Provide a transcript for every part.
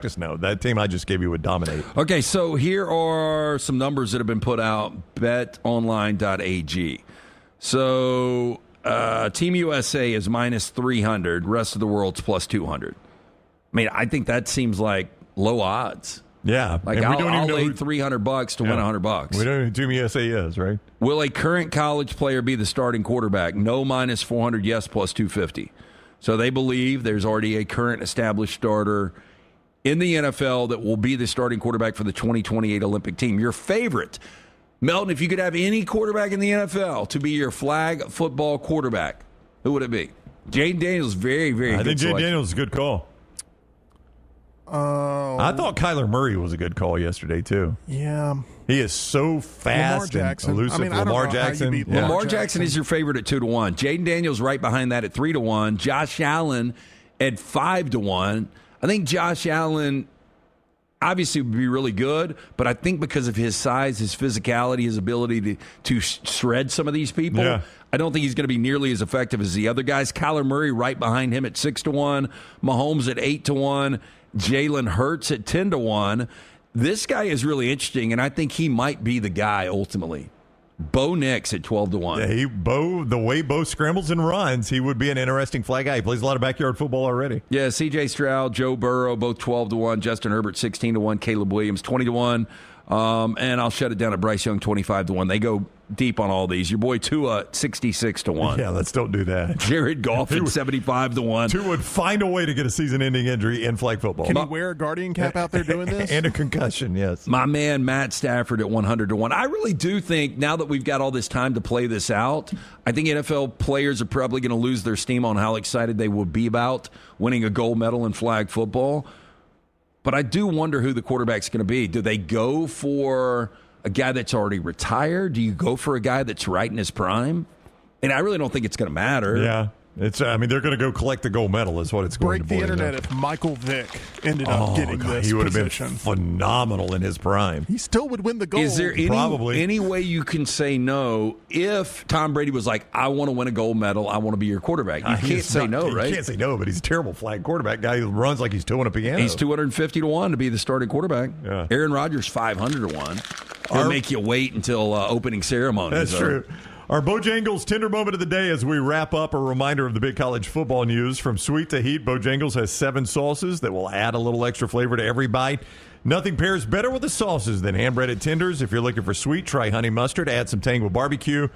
Just know that team I just gave you would dominate. Okay, so here are some numbers that have been put out, betonline.ag. So Team USA is minus 300, rest of the world's plus 200. I mean, I think that seems like low odds. Yeah. Like I'll lay $300 to win $100. We don't know who Team USA is, right? Will a current college player be the starting quarterback? No, minus 400, yes, plus 250. So they believe there's already a current established starter in the NFL that will be the starting quarterback for the 2028 Olympic team. Your favorite. Melton, if you could have any quarterback in the NFL to be your flag football quarterback, who would it be? Jaden Daniels, very, very good. I think Jaden Daniels is a good call. I thought Kyler Murray was a good call yesterday, too. Yeah. He is so fast and elusive. Lamar Jackson. Lamar Jackson is your favorite at 2-1. Jaden Daniels right behind that at 3-1. Josh Allen at 5-1. I think Josh Allen obviously would be really good, but I think because of his size, his physicality, his ability to shred some of these people, I don't think he's going to be nearly as effective as the other guys. Kyler Murray right behind him at 6-1. Mahomes at 8-1. Jalen Hurts at 10-1. This guy is really interesting, and I think he might be the guy ultimately. Bo Nix at 12-1. Yeah, the way Bo scrambles and runs, he would be an interesting flag guy. He plays a lot of backyard football already. Yeah, C.J. Stroud, Joe Burrow, both 12-1. Justin Herbert 16-1. Caleb Williams 20-1. And I'll shut it down at Bryce Young 25-1. They go deep on all these. Your boy Tua 66-1. Yeah, let's don't do that. Jared Goff at 75-1. Tua would find a way to get a season-ending injury in flag football. Can he wear a guardian cap out there doing this? And a concussion, yes. My man Matt Stafford at 100-1. I really do think now that we've got all this time to play this out, I think NFL players are probably going to lose their steam on how excited they will be about winning a gold medal in flag football. But I do wonder who the quarterback's going to be. Do they go for a guy that's already retired? Do you go for a guy that's right in his prime? And I really don't think it's going to matter. Yeah. They're going to go collect the gold medal is what it's going to be. Break the internet if Michael Vick ended up getting this he would position. Have been phenomenal in his prime. He still would win the gold. Is there any way you can say no if Tom Brady was like, I want to win a gold medal, I want to be your quarterback? You can't say no, right? You can't say no, but he's a terrible flag quarterback guy who runs like he's towing a piano. He's 250-1 to be the starting quarterback. Yeah. Aaron Rodgers 500-1. He'll make you wait until opening ceremony. That's true. Our Bojangles Tender Moment of the Day as we wrap up, a reminder of the big college football news. From sweet to heat, Bojangles has 7 sauces that will add a little extra flavor to every bite. Nothing pairs better with the sauces than hand-breaded tenders. If you're looking for sweet, try honey mustard. Add some tang with barbecue.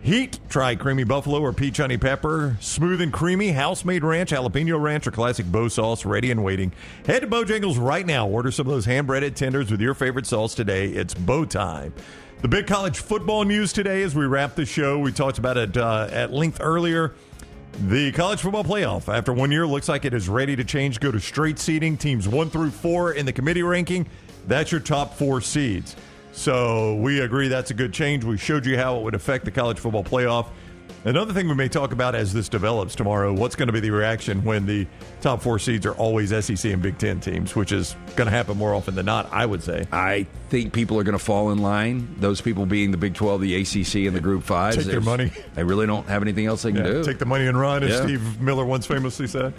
Heat, try creamy buffalo or peach honey pepper. Smooth and creamy, house-made ranch, jalapeno ranch, or classic Bo sauce, ready and waiting. Head to Bojangles right now. Order some of those hand-breaded tenders with your favorite sauce today. It's Bo time. The big college football news today as we wrap the show. We talked about it at length earlier. The college football playoff, after 1 year, looks like it is ready to change, go to straight seeding. Teams 1 through 4 in the committee ranking. That's your top 4 seeds. So we agree that's a good change. We showed you how it would affect the college football playoff. Another thing we may talk about as this develops tomorrow, what's going to be the reaction when the top 4 seeds are always SEC and Big Ten teams, which is going to happen more often than not, I would say. I think people are going to fall in line, those people being the Big 12, the ACC, and the Group 5. Take their money. They really don't have anything else they can do. Take the money and run, as Steve Miller once famously said.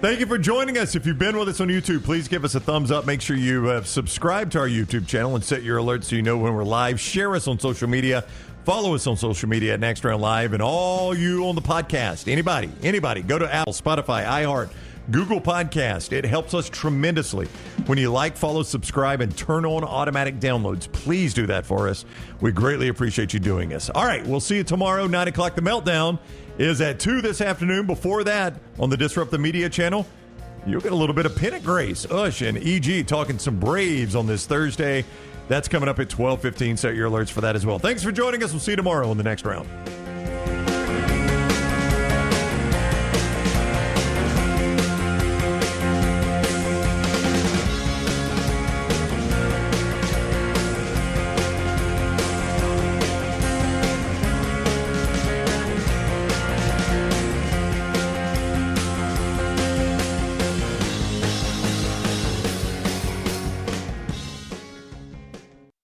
Thank you for joining us. If you've been with us on YouTube, please give us a thumbs up. Make sure you have subscribed to our YouTube channel and set your alerts so you know when we're live. Share us on social media. Follow us on social media at Next Round Live. And all you on the podcast, anybody, go to Apple, Spotify, iHeart, Google Podcast. It helps us tremendously when you like, follow, subscribe, and turn on automatic downloads. Please do that for us. We greatly appreciate you doing this. All right, we'll see you tomorrow, 9 o'clock. The Meltdown is at 2 this afternoon. Before that, on the Disrupt the Media channel, you'll get a little bit of Pennant Grace, Ush, and EG talking some Braves on this Thursday. That's coming up at 12:15. Set your alerts for that as well. Thanks for joining us. We'll see you tomorrow on the Next Round.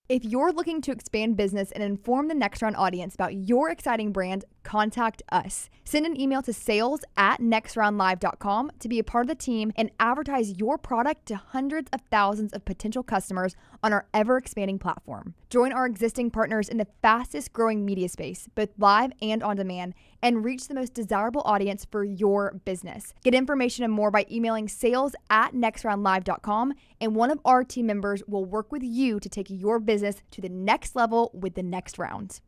If you're looking to expand business and inform the Next Round audience about your exciting brand, contact us. Send an email to sales@nextroundlive.com to be a part of the team and advertise your product to hundreds of thousands of potential customers on our ever-expanding platform. Join our existing partners in the fastest-growing media space, both live and on demand, and reach the most desirable audience for your business. Get information and more by emailing sales@nextroundlive.com, and one of our team members will work with you to take your business to the next level with the next round.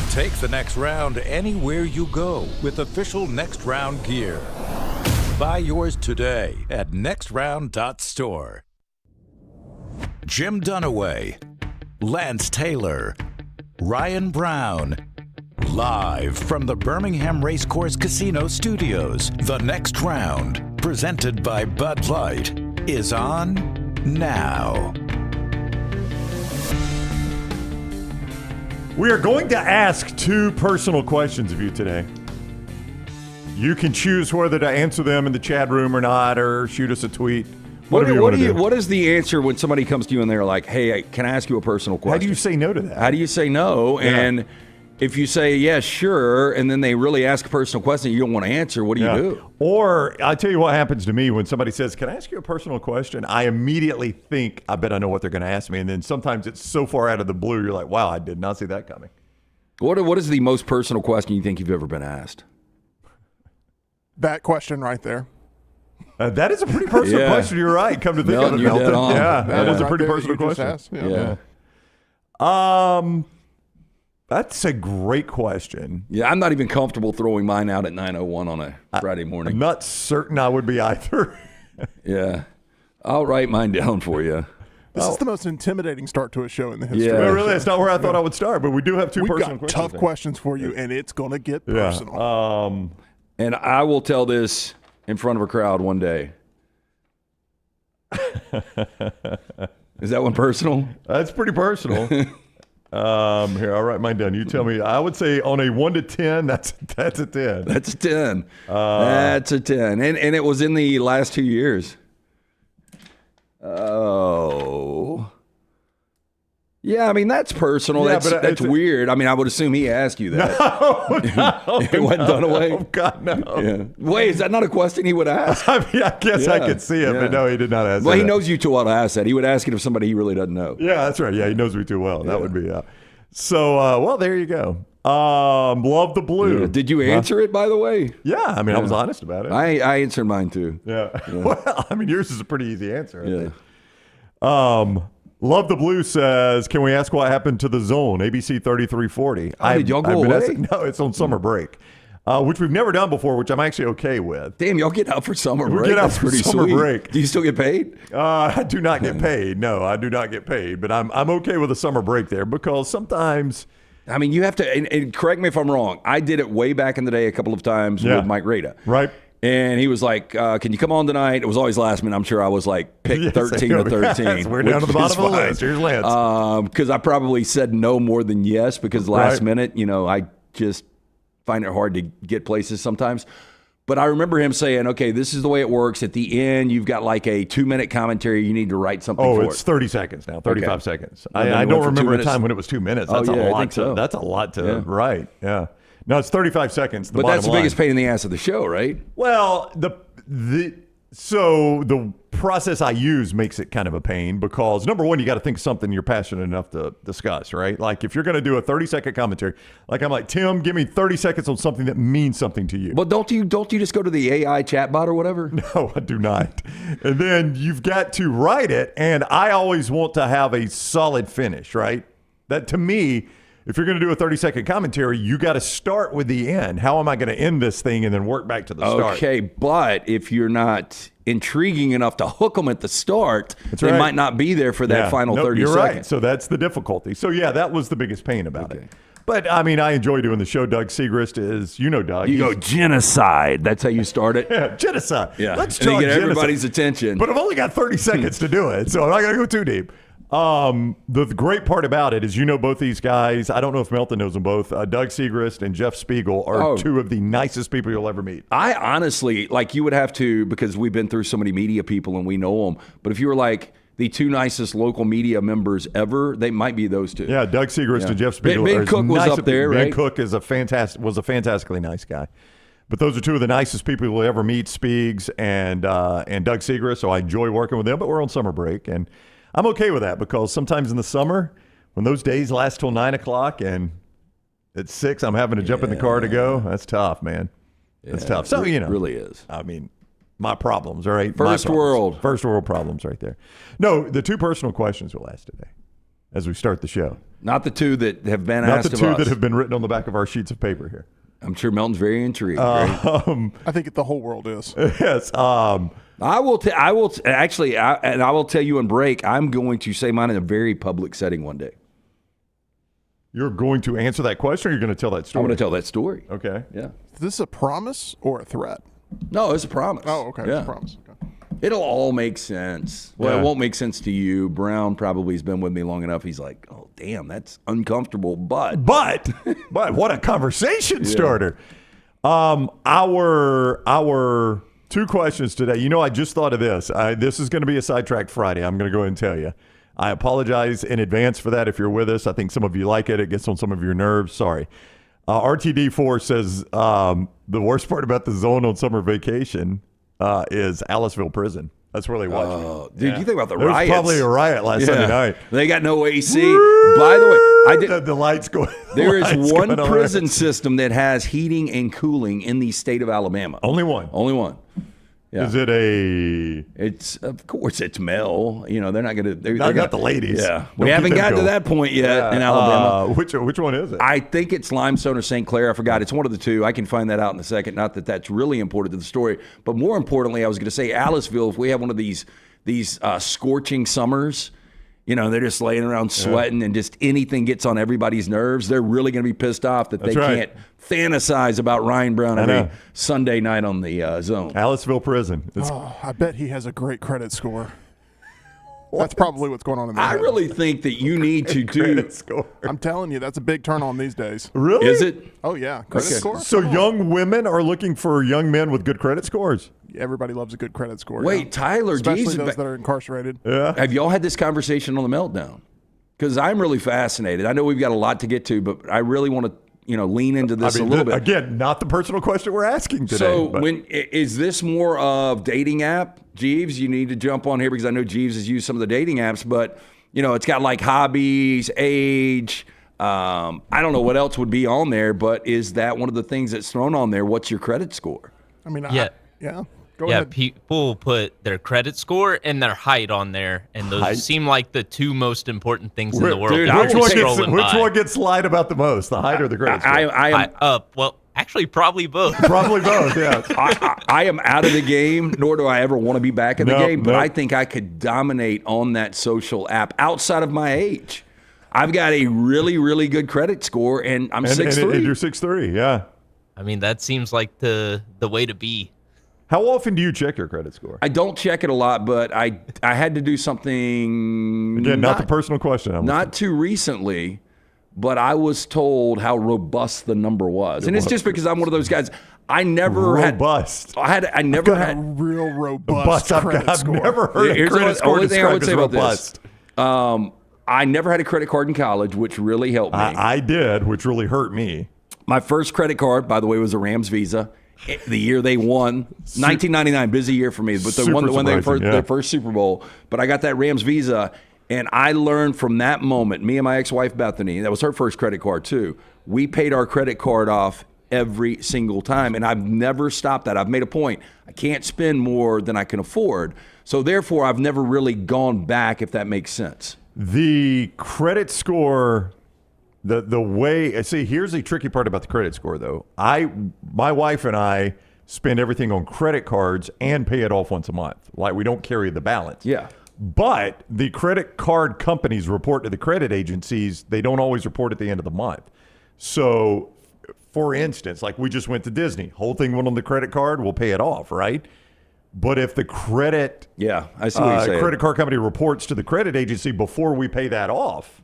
Take the next round anywhere you go with official Next Round gear. Buy yours today at nextround.store. Jim Dunaway, Lance Taylor, Ryan Brown. Live from the Birmingham Racecourse Casino Studios, the Next Round, presented by Bud Light, is on now. We are going to ask 2 personal questions of you today. You can choose whether to answer them in the chat room or not, or shoot us a tweet. What is the answer when somebody comes to you and they're like, hey, can I ask you a personal question? How do you say no to that? How do you say no? Yeah. And if you say, yeah, sure, and then they really ask a personal question you don't want to answer, what do you do? Or I'll tell you what happens to me when somebody says, can I ask you a personal question? I immediately think, I bet I know what they're going to ask me. And then sometimes it's so far out of the blue, you're like, wow, I did not see that coming. What is the most personal question you think you've ever been asked? That question right there. That is a pretty personal question. You're right. Come to think of it, you're dead Melton. on. Yeah, that is a Right pretty there personal you just question. asked. That's a great question. Yeah, I'm not even comfortable throwing mine out at 9:01 on a Friday morning. I'm not certain I would be either. Yeah. I'll write mine down for you. This is the most intimidating start to a show in the history. Yeah. No, really, that's not where I thought I would start, but we do have 2 We've personal got questions. tough questions for you, and it's going to get personal. And I will tell this in front of a crowd one day. Is that one personal? That's pretty personal. Here, I'll write mine down. You tell me. I would say on a 1 to 10, that's a 10. That's a 10. That's a 10. And it was in the last 2 years. Oh. Yeah, I mean, that's personal. Yeah, that's but that's weird. I mean, I would assume he asked you that. No, It wasn't done away? Oh, God, no. Yeah. Wait, is that not a question he would ask? I mean, I guess I Yeah, could see it, yeah. but no, he did not ask Well, he that. knows you too well to ask that. He would ask it of somebody he really doesn't know. Yeah, that's right. Yeah, he knows me too well. That would be, So, well, there you go. Love the blue. Yeah. Did you answer it, by the way? Yeah, I mean, I was honest about it. I answered mine too. Yeah. Well, I mean, yours is a pretty easy answer. I Yeah. think. Love the Blue says, can we ask what happened to the zone? ABC 3340. Did y'all go away? No, it's on summer break, which we've never done before, which I'm actually okay with. Damn, y'all get out for summer break. get out That's for pretty summer sweet. break. Do you still get paid? I do not get paid. No, I do not get paid, but I'm okay with a summer break there because sometimes. I mean, you have to, and correct me if I'm wrong. I did it way back in the day a couple of times with Mike Rada. Right. And he was like, can you come on tonight? It was always last minute. I'm sure I was like picked 13 or 13. Yes, we're down to the bottom of the list. Here's Lance. Because I probably said no more than yes because last minute, I just find it hard to get places sometimes. But I remember him saying, okay, this is the way it works. At the end, you've got like a 2-minute commentary. You need to write something for it's 30 seconds now, 35 seconds. And then I we don't went for 2 remember a minutes. time when it was 2 minutes. That's Oh, yeah, a I lot think so. That's a lot to write. Yeah. No, it's 35 seconds. But that's the biggest pain in the ass of the show, right? Well, the process I use makes it kind of a pain because, number one, you got to think of something you're passionate enough to discuss, right? Like if you're going to do a 30-second commentary, like I'm like, Tim, give me 30 seconds on something that means something to you. Well, don't you just go to the AI chatbot or whatever? No, I do not. And then you've got to write it, and I always want to have a solid finish, right? That to me, if you're going to do a 30-second commentary, you got to start with the end. How am I going to end this thing and then work back to the start? Okay, but if you're not intriguing enough to hook them at the start, they might not be there for that final 30 you're seconds. Right. So that's the difficulty. So, yeah, that was the biggest pain about it. But, I mean, I enjoy doing the show. Doug Segrist is, Doug. You go genocide. That's how you start it? Yeah, genocide. Yeah. Let's and talk you get genocide. everybody's attention. But I've only got 30 seconds to do it, so I'm not going to go too deep. The great part about it is, both these guys. I don't know if Melton knows them both. Doug Segrist and Jeff Spiegel are two of the nicest people you'll ever meet. I honestly, you would have to, because we've been through so many media people and we know them. But if you were like, the two nicest local media members ever. They might be those two. Yeah, Doug Segrist and Jeff Spiegel. Ben Cook was up there, right? Ben Cook was a fantastically nice guy. But those are two of the nicest people you'll ever meet, Spiegs and Doug Segrist. So I enjoy working with them, but we're on summer break. And I'm okay with that because sometimes in the summer, when those days last till 9 o'clock and at 6, I'm having to jump in the car to go, that's tough, man. That's tough. So, it really is. I mean, my problems, all right? First world problems right there. No, the two personal questions we'll ask today as we start the show. Not the two that have been Not asked the of two us. that have been written on the back of our sheets of paper here. I'm sure Melton's very intrigued. Right? I think the whole world is. Yes. I will tell you in break, I'm going to say mine in a very public setting one day. You're going to answer that question or you're going to tell that story? I'm going to tell that story. Okay. Yeah. Is this a promise or a threat? No, it's a promise. Oh, okay. Yeah. It's a promise. Okay. It'll all make sense. Well, Yeah. It won't make sense to you. Brown probably has been with me long enough. He's like, oh, damn, that's uncomfortable. But what a conversation starter. Our two questions today. You know, I just thought of this. This is going to be a sidetrack Friday. I'm going to go ahead and tell you. I apologize in advance for that if you're with us. I think some of you like it. It gets on some of your nerves. Sorry. RTD4 says the worst part about the zone on summer vacation is Aliceville Prison. That's where they watch me. Dude, you think about the There was riots. probably a riot last Sunday night. They got no AC. By the way, The lights go. there is lights one going on. prison system that has heating and cooling in the state of Alabama. Only one. Only one. Yeah. Is it a? It's of course it's male. You know they're not going to. Not the ladies. Yeah, Don't we haven't get them gotten to going. that point yet in Alabama. Which one is it? I think it's Limestone or St. Clair. I forgot. It's one of the two. I can find that out in a second. Not that that's really important to the story, but more importantly, I was going to say Aliceville. If we have one of these scorching summers, you know, they're just laying around sweating and just anything gets on everybody's nerves. They're really going to be pissed off that they can't fantasize about Ryan Brown every Sunday night on the zone. Aliceville Prison. I bet he has a great credit score. That's probably what's going on in there. I really think that you need to do. I'm telling you, that's a big turn on these days. Really? Is it? Oh, yeah. Credit score? So young women are looking for young men with good credit scores? Everybody loves a good credit score. Wait, yeah. Tyler, especially Jesus, those that are incarcerated. Yeah. have y'all had this conversation on the Meltdown? Because I'm really fascinated. I know we've got a lot to get to, but I really want to, lean into this a little bit. Again, not the personal question we're asking today. So, but- is this more of dating app, Jeeves? You need to jump on here because I know Jeeves has used some of the dating apps, but it's got like hobbies, age. I don't know what else would be on there, but is that one of the things that's thrown on there? What's your credit score? I mean, Yeah. Go ahead. People put their credit score and their height on there, and those seem like the two most important things in the world. Dude, I which was one scrolling by. one gets lied about the most, the height or the credit score? I am Well, actually, probably both. Probably both, yeah. I am out of the game, nor do I ever want to be back in the game, but Nope. I think I could dominate on that social app outside of my age. I've got a really, really good credit score, and I'm 6'3". And you're 6'3", yeah. I mean, that seems like the way to be. How often do you check your credit score? I don't check it a lot, but I had to do something. Again, not the personal question. Not too recently, but I was told how robust the number was, and it's just because I'm one of those guys. I never robust. I never Got a had. real robust credit I've score. never heard Here's a credit the score only thing I would described say as about robust. this. I never had a credit card in college, which really helped me. I did, which really hurt me. My first credit card, by the way, was a Rams Visa. The year they won, 1999, busy year for me. But they won their first Super Bowl. But I got that Rams Visa, and I learned from that moment. Me and my ex-wife Bethany, that was her first credit card too. We paid our credit card off every single time, and I've never stopped that. I've made a point. I can't spend more than I can afford. So therefore, I've never really gone back, if that makes sense. The credit score. The way, see, here's the tricky part about the credit score, though. My wife and I spend everything on credit cards and pay it off once a month. Like, we don't carry the balance. Yeah. But the credit card companies report to the credit agencies. They don't always report at the end of the month. So, for instance, like we just went to Disney. Whole thing went on the credit card. We'll pay it off, right? But if the credit I see what you're saying. credit card company reports to the credit agency before we pay that off,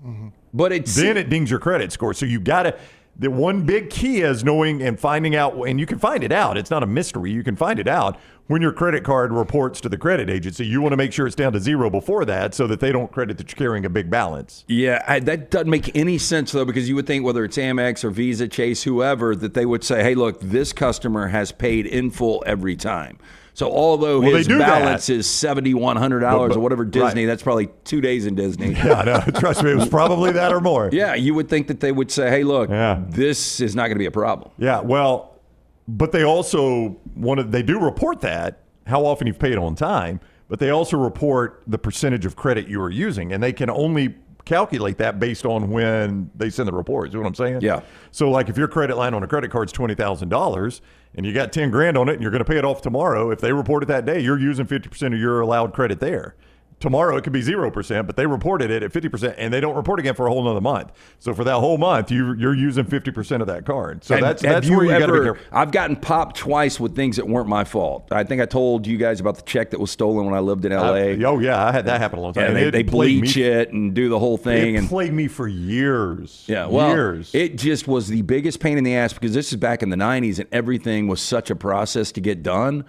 but then it dings your credit score. So you got to the one big key is knowing and finding out, and you can find it out. It's not a mystery. You can find it out when your credit card reports to the credit agency. You want to make sure it's down to zero before that so that they don't credit that you're carrying a big balance. Yeah, that doesn't make any sense, though, because you would think whether it's Amex or Visa, Chase, whoever, that they would say, hey, look, this customer has paid in full every time. So although his balance is $7,100 or whatever Disney, that's probably 2 days in Disney. Yeah, no, trust me, it was probably that or more. Yeah, you would think that they would say, hey, look, this is not going to be a problem. Yeah, well, but they also they do report that, how often you've paid on time, but they also report the percentage of credit you are using, and they can only calculate that based on when they send the reports. You know what I'm saying? Yeah. So like if your credit line on a credit card is $20,000 and you got 10 grand on it and you're going to pay it off tomorrow, if they report it that day, you're using 50% of your allowed credit there. Tomorrow it could be 0%, but they reported it at 50% and they don't report again for a whole nother month. So for that whole month, you're using 50% of that card. So that's where you got to be careful. I've gotten popped twice with things that weren't my fault. I think I told you guys about the check that was stolen when I lived in L.A. I had that happen a long time. And they bleach it and do the whole thing. It plagued me for years. Yeah, well, years. It just was the biggest pain in the ass because this is back in the 90s and everything was such a process to get done.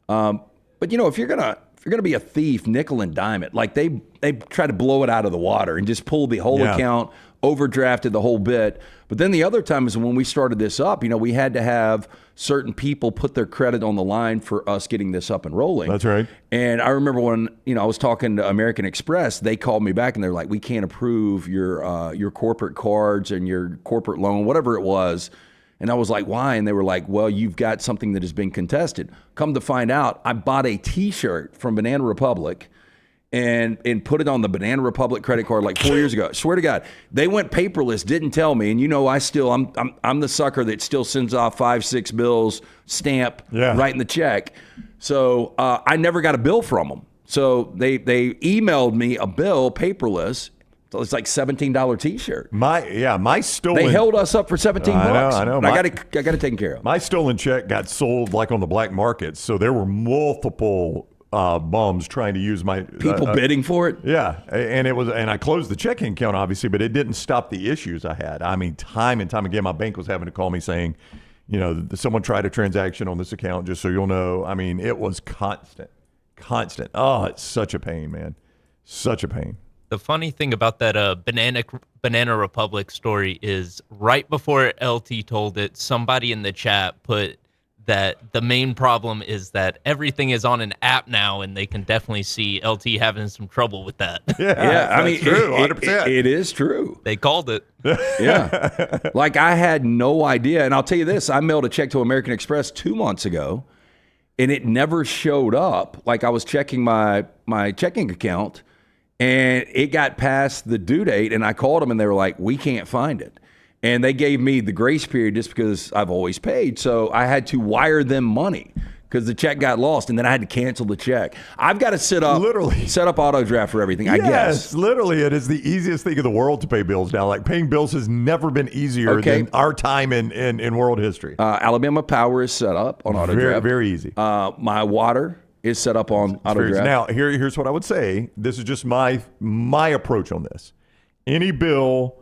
But, if you're going to be a thief, nickel and dime it. Like they try to blow it out of the water and just pull the whole account, overdrafted the whole bit. But then the other time is when we started this up, we had to have certain people put their credit on the line for us getting this up and rolling. That's right. And I remember when, I was talking to American Express, they called me back and they're like, we can't approve your corporate cards and your corporate loan, whatever it was. And I was like, why? And they were like, well, you've got something that has been contested. Come to find out, I bought a T-shirt from Banana Republic and put it on the Banana Republic credit card like 4 years ago. I swear to God, they went paperless, didn't tell me. And I'm the sucker that still sends off 5-6 bills, stamp, writing the check. So I never got a bill from them. So they emailed me a bill paperless. So it's like $17 T-shirt. My stolen. They held us up for $17. I know. I got it taken care of. My stolen check got sold like on the black market, so there were multiple bums trying to use my people bidding for it. Yeah, and I closed the checking account obviously, but it didn't stop the issues I had. I mean, time and time again, my bank was having to call me saying, someone tried a transaction on this account. Just so you'll know, I mean, it was constant. Oh, it's such a pain, man. Such a pain. The funny thing about that Banana Republic story is right before LT told it, somebody in the chat put that the main problem is that everything is on an app now, and they can definitely see LT having some trouble with that. Yeah, I mean, true, 100%. It is true. They called it. Yeah. Like I had no idea. And I'll tell you this, I mailed a check to American Express 2 months ago, and it never showed up. Like I was checking my checking account, and it got past the due date, and I called them, and they were like, we can't find it. And they gave me the grace period just because I've always paid. So I had to wire them money because the check got lost, and then I had to cancel the check. I've got to set up auto draft for everything, I guess. Yes, literally. It is the easiest thing in the world to pay bills now. Like paying bills has never been easier than our time in world history. Alabama Power is set up on auto draft. Very easy. My water is set up on auto draft. Now, here's what I would say. This is just my approach on this. Any bill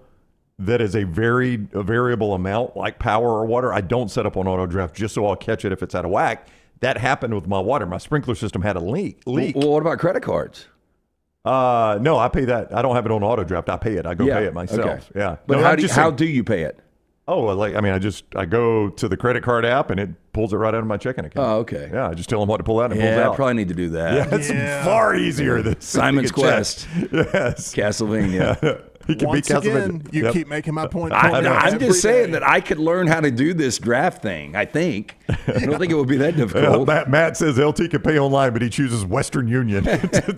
that is a variable amount, like power or water, I don't set up on auto draft just so I'll catch it if it's out of whack. That happened with my water. My sprinkler system had a leak. Well, what about credit cards? No, I pay that. I don't have it on auto draft. I pay it. I go pay it myself. Okay. Yeah. But how do you pay it? Oh, I go to the credit card app and it pulls it right out of my checking account. Oh, okay. Yeah, I just tell them what to pull out and it pulls out. I probably need to do that. Yeah, it's far easier than Simon's Quest. Yes. Castlevania. Yeah. He can Once again, you keep making my point. I'm just saying that I could learn how to do this draft thing, I think. I don't think it would be that difficult. Matt says LT can pay online, but he chooses Western Union.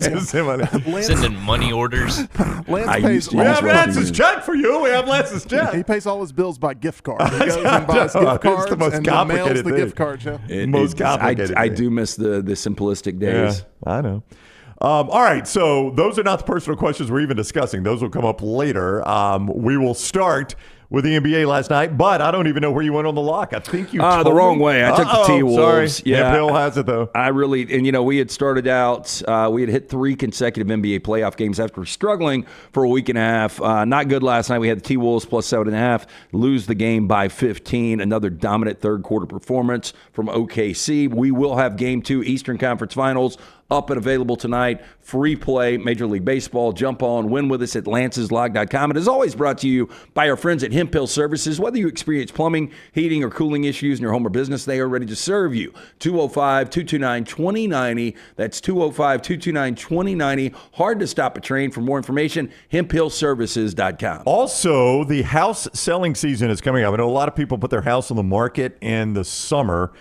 Sending money orders. Lance we have Lance's check for you. We have Lance's check. He pays all his bills by gift card. He goes and buys gift cards it's the most and complicated mails the thing. gift cards. Yeah. Most complicated. I do miss the simplistic days. Yeah, I know. All right, so those are not the personal questions we're even discussing. Those will come up later. We will start with the NBA last night, but I don't even know where you went on the lock. I think you told the wrong me. way. I took the T-Wolves. Sorry. Yeah, Bill has it, though. I really, and we had started out, we had hit 3 consecutive NBA playoff games after struggling for a week and a half. Not good last night. We had the T-Wolves plus 7.5, lose the game by 15. Another dominant third quarter performance from OKC. We will have Game 2 Eastern Conference Finals up and available tonight. Free play, Major League Baseball. Jump on, win with us at lanceslog.com. It is always brought to you by our friends at Hemp Hill Services. Whether you experience plumbing, heating, or cooling issues in your home or business, they are ready to serve you. 205-229-2090. That's 205-229-2090. Hard to stop a train. For more information, hemphillservices.com. Also, the house selling season is coming up. I know a lot of people put their house on the market in the summer.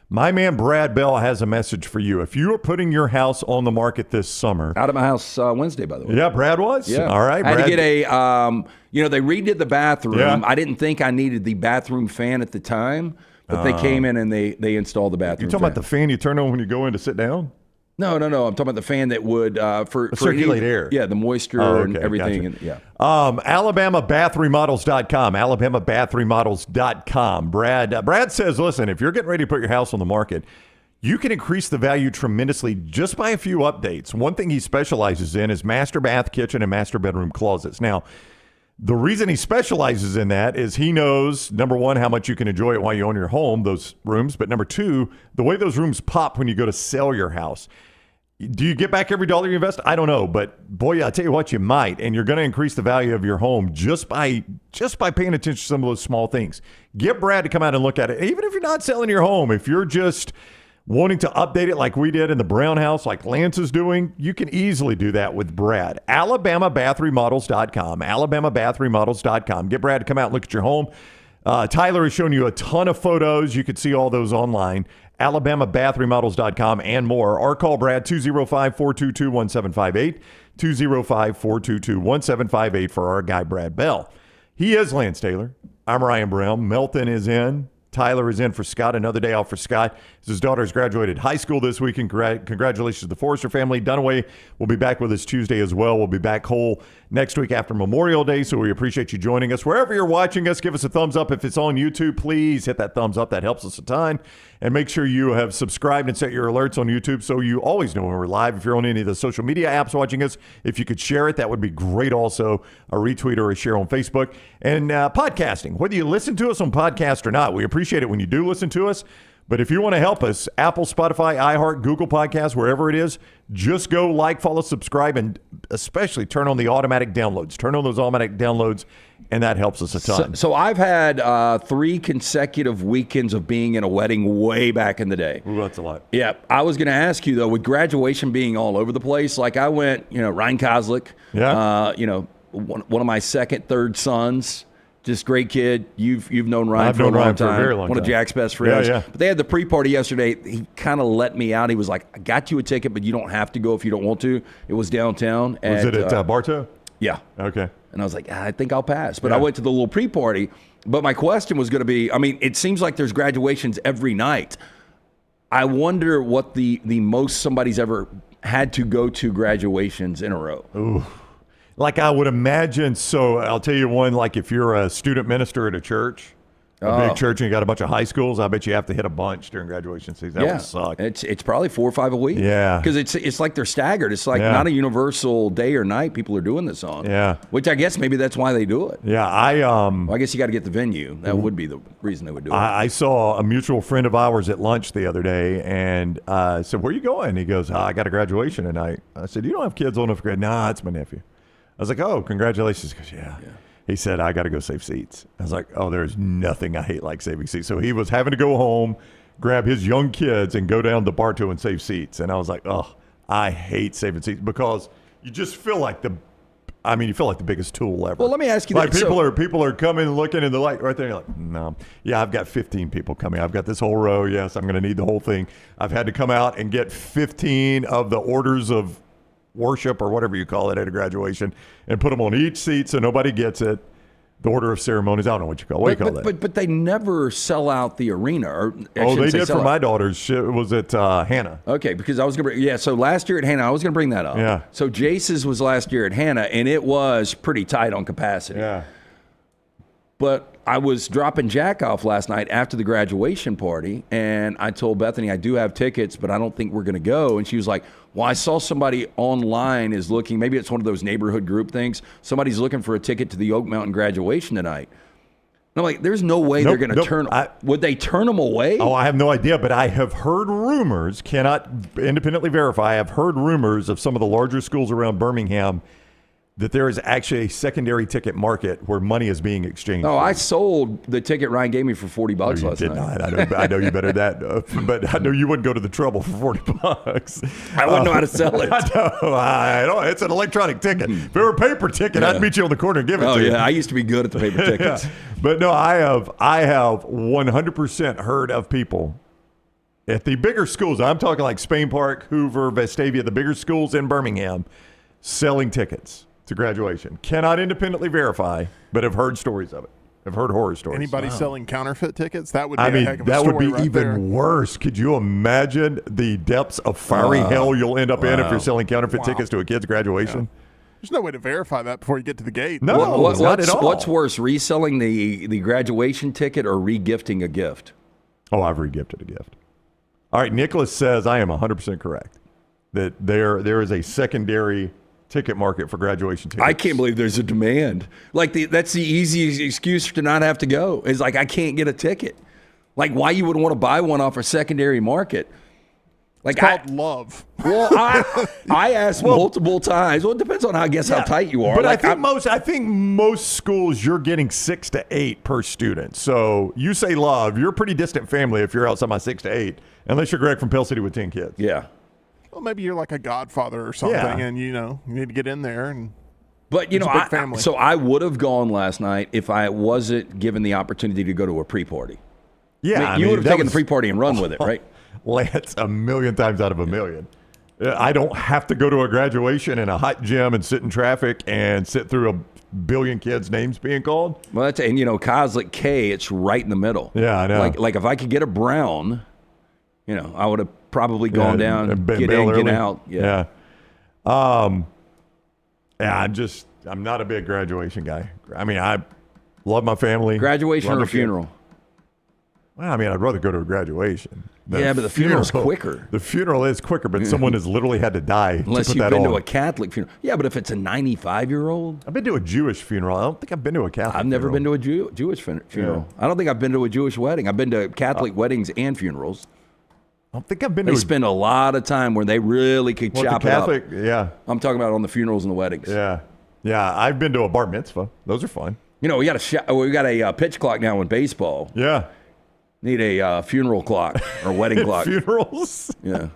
My man Brad Bell has a message for you. If you are putting your house on the market this summer. Out of my house Wednesday, by the way. Yeah, Brad was? Yeah. All right, I Brad. had to get a, they redid the bathroom. Yeah. I didn't think I needed the bathroom fan at the time, but they came in and they installed the bathroom You talking about the fan you turn on when you go in to sit down? No. I'm talking about the fan that would for circulate air. Yeah, the moisture and everything. Gotcha. And, AlabamaBathRemodels.com. AlabamaBathRemodels.com. Brad says, listen, if you're getting ready to put your house on the market, you can increase the value tremendously just by a few updates. One thing he specializes in is master bath, kitchen, and master bedroom closets. Now, the reason he specializes in that is he knows, number one, how much you can enjoy it while you own your home, those rooms. But number two, the way those rooms pop when you go to sell your house. Do you get back every dollar you invest? I don't know. But boy, I tell you what, you might. And you're going to increase the value of your home just by paying attention to some of those small things. Get Brad to come out and look at it. Even if you're not selling your home, if you're just wanting to update it like we did in the Brown house, like Lance is doing, you can easily do that with Brad. AlabamaBathRemodels.com. AlabamaBathRemodels.com. Get Brad to come out and look at your home. Tyler has shown you a ton of photos. You can see all those online. AlabamaBathRemodels.com and more. Or call Brad 205-422-1758. 205-422-1758 for our guy Brad Bell. He is Lance Taylor. I'm Ryan Brown. Melton is in. Tyler is in for Scott. Another day off for Scott. His daughter's graduated high school this week. And congratulations to the Forrester family. Dunaway will be back with us Tuesday as well. We'll be back whole next week after Memorial Day. So we appreciate you joining us. Wherever you're watching us, give us a thumbs up. If it's on YouTube, please hit that thumbs up. That helps us a ton. And make sure you have subscribed and set your alerts on YouTube so you always know when we're live. If you're on any of the social media apps watching us, if you could share it, that would be great also. A retweet or a share on Facebook. And podcasting, whether you listen to us on podcast or not, we appreciate it when you do listen to us. But if you want to help us, Apple, Spotify, iHeart, Google Podcasts, wherever it is, just go like, follow, subscribe, and especially turn on the automatic downloads. Turn on those automatic downloads, and that helps us a ton. So I've had 3 consecutive weekends of being in a wedding way back in the day. Ooh, that's a lot. Yeah. I was going to ask you, though, with graduation being all over the place, like I went, Ryan Kozlik, one of my second, third sons. Just great kid. You've known Ryan for a long time. For a very long One time. of Jack's best friends. Yeah. But they had the pre-party yesterday. He kind of let me out. He was like, I got you a ticket, but you don't have to go if you don't want to. It was downtown. Was it at Bartow? Yeah. Okay. And I was like, I think I'll pass. But I went to the little pre-party. But my question was going to be, it seems like there's graduations every night. I wonder what the most somebody's ever had to go to graduations in a row. Ooh. Like I would imagine. So I'll tell you one, like if you're a student minister at a church, a big church, and you got a bunch of high schools, I bet you have to hit a bunch during graduation season. That would suck. It's probably 4 or 5 a week. Yeah. Because it's like they're staggered. It's like not a universal day or night people are doing this on. Yeah. Which I guess maybe that's why they do it. Yeah. Well, I guess you got to get the venue. That would be the reason they would do it. I saw a mutual friend of ours at lunch the other day, and I said, where are you going? He goes, I got a graduation tonight. I said, you don't have kids old enough for grad? Nah, it's my nephew. I was like, oh, congratulations. He goes, yeah. He said, I got to go save seats. I was like, oh, there's nothing I hate like saving seats. So he was having to go home, grab his young kids, and go down to Bartow and save seats. And I was like, oh, I hate saving seats because you just feel like the biggest tool ever. Well, let me ask you like this. People are coming and looking and they're like right there. You're like, no, yeah, I've got 15 people coming. I've got this whole row. Yes, I'm going to need the whole thing. I've had to come out and get 15 of the orders of worship or whatever you call it at a graduation and put them on each seat so nobody gets it. The order of ceremonies. I don't know what you call that. But they never sell out the arena. They did for my daughter's. It was at Hannah. Okay, because I was going to bring, so last year at Hannah, I was going to bring that up. Yeah. So Jace's was last year at Hannah, and it was pretty tight on capacity. Yeah. But I was dropping Jack off last night after the graduation party, and I told Bethany I do have tickets, but I don't think we're going to go. And she was like, well, I saw somebody online is looking, maybe it's one of those neighborhood group things. Somebody's looking for a ticket to the Oak Mountain graduation tonight. And I'm like, there's no way they're going to turn. Would they turn them away? Oh, I have no idea, but I have heard rumors, cannot independently verify, I have heard rumors of some of the larger schools around Birmingham that there is actually a secondary ticket market where money is being exchanged. Oh, I sold the ticket Ryan gave me for $40 last night. Not. I know you better than that, but I know you wouldn't go to the trouble for $40. I wouldn't know how to sell it. I know. It's an electronic ticket. If it were a paper ticket, I'd meet you on the corner and give it to you. Oh, yeah. I used to be good at the paper tickets. Yeah. But no, I have 100% heard of people at the bigger schools. I'm talking like Spain Park, Hoover, Vestavia, the bigger schools in Birmingham, selling tickets to graduation. Cannot independently verify, but have heard stories of it. I've heard horror stories. Anybody selling counterfeit tickets? That would be a heck of a story. That would be right even there. worse. Could you imagine the depths of fiery hell you'll end up in if you're selling counterfeit tickets to a kid's graduation? Yeah. There's no way to verify that before you get to the gate. No, not at all. What's worse, reselling the graduation ticket or re-gifting a gift? Oh, I've re-gifted a gift. All right, Nicholas says I am 100% correct that there is a secondary ticket market for graduation tickets. I can't believe there's a demand. Like that's the easiest excuse to not have to go. Is like I can't get a ticket. Like why you would want to buy one off a secondary market? Like it's called love. Well, I asked multiple times. Well, it depends on how tight you are. But like, I think most schools you're getting 6 to 8 per student. So you say love, you're a pretty distant family if you're outside my 6 to 8, unless you're Greg from Pell City with 10 kids. Yeah. Well, maybe you're like a godfather or something, and you need to get in there. But so I would have gone last night if I wasn't given the opportunity to go to a pre-party. Yeah, you would have taken the pre-party and run with it, right? Lance, a million times out of a million. I don't have to go to a graduation in a hot gym and sit in traffic and sit through a billion kids' names being called. Well, Coslick K, it's right in the middle. Yeah, I know. Like if I could get a Brown, I would have probably gone down, get in, early. get out. Yeah. I'm not a big graduation guy. I mean, I love my family. Graduation or a funeral? Well, I mean, I'd rather go to a graduation. But the funeral's quicker. The funeral is quicker, but someone has literally had to die unless to put you've that been on. to a Catholic funeral. Yeah, but if it's a 95-year-old. I've been to a Jewish funeral. I don't think I've been to a Catholic I've never been to a Jewish funeral. Yeah. I don't think I've been to a Jewish wedding. I've been to Catholic weddings and funerals. I don't think I've been They to spend a lot of time where they really could chop Catholic, it up. Yeah. I'm talking about on the funerals and the weddings. Yeah. Yeah, I've been to a bar mitzvah. Those are fun. We got a pitch clock now in baseball. Yeah. Need a funeral clock or wedding clock. Funerals? Yeah.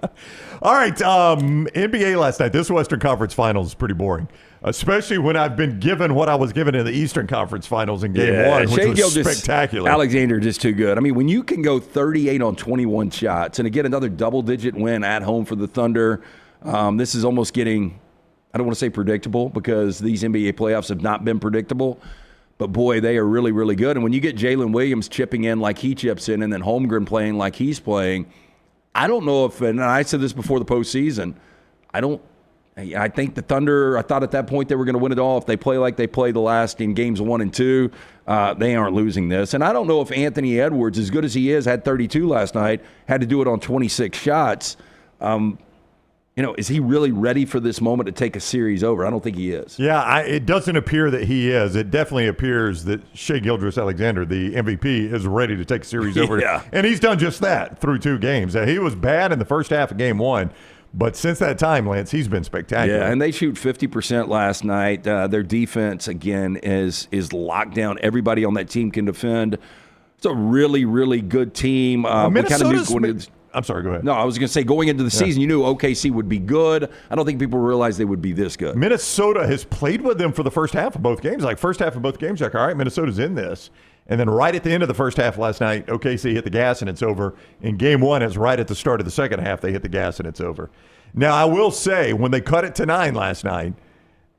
All right. NBA last night. This Western Conference Finals is pretty boring, especially when I've been given what I was given in the Eastern Conference Finals in Game 1, which was spectacular. Alexander just too good. I mean, when you can go 38 on 21 shots and to get another double-digit win at home for the Thunder, this is almost getting, I don't want to say predictable because these NBA playoffs have not been predictable. But, boy, they are really, really good. And when you get Jalen Williams chipping in like he chips in and then Holmgren playing like he's playing, I don't know if – and I said this before the postseason. I think the Thunder – I thought at that point they were going to win it all. If they play like they played the last in games 1 and 2, they aren't losing this. And I don't know if Anthony Edwards, as good as he is, had 32 last night, had to do it on 26 shots. Is he really ready for this moment to take a series over? I don't think he is. Yeah, it doesn't appear that he is. It definitely appears that Shai Gilgeous-Alexander, the MVP, is ready to take a series over. Yeah. And he's done just that through 2 games. He was bad in the first half of Game 1, but since that time, Lance, he's been spectacular. Yeah, and they shoot 50% last night. Their defense, again, is locked down. Everybody on that team can defend. It's a really, really good team. Minnesota's I'm sorry, go ahead. No, I was going to say, going into the season, you knew OKC would be good. I don't think people realized they would be this good. Minnesota has played with them for the first half of both games. Like, first half of both games, like, all right, Minnesota's in this. And then right at the end of the first half last night, OKC hit the gas and it's over. In Game 1, it's right at the start of the second half, they hit the gas and it's over. Now, I will say, when they cut it to 9 last night,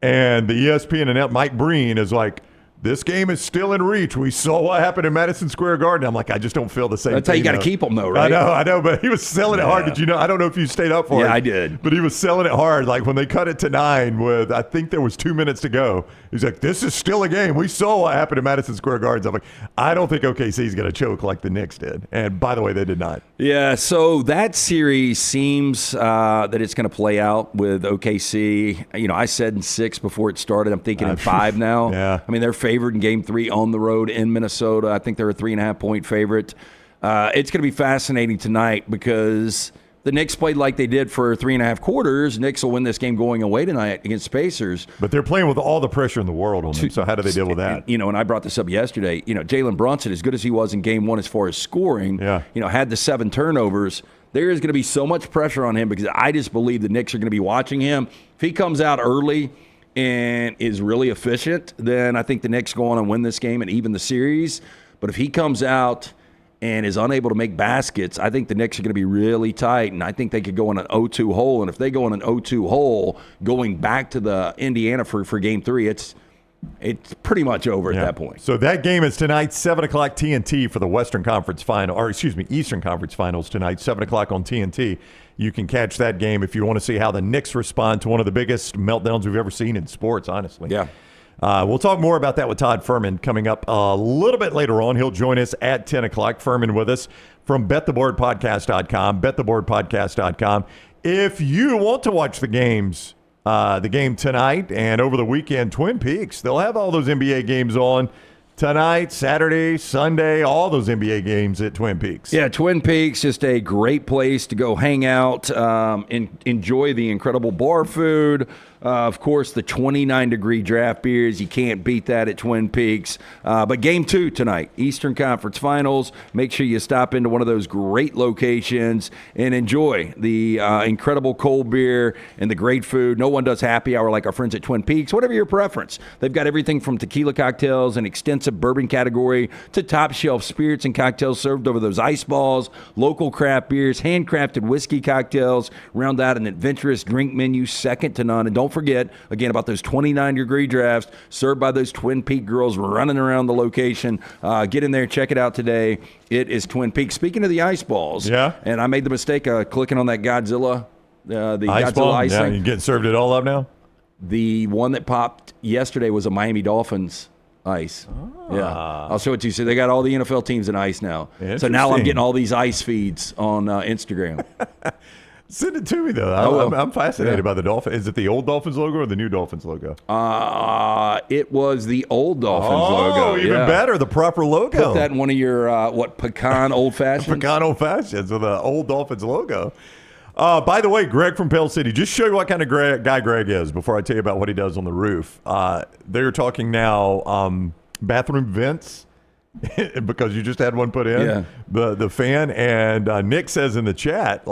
and the ESPN and Mike Breen is like, this game is still in reach. We saw what happened in Madison Square Garden. I'm like, I just don't feel the same. That's how you got to keep them, though, right? I know, but he was selling it hard. Did you know? I don't know if you stayed up for it. Yeah, I did. But he was selling it hard. Like when they cut it to 9 with, I think there was 2 minutes to go. He's like, this is still a game. We saw what happened in Madison Square Garden. I'm like, I don't think OKC is going to choke like the Knicks did. And by the way, they did not. Yeah, so that series seems that it's going to play out with OKC. You know, I said in 6 before it started. I'm thinking in 5 now. Yeah. I mean, they're favored in Game 3 on the road in Minnesota. I think they're a 3.5-point favorite. It's going to be fascinating tonight because the Knicks played like they did for 3.5 quarters. Knicks will win this game going away tonight against Pacers. But they're playing with all the pressure in the world on them, so how do they deal with that? You know, and I brought this up yesterday. You know, Jalen Brunson, as good as he was in Game 1 as far as scoring, you know, had the 7 turnovers. There is going to be so much pressure on him because I just believe the Knicks are going to be watching him. If he comes out early and is really efficient, then I think the Knicks go on and win this game and even the series. But if he comes out and is unable to make baskets, I think the Knicks are going to be really tight, and I think they could go in an 0-2 hole. And if they go in an 0-2 hole going back to the Indiana for Game 3, it's pretty much over at that point. So that game is tonight, 7 o'clock TNT for the Eastern Conference Finals tonight, 7 o'clock on TNT. You can catch that game if you want to see how the Knicks respond to one of the biggest meltdowns we've ever seen in sports, honestly. Yeah. We'll talk more about that with Todd Fuhrman coming up a little bit later on. He'll join us at 10 o'clock. Fuhrman with us from bettheboardpodcast.com, bettheboardpodcast.com. If you want to watch the game tonight and over the weekend, Twin Peaks, they'll have all those NBA games on tonight, Saturday, Sunday, all those NBA games at Twin Peaks. Yeah, Twin Peaks, just a great place to go hang out, enjoy the incredible bar food. Of course, the 29-degree draft beers. You can't beat that at Twin Peaks. But Game 2 tonight, Eastern Conference Finals. Make sure you stop into one of those great locations and enjoy the incredible cold beer and the great food. No one does happy hour like our friends at Twin Peaks. Whatever your preference. They've got everything from tequila cocktails, an extensive bourbon category, to top-shelf spirits and cocktails served over those ice balls, local craft beers, handcrafted whiskey cocktails, round out an adventurous drink menu second to none. And don't forget, again, about those 29-degree drafts served by those Twin Peak girls running around the location. Get in there, check it out today. It is Twin Peaks. Speaking of the ice balls, and I made the mistake of clicking on that Godzilla, the ice Godzilla ball? ice Yeah, thing. you getting served it all up now? The one that popped yesterday was a Miami Dolphins ice. Yeah, I'll show it to you. So they got all the NFL teams in ice now. So now I'm getting all these ice feeds on Instagram. Send it to me, though. I'm fascinated by the Dolphins. Is it the old Dolphins logo or the new Dolphins logo? It was the old Dolphins logo. Oh, even better, the proper logo. Put that in one of your, pecan old-fashions? Pecan old-fashions with the old Dolphins logo. By the way, Greg from Pale City, just show you what kind of guy Greg is before I tell you about what he does on the roof. They're talking now bathroom vents. Because you just had one put in, the fan, and Nick says in the chat,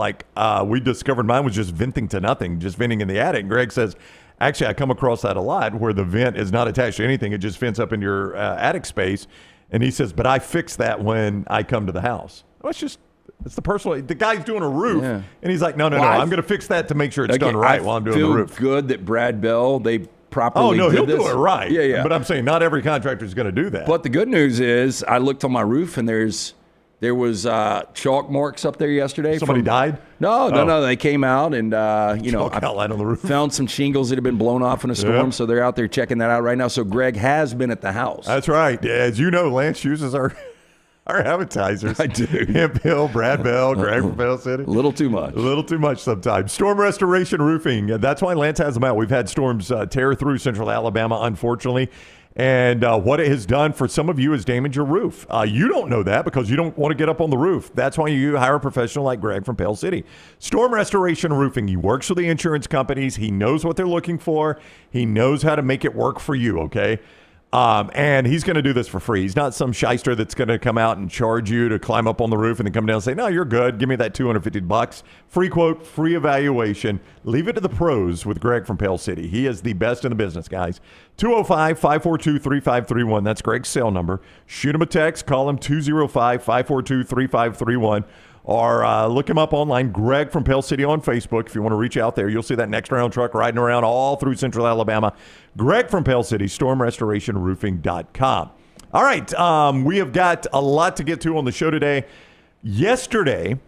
we discovered mine was just venting to nothing, just venting in the attic. And Greg says, actually, I come across that a lot where the vent is not attached to anything. It just vents up in your attic space. And he says, but I fix that when I come to the house. Well, it's the personal. The guy's doing a roof, and he's like, no, I'm going to fix that to make sure it's done right while I'm doing the roof. I feel good that Brad Bell, they properly he'll did this. do it right. Yeah. But I'm saying not every contractor is going to do that. But the good news is I looked on my roof and there was chalk marks up there yesterday. Somebody died? No. They came out and chalk outline on the roof. Found some shingles that had been blown off in a storm, so they're out there checking that out right now. So Greg has been at the house. That's right. As you know, Lance uses our advertisers. I do. Hemp Hill, Brad Bell, Greg from Pale City. A little too much sometimes. Storm Restoration Roofing. That's why Lance has them out. We've had storms tear through central Alabama, unfortunately. And what it has done for some of you is damage your roof. You don't know that because you don't want to get up on the roof. That's why you hire a professional like Greg from Pale City. Storm Restoration Roofing. He works with the insurance companies. He knows what they're looking for. He knows how to make it work for you, okay? And he's going to do this for free. He's not some shyster that's going to come out and charge you to climb up on the roof and then come down and say, no, you're good. Give me that $250. Free quote, free evaluation. Leave it to the pros with Greg from Pale City. He is the best in the business, guys. 205-542-3531. That's Greg's cell number. Shoot him a text. Call him 205-542-3531. or look him up online, Greg from Pell City on Facebook. If you want to reach out there, you'll see that Next Round truck riding around all through central Alabama. Greg from Pell City, stormrestorationroofing.com. All right, we have got a lot to get to on the show today. Yesterday,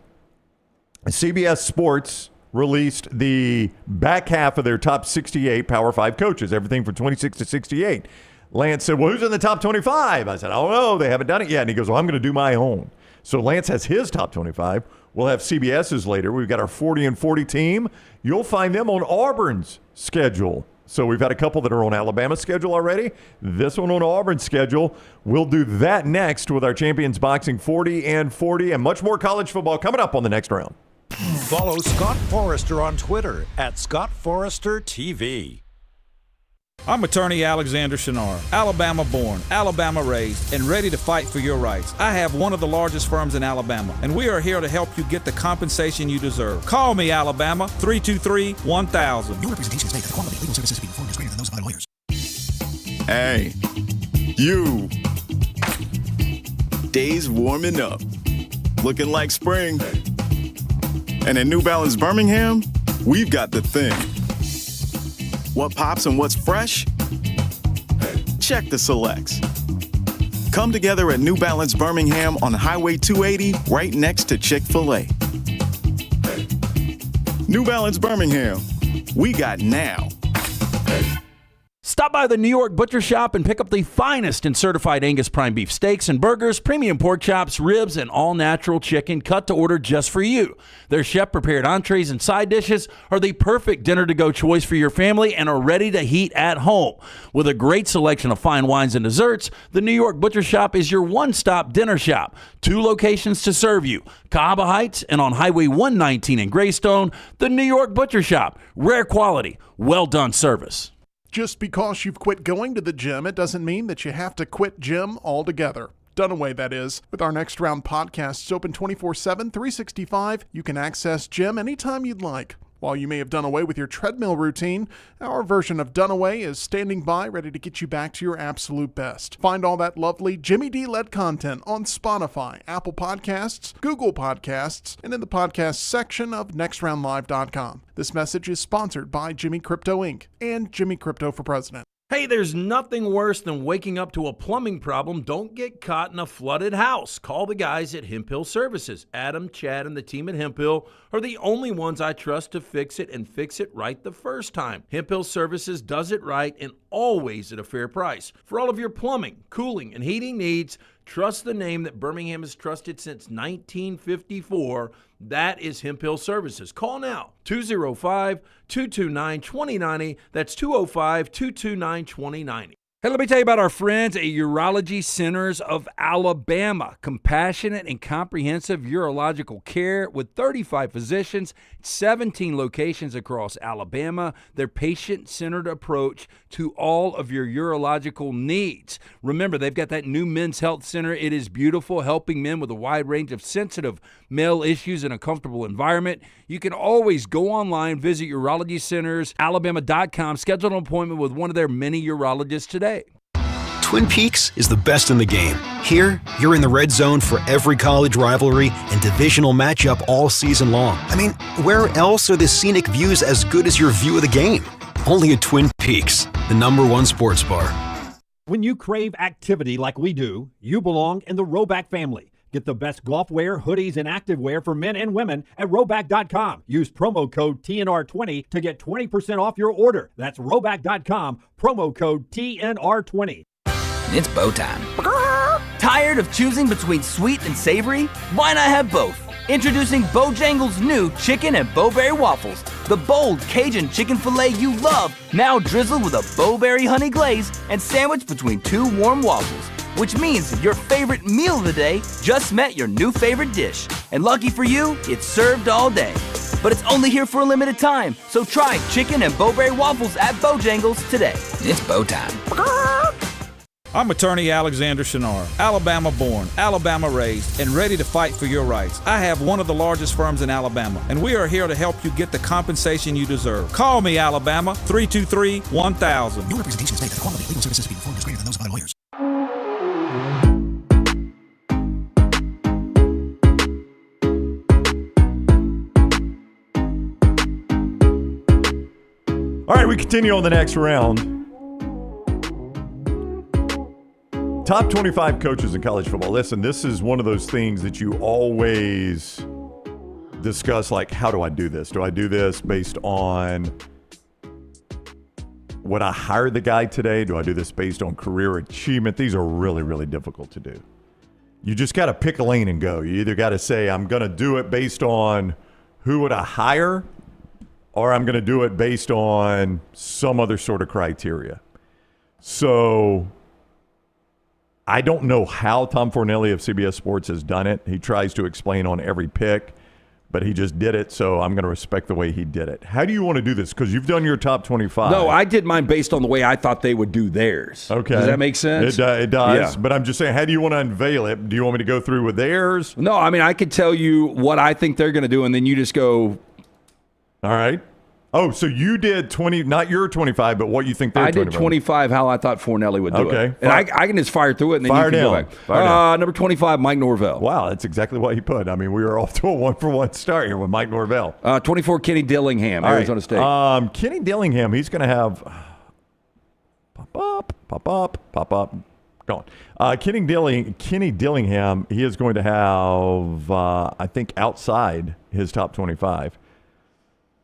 CBS Sports released the back half of their top 68 Power 5 coaches, everything from 26 to 68. Lance said, well, who's in the top 25? I said, oh, no, they haven't done it yet. And he goes, well, I'm going to do my own. So Lance has his top 25. We'll have CBS's later. We've got our 40 and 40 team. You'll find them on Auburn's schedule. So we've had a couple that are on Alabama's schedule already. This one on Auburn's schedule. We'll do that next with our Champions Boxing 40 and 40 and much more college football coming up on the Next Round. Follow Scott Forrester on Twitter at Scott Forrester TV. I'm attorney Alexander Shunnarah, Alabama born, Alabama raised, and ready to fight for your rights. I have one of the largest firms in Alabama, and we are here to help you get the compensation you deserve. Call me, Alabama, 323-1000. Your representation is made that the quality of legal services being performed is greater than those of other lawyers. Hey, you. Days warming up, looking like spring. And at New Balance Birmingham, we've got the thing. What pops and what's fresh? Check the selects. Come together at New Balance Birmingham on Highway 280, right next to Chick-fil-A. New Balance Birmingham, we got now. Stop by the New York Butcher Shop and pick up the finest in certified Angus prime beef steaks and burgers, premium pork chops, ribs, and all-natural chicken cut to order just for you. Their chef-prepared entrees and side dishes are the perfect dinner-to-go choice for your family and are ready to heat at home. With a great selection of fine wines and desserts, the New York Butcher Shop is your one-stop dinner shop. 2 locations to serve you, Cahaba Heights and on Highway 119 in Greystone. The New York Butcher Shop, rare quality, well-done service. Just because you've quit going to the gym, it doesn't mean that you have to quit gym altogether. Dunaway, that is. With our Next Round podcasts open 24/7, 365, you can access gym anytime you'd like. While you may have done away with your treadmill routine, our version of Dunaway is standing by ready to get you back to your absolute best. Find all that lovely Jimmy D-led content on Spotify, Apple Podcasts, Google Podcasts, and in the podcast section of nextroundlive.com. This message is sponsored by Jimmy Crypto Inc. and Jimmy Crypto for President. Hey, there's nothing worse than waking up to a plumbing problem. Don't get caught in a flooded house. Call the guys at Hemp Hill Services. Adam, Chad, and the team at Hemp Hill are the only ones I trust to fix it and fix it right the first time. Hemp Hill Services does it right and always at a fair price. For all of your plumbing, cooling, and heating needs, trust the name that Birmingham has trusted since 1954. That is Hemp Hill Services. Call now, 205-229-2090. That's 205-229-2090. Hey, let me tell you about our friends at Urology Centers of Alabama. Compassionate and comprehensive urological care with 35 physicians, 17 locations across Alabama. Their patient-centered approach to all of your urological needs. Remember, they've got that new men's health center. It is beautiful, helping men with a wide range of sensitive male issues in a comfortable environment. You can always go online, visit urologycentersalabama.com, schedule an appointment with one of their many urologists today. Twin Peaks is the best in the game. Here, you're in the red zone for every college rivalry and divisional matchup all season long. I mean, where else are the scenic views as good as your view of the game? Only at Twin Peaks, the #1 sports bar. When you crave activity like we do, you belong in the Roback family. Get the best golf wear, hoodies, and activewear for men and women at Roback.com. Use promo code TNR20 to get 20% off your order. That's Roback.com, promo code TNR20. It's bow time. Tired of choosing between sweet and savory? Why not have both? Introducing Bojangles' new chicken and bowberry waffles. The bold Cajun chicken filet you love, now drizzled with a bowberry honey glaze and sandwiched between 2 warm waffles. Which means your favorite meal of the day just met your new favorite dish. And lucky for you, it's served all day. But it's only here for a limited time, so try chicken and bowberry waffles at Bojangles today. It's bow time. I'm attorney Alexander Shunnarah, Alabama born, Alabama raised, and ready to fight for your rights. I have one of the largest firms in Alabama, and we are here to help you get the compensation you deserve. Call me, Alabama, 323-1000. Your representation is made that the quality of legal services being performed is greater than those of other lawyers. All right, we continue on the next round. Top 25 coaches in college football. Listen, this is one of those things that you always discuss, like, how do I do this? Do I do this based on would I hire the guy today? Do I do this based on career achievement? These are really, really difficult to do. You just got to pick a lane and go. You either got to say, I'm going to do it based on who would I hire, or I'm going to do it based on some other sort of criteria. So I don't know how Tom Fornelli of CBS Sports has done it. He tries to explain on every pick, but he just did it, so I'm going to respect the way he did it. How do you want to do this? Because you've done your top 25. No, I did mine based on the way I thought they would do theirs. Okay. Does that make sense? It does. Yeah. But I'm just saying, how do you want to unveil it? Do you want me to go through with theirs? No, I mean, I could tell you what I think they're going to do, and then you just go. All right. Oh, so you did 20, not your 25, but what you think they're 25. I did 25 how I thought Fornelli would do it. And I can just fire through it, and then you can go back. Fire down. Number 25, Mike Norvell. Wow, that's exactly what he put. I mean, we were off to a one-for-one start here with Mike Norvell. 24, Kenny Dillingham, Arizona State. Kenny Dillingham, he's going to have pop up. Go on. Kenny Dillingham, he is going to have, I think, outside his top 25.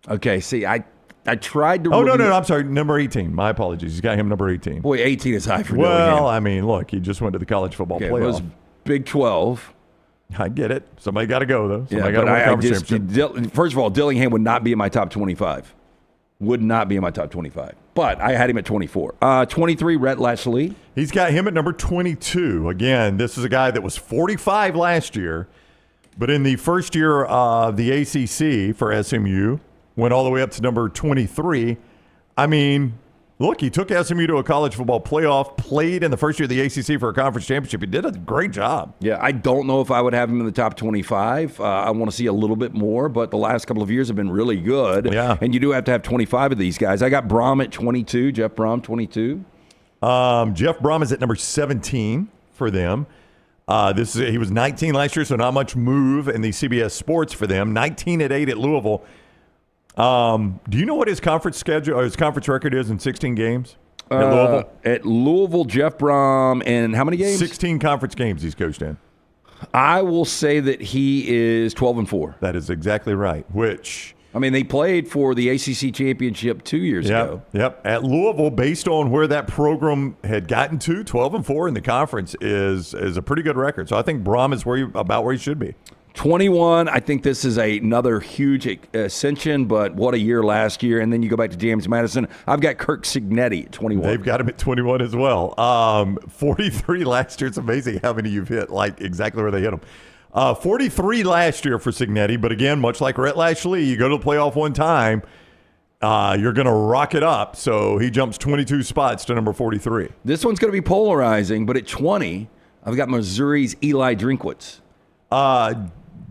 Okay, see, I tried to. Oh, no, I'm sorry. Number 18. My apologies. He's got him number 18. Boy, 18 is high for Well, Dillingham. I mean, look, he just went to the college football playoff. It was Big 12. I get it. Somebody got to go, though. Somebody Yeah, got to win a conference championship. First of all, Dillingham would not be in my top 25. Would not be in my top 25. But I had him at 24. 23, Rhett Lashley. He's got him at number 22. Again, this is a guy that was 45 last year, but in the first year of the ACC for SMU, went all the way up to number 23. I mean, look, he took SMU to a college football playoff, played in the first year of the ACC for a conference championship. He did a great job. Yeah, I don't know if I would have him in the top 25. I want to see a little bit more, but the last couple of years have been really good. Yeah. And you do have to have 25 of these guys. I got Brom at 22, Jeff Brom, 22. Jeff Brom is at number 17 for them. He was 19 last year, so not much move in the CBS Sports for them. 19-8 at Louisville. Do you know what his conference schedule or his conference record is in 16 games at Louisville? At Louisville, Jeff Brom, and how many games? 16 conference games he's coached in. I will say that he is 12-4. That is exactly right. Which, I mean, they played for the ACC championship 2 years ago. Yep. At Louisville, based on where that program had gotten to, 12-4 in the conference is a pretty good record. So I think Brom is about where he should be. 21, I think this is another huge ascension, but what a year last year. And then you go back to James Madison. I've got Kirk Cignetti at 21. They've got him at 21 as well. 43 last year. It's amazing how many you've hit, like exactly where they hit him. 43 last year for Cignetti, but again, much like Rhett Lashley, you go to the playoff one time, you're going to rock it up. So he jumps 22 spots to number 43. This one's going to be polarizing, but at 20, I've got Missouri's Eli Drinkwitz.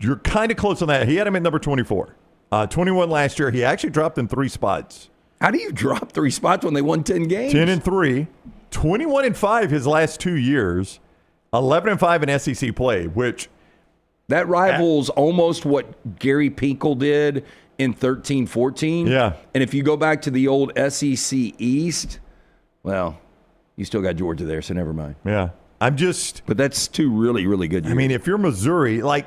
You're kind of close on that. He had him at number 24. 21 last year. He actually dropped in 3 spots. How do you drop 3 spots when they won 10 games? 10-3. 21-5 his last 2 years. 11-5 in SEC play, which... That rivals almost what Gary Pinkel did in 13-14. Yeah. And if you go back to the old SEC East, well, you still got Georgia there, so never mind. Yeah. But that's 2 really, really good years. I mean, if you're Missouri, like...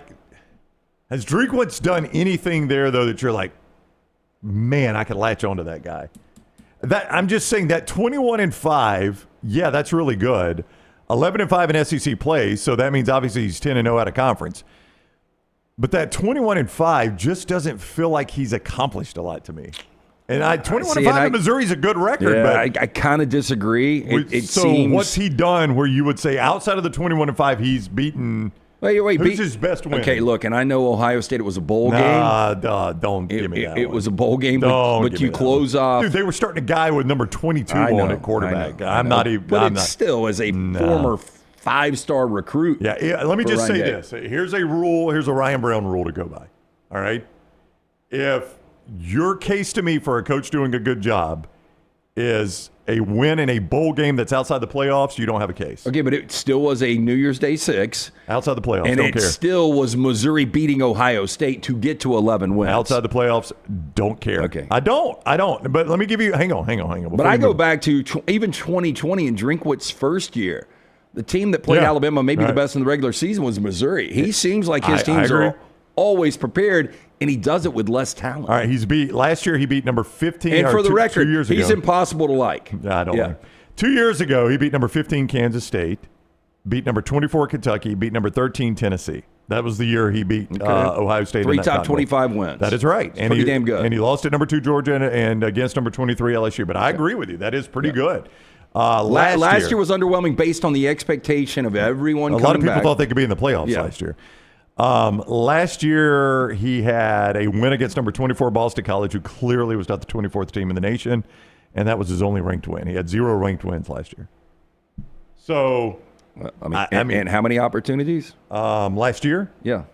Has Drinkwitz done anything there, though, that you're like, man, I could latch onto that guy? I'm just saying that 21-5, yeah, that's really good. 11-5 in SEC play, so that means obviously he's 10-0 out of conference. But that 21-5 just doesn't feel like he's accomplished a lot to me. And 21-5 in Missouri is a good record. Yeah, but I kind of disagree. So seems... what's he done where you would say outside of the 21-5 he's beaten... Wait, who's his best win? Okay, look, and I know Ohio State, it was a bowl game. Don't give me that It one. was a bowl game, but you close off. Dude, they were starting a guy with number 22 on at quarterback. I'm not even. But still, as a former 5-star recruit. Yeah, let me just say this. Here's a rule. Here's a Ryan Brown rule to go by. All right? If your case to me for a coach doing a good job is a win in a bowl game that's outside the playoffs, you don't have a case. Okay, but it still was a New Year's Day 6. Outside the playoffs, and don't it care. still was Missouri beating Ohio State to get to 11 wins. Outside the playoffs, don't care. Okay. I don't. But let me give you, hang on. But I go back to even 2020 in Drinkwitz's first year. The team that played Alabama maybe the best in the regular season was Missouri. He seems like his teams are always prepared, and he does it with less talent. All right, last year he beat number 15. And for the record, 2 years ago. he's impossible to like. I don't like. 2 years ago, he beat number 15 Kansas State, beat number 24 Kentucky, beat number 13 Tennessee. That was the year he beat Ohio State. 3 in that top Cotton Bowl. 25 wins. That is right. And pretty damn good. And he lost at number 2 Georgia and against number 23 LSU. But I agree with you. That is pretty good. Last year was underwhelming based on the expectation of everyone coming back. A lot of people thought they could be in the playoffs last year. Last year, he had a win against number 24 Boston College, who clearly was not the 24th team in the nation, and that was his only ranked win. He had 0 ranked wins last year. So, and how many opportunities? Last year? Yeah.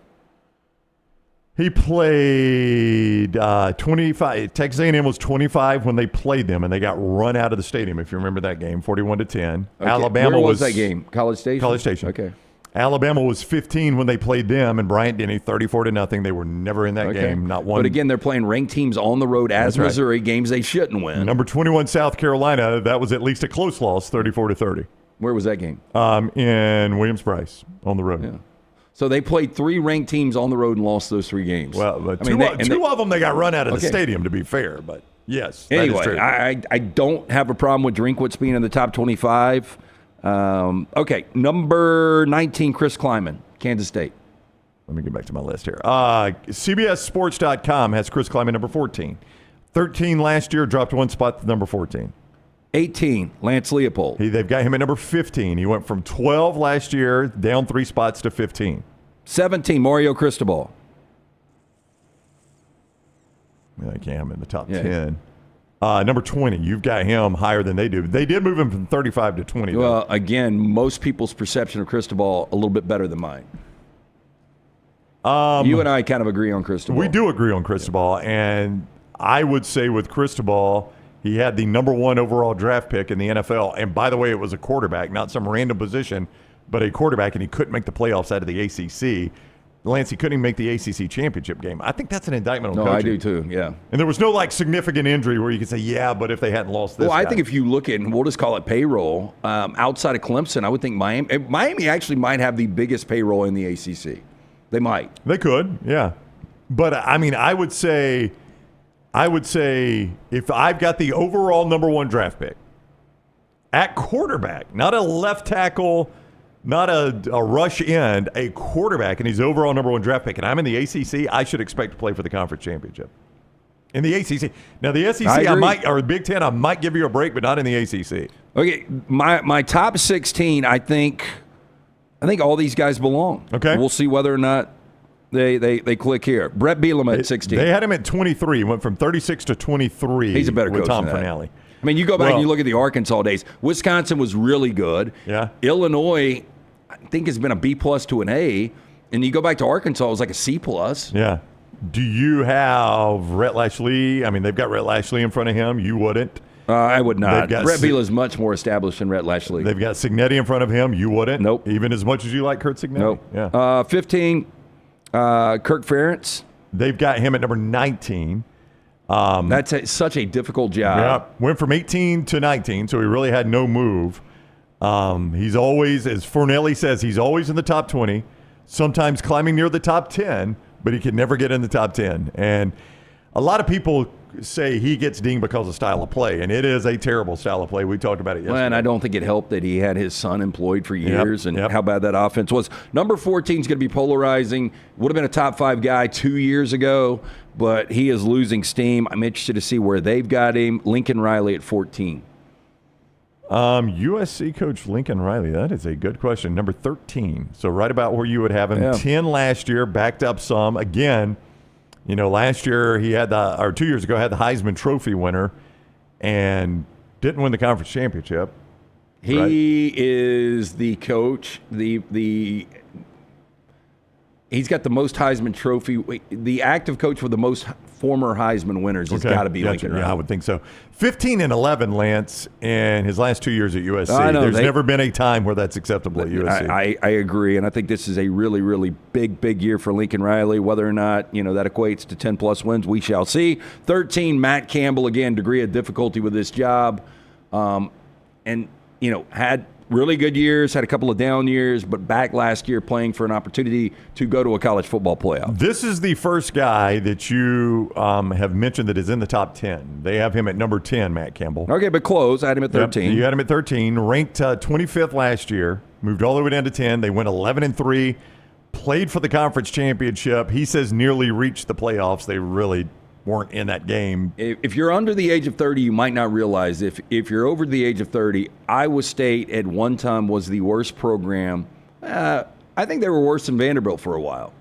He played 25. Texas A&M was 25 when they played them, and they got run out of the stadium, if you remember that game, 41-10. Okay. Alabama Where was that game? College Station? College Station. Okay. Alabama was 15 when they played them, and Bryant-Denny 34-0. They were never in that game, not one. But again, they're playing ranked teams on the road as Missouri, games they shouldn't win. Number 21 South Carolina, that was at least a close loss, 34-30. Where was that game? In Williams-Brice on the road. Yeah. So they played 3 ranked teams on the road and lost those 3 games. Well, but two of them they got run out of the stadium, to be fair. But yes, anyway, that is true. I don't have a problem with Drinkwitz being in the top 25. Okay, number 19, Chris Kleiman, Kansas State. Let me get back to my list here. CBSSports.com has Chris Kleiman number 14. 13 last year, dropped 1 spot to number 14. 18, Lance Leopold. They've got him at number 15. He went from 12 last year, down 3 spots to 15. 17, Mario Cristobal. I can't have him in the top 10. Number 20, you've got him higher than they do. They did move him from 35 to 20. Well, again, most people's perception of Cristobal a little bit better than mine. You and I kind of agree on Cristobal. We do agree on Cristobal, and I would say with Cristobal, he had the number 1 overall draft pick in the NFL. And by the way, it was a quarterback, not some random position, but a quarterback, and he couldn't make the playoffs out of the ACC. Lance, he couldn't even make the ACC championship game. I think that's an indictment on coaching. I do too, yeah. And there was no significant injury where you could say, but if they hadn't lost this I think if you look at, and we'll just call it payroll, outside of Clemson, I would think Miami actually might have the biggest payroll in the ACC. They might. They could, yeah. But, I would say if I've got the overall number 1 draft pick at quarterback, not a left tackle, not a rush end, a quarterback, and he's overall number 1 draft pick, and I'm in the ACC, I should expect to play for the conference championship. In the ACC. Now, the SEC, or Big Ten, I might give you a break, but not in the ACC. Okay, my top 16, I think all these guys belong. Okay. We'll see whether or not they click here. Brett Bielema at 16. They had him at 23. Went from 36 to 23. He's a better coach with Tom than that. Fornelli. I mean, you go back and you look at the Arkansas days. Wisconsin was really good. Yeah. Illinois, I think, has been a B+ to an A. And you go back to Arkansas, it was like a C+. Yeah. Do you have Rhett Lashley? They've got Rhett Lashley in front of him. You wouldn't. I would not. Brett Bielema is much more established than Rhett Lashley. They've got Cignetti in front of him. You wouldn't. Nope. Even as much as you like Kurt Cignetti. Nope. Yeah. 15, Kirk Ferentz. They've got him at number 19. That's such a difficult job. Yeah. Went from 18 to 19, so he really had no move. He's always, as Fornelli says, he's always in the top 20, sometimes climbing near the top 10, but he can never get in the top 10. And a lot of people say he gets dinged because of style of play, and it is a terrible style of play. We talked about it yesterday. Well, and I don't think it helped that he had his son employed for years and how bad that offense was. Number 14 is going to be polarizing. Would have been a top 5 guy 2 years ago, but he is losing steam. I'm interested to see where they've got him. Lincoln Riley at 14. USC coach Lincoln Riley, that is a good question. Number 13, so right about where you would have him. Yeah. 10 last year, backed up some. Again, last year he had 2 years ago had the Heisman Trophy winner and didn't win the conference championship. He is the coach. He's got the most Heisman Trophy. The active coach with the most former Heisman winners has got to be Lincoln Riley. Yeah, I would think so. 15-11, Lance, in his last 2 years at USC. I know, There's never been a time where that's acceptable at USC. I agree, and I think this is a really, really big year for Lincoln Riley. Whether or not that equates to 10-plus wins, we shall see. 13, Matt Campbell, again, degree of difficulty with this job. And had really good years, had a couple of down years, but back last year playing for an opportunity to go to a college football playoff. This is the first guy that you have mentioned that is in the top 10. They have him at number 10, Matt Campbell. Okay, but close. I had him at 13. Yep, you had him at 13, ranked 25th last year, moved all the way down to 10. They went 11-3, played for the conference championship. He says nearly reached the playoffs. They really weren't in that game. If you're under the age of 30, you might not realize if you're over the age of 30, Iowa State at one time was the worst program. I think they were worse than Vanderbilt for a while.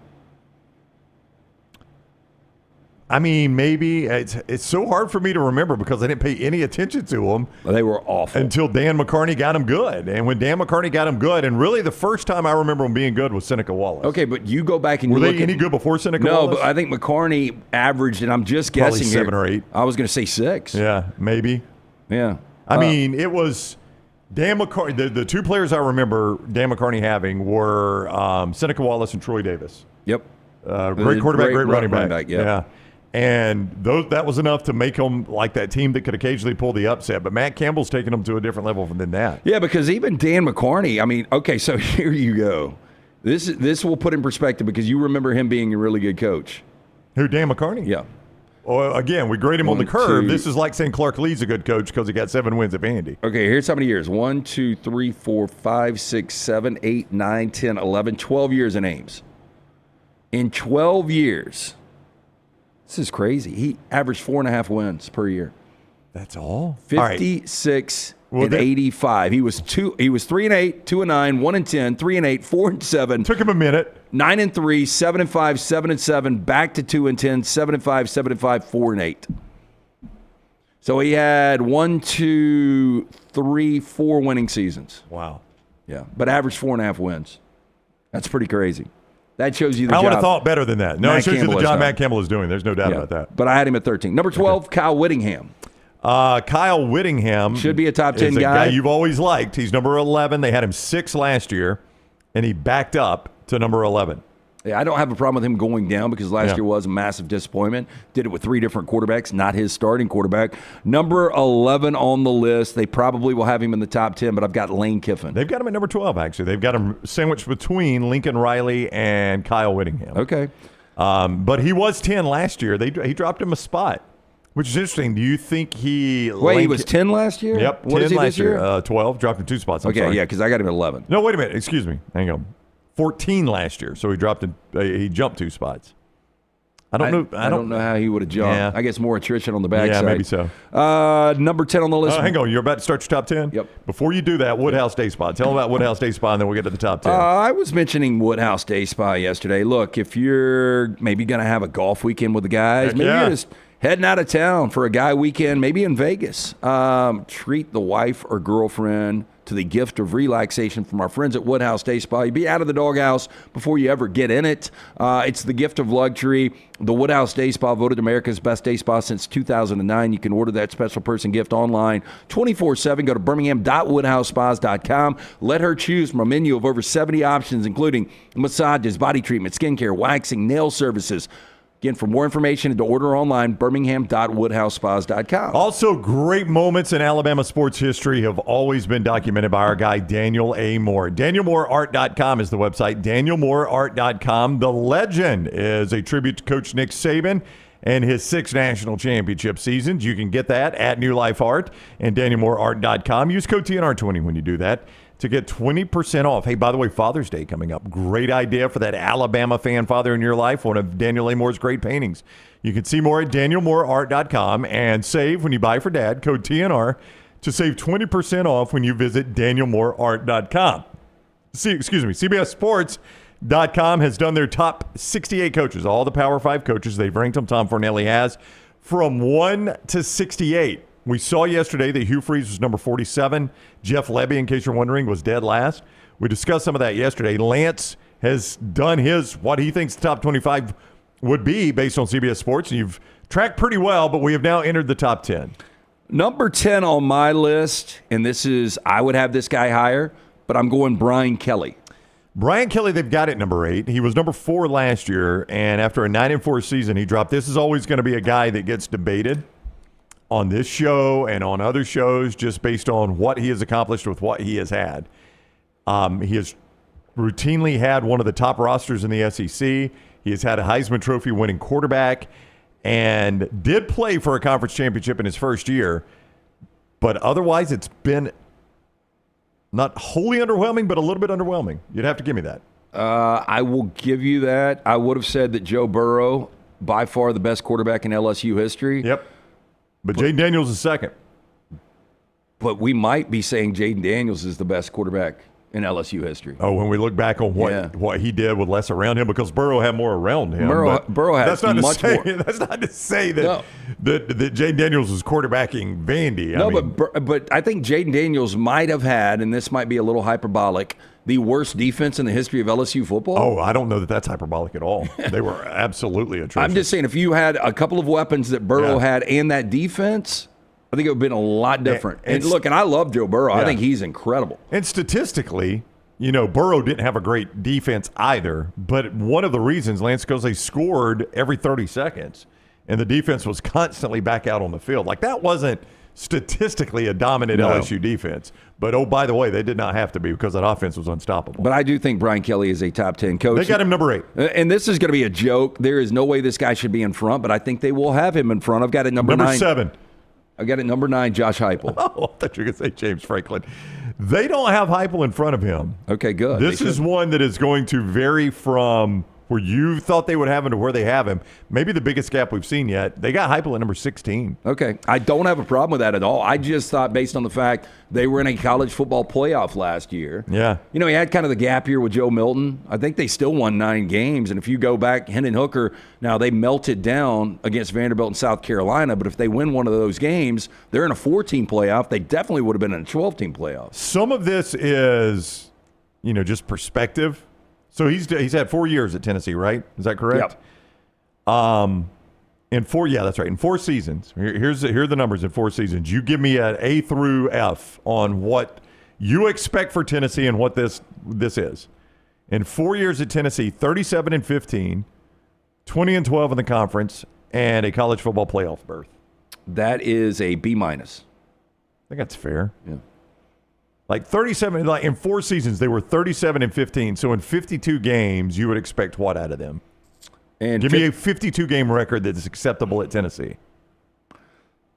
I mean, maybe it's so hard for me to remember because I didn't pay any attention to them. They were awful until Dan McCarney got them good. And when Dan McCarney got them good, and really the first time I remember them being good was Seneca Wallace. Okay, but you go back and were you they any good before Seneca Wallace? No, but I think McCarney averaged, and I'm just guessing, probably 7 or 8. I was going to say 6. Yeah, maybe. Yeah. I mean, it was Dan McCarney. The two players I remember Dan McCarney having were Seneca Wallace and Troy Davis. Yep. Great quarterback, great running back. Yeah. And that was enough to make them like that team that could occasionally pull the upset. But Matt Campbell's taking them to a different level than that. Yeah, because even Dan McCarney, I mean, okay, so here you go. This will put in perspective because you remember him being a really good coach. Who, Dan McCarney? Yeah. Well, again, we grade him on the curve. This is like saying Clark Lee's a good coach because he got 7 wins at Vandy. Okay, here's how many years. 1, 2, 3, 4, 5, 6, 7, 8, 9, 10, 11, 12 years in Ames. In 12 years, this is crazy. He averaged 4.5 wins per year. That's all? 56 and 85. He was 3-8, 2-9, 1-10, 3-8, 4-7. Took him a minute. 9-3, 7-5, 7-7, back to 2-10, 7-5, 7-5, 4-8. So he had 1, 2, 3, 4 winning seasons. Wow. Yeah, but averaged 4.5 wins. That's pretty crazy. That shows you the I job. would have thought better than that. No, it shows you the job Matt Campbell is doing. There's no doubt about that. But I had him at 13. Number 12, Kyle Whittingham. Kyle Whittingham should be a top 10 is a guy. You've always liked. He's number 11. They had him 6 last year, and he backed up to number 11. Yeah, I don't have a problem with him going down because last year was a massive disappointment. Did it with 3 different quarterbacks, not his starting quarterback. Number 11 on the list. They probably will have him in the top 10, but I've got Lane Kiffin. They've got him at number 12, actually. They've got him sandwiched between Lincoln Riley and Kyle Whittingham. Okay. But he was 10 last year. He dropped him a spot, which is interesting. Do you think he was 10 last year? Yep, what 10 is he last this year? 12, dropped him 2 spots. Okay, yeah, because I got him at 11. No, wait a minute. Excuse me. Hang on. 14 last year, so he jumped 2 spots. I don't know how he would have jumped. Yeah. I guess more attrition on the backside. Yeah, maybe so. Number 10 on the list. Hang on, you're about to start your top 10? Yep. Before you do that, Woodhouse Day Spa. Tell them about Woodhouse Day Spa, and then we'll get to the top 10. I was mentioning Woodhouse Day Spa yesterday. Look, if you're maybe going to have a golf weekend with the guys, maybe you're just heading out of town for a guy weekend, maybe in Vegas, treat the wife or girlfriend to the gift of relaxation from our friends at Woodhouse Day Spa. You'd be out of the doghouse before you ever get in it. It's the gift of luxury. The Woodhouse Day Spa, voted America's best day spa since 2009. You can order that special person gift online 24/7. Go to birmingham.woodhousespas.com. Let her choose from a menu of over 70 options, including massages, body treatment, skincare, waxing, nail services. Again, for more information and to order online, birmingham.woodhousespas.com. Also, great moments in Alabama sports history have always been documented by our guy, Daniel A. Moore. DanielMooreArt.com is the website, DanielMooreArt.com. The Legend is a tribute to Coach Nick Saban and his 6 national championship seasons. You can get that at New Life Art and DanielMooreArt.com. Use code TNR20 when you do that to get 20% off. Hey, by the way, Father's Day coming up. Great idea for that Alabama fan father in your life, one of Daniel A. Moore's great paintings. You can see more at DanielMooreArt.com and save when you buy for Dad, code TNR, to save 20% off when you visit DanielMooreArt.com. CBS Sports.com has done their top 68 coaches, all the Power 5 coaches. They've ranked them, Tom Fornelli has, from 1 to 68. We saw yesterday that Hugh Freeze was number 47. Jeff Lebby, in case you're wondering, was dead last. We discussed some of that yesterday. Lance has done what he thinks the top 25 would be based on CBS Sports, and you've tracked pretty well, but we have now entered the top 10. Number 10 on my list, and I would have this guy higher, but I'm going Brian Kelly. Brian Kelly, they've got it number 8. He was number 4 last year, and after a 9-4 season, he dropped. This is always going to be a guy that gets debated on this show and on other shows just based on what he has accomplished with what he has had. He has routinely had one of the top rosters in the SEC. He has had a Heisman Trophy winning quarterback and did play for a conference championship in his first year. But otherwise, it's been not wholly underwhelming, but a little bit underwhelming. You'd have to give me that. I will give you that. I would have said that Joe Burrow, by far the best quarterback in LSU history. Yep. But Jaden Daniels is second. But we might be saying Jaden Daniels is the best quarterback in LSU history. Oh, when we look back on what he did with less around him, because Burrow had more around him. Burrow has much more. That's not to say that Jaden Daniels was quarterbacking Vandy. But I think Jaden Daniels might have had, and this might be a little hyperbolic, the worst defense in the history of LSU football. Oh, I don't know that that's hyperbolic at all. They were absolutely atrocious. I'm just saying, if you had a couple of weapons that Burrow had and that defense, I think it would have been a lot different. And I love Joe Burrow. I think he's incredible. And statistically, Burrow didn't have a great defense either. But one of the reasons, Lance, because they scored every 30 seconds, and the defense was constantly back out on the field. Like, that wasn't statistically a dominant LSU defense. But, oh, by the way, they did not have to be because that offense was unstoppable. But I do think Brian Kelly is a top 10 coach. They got him number 8. And this is going to be a joke. There is no way this guy should be in front, but I think they will have him in front. I've got it number 9. 7. I got it number 9, Josh Heupel. Oh, I thought you were going to say James Franklin. They don't have Heupel in front of him. Okay, good. This is one that is going to vary from where you thought they would have him to where they have him. Maybe the biggest gap we've seen yet. They got Heupel at number 16. Okay. I don't have a problem with that at all. I just thought, based on the fact they were in a college football playoff last year. Yeah. He had kind of the gap year with Joe Milton. I think they still won 9 games. And if you go back, Hendon Hooker, now they melted down against Vanderbilt and South Carolina. But if they win one of those games, they're in a 4-team playoff. They definitely would have been in a 12-team playoff. Some of this is, just perspective. So he's had 4 years at Tennessee, right? Is that correct? Yep. That's right. In 4 seasons. Here are the numbers in 4 seasons. You give me an A through F on what you expect for Tennessee and what this is. In 4 years at Tennessee, 37-15, 20-12 in the conference, and a college football playoff berth. That is a B-. I think that's fair. Yeah. Like 37, like in 4 seasons, they were 37-15. So in 52 games, you would expect what out of them? And give me a 52-game record that's acceptable at Tennessee.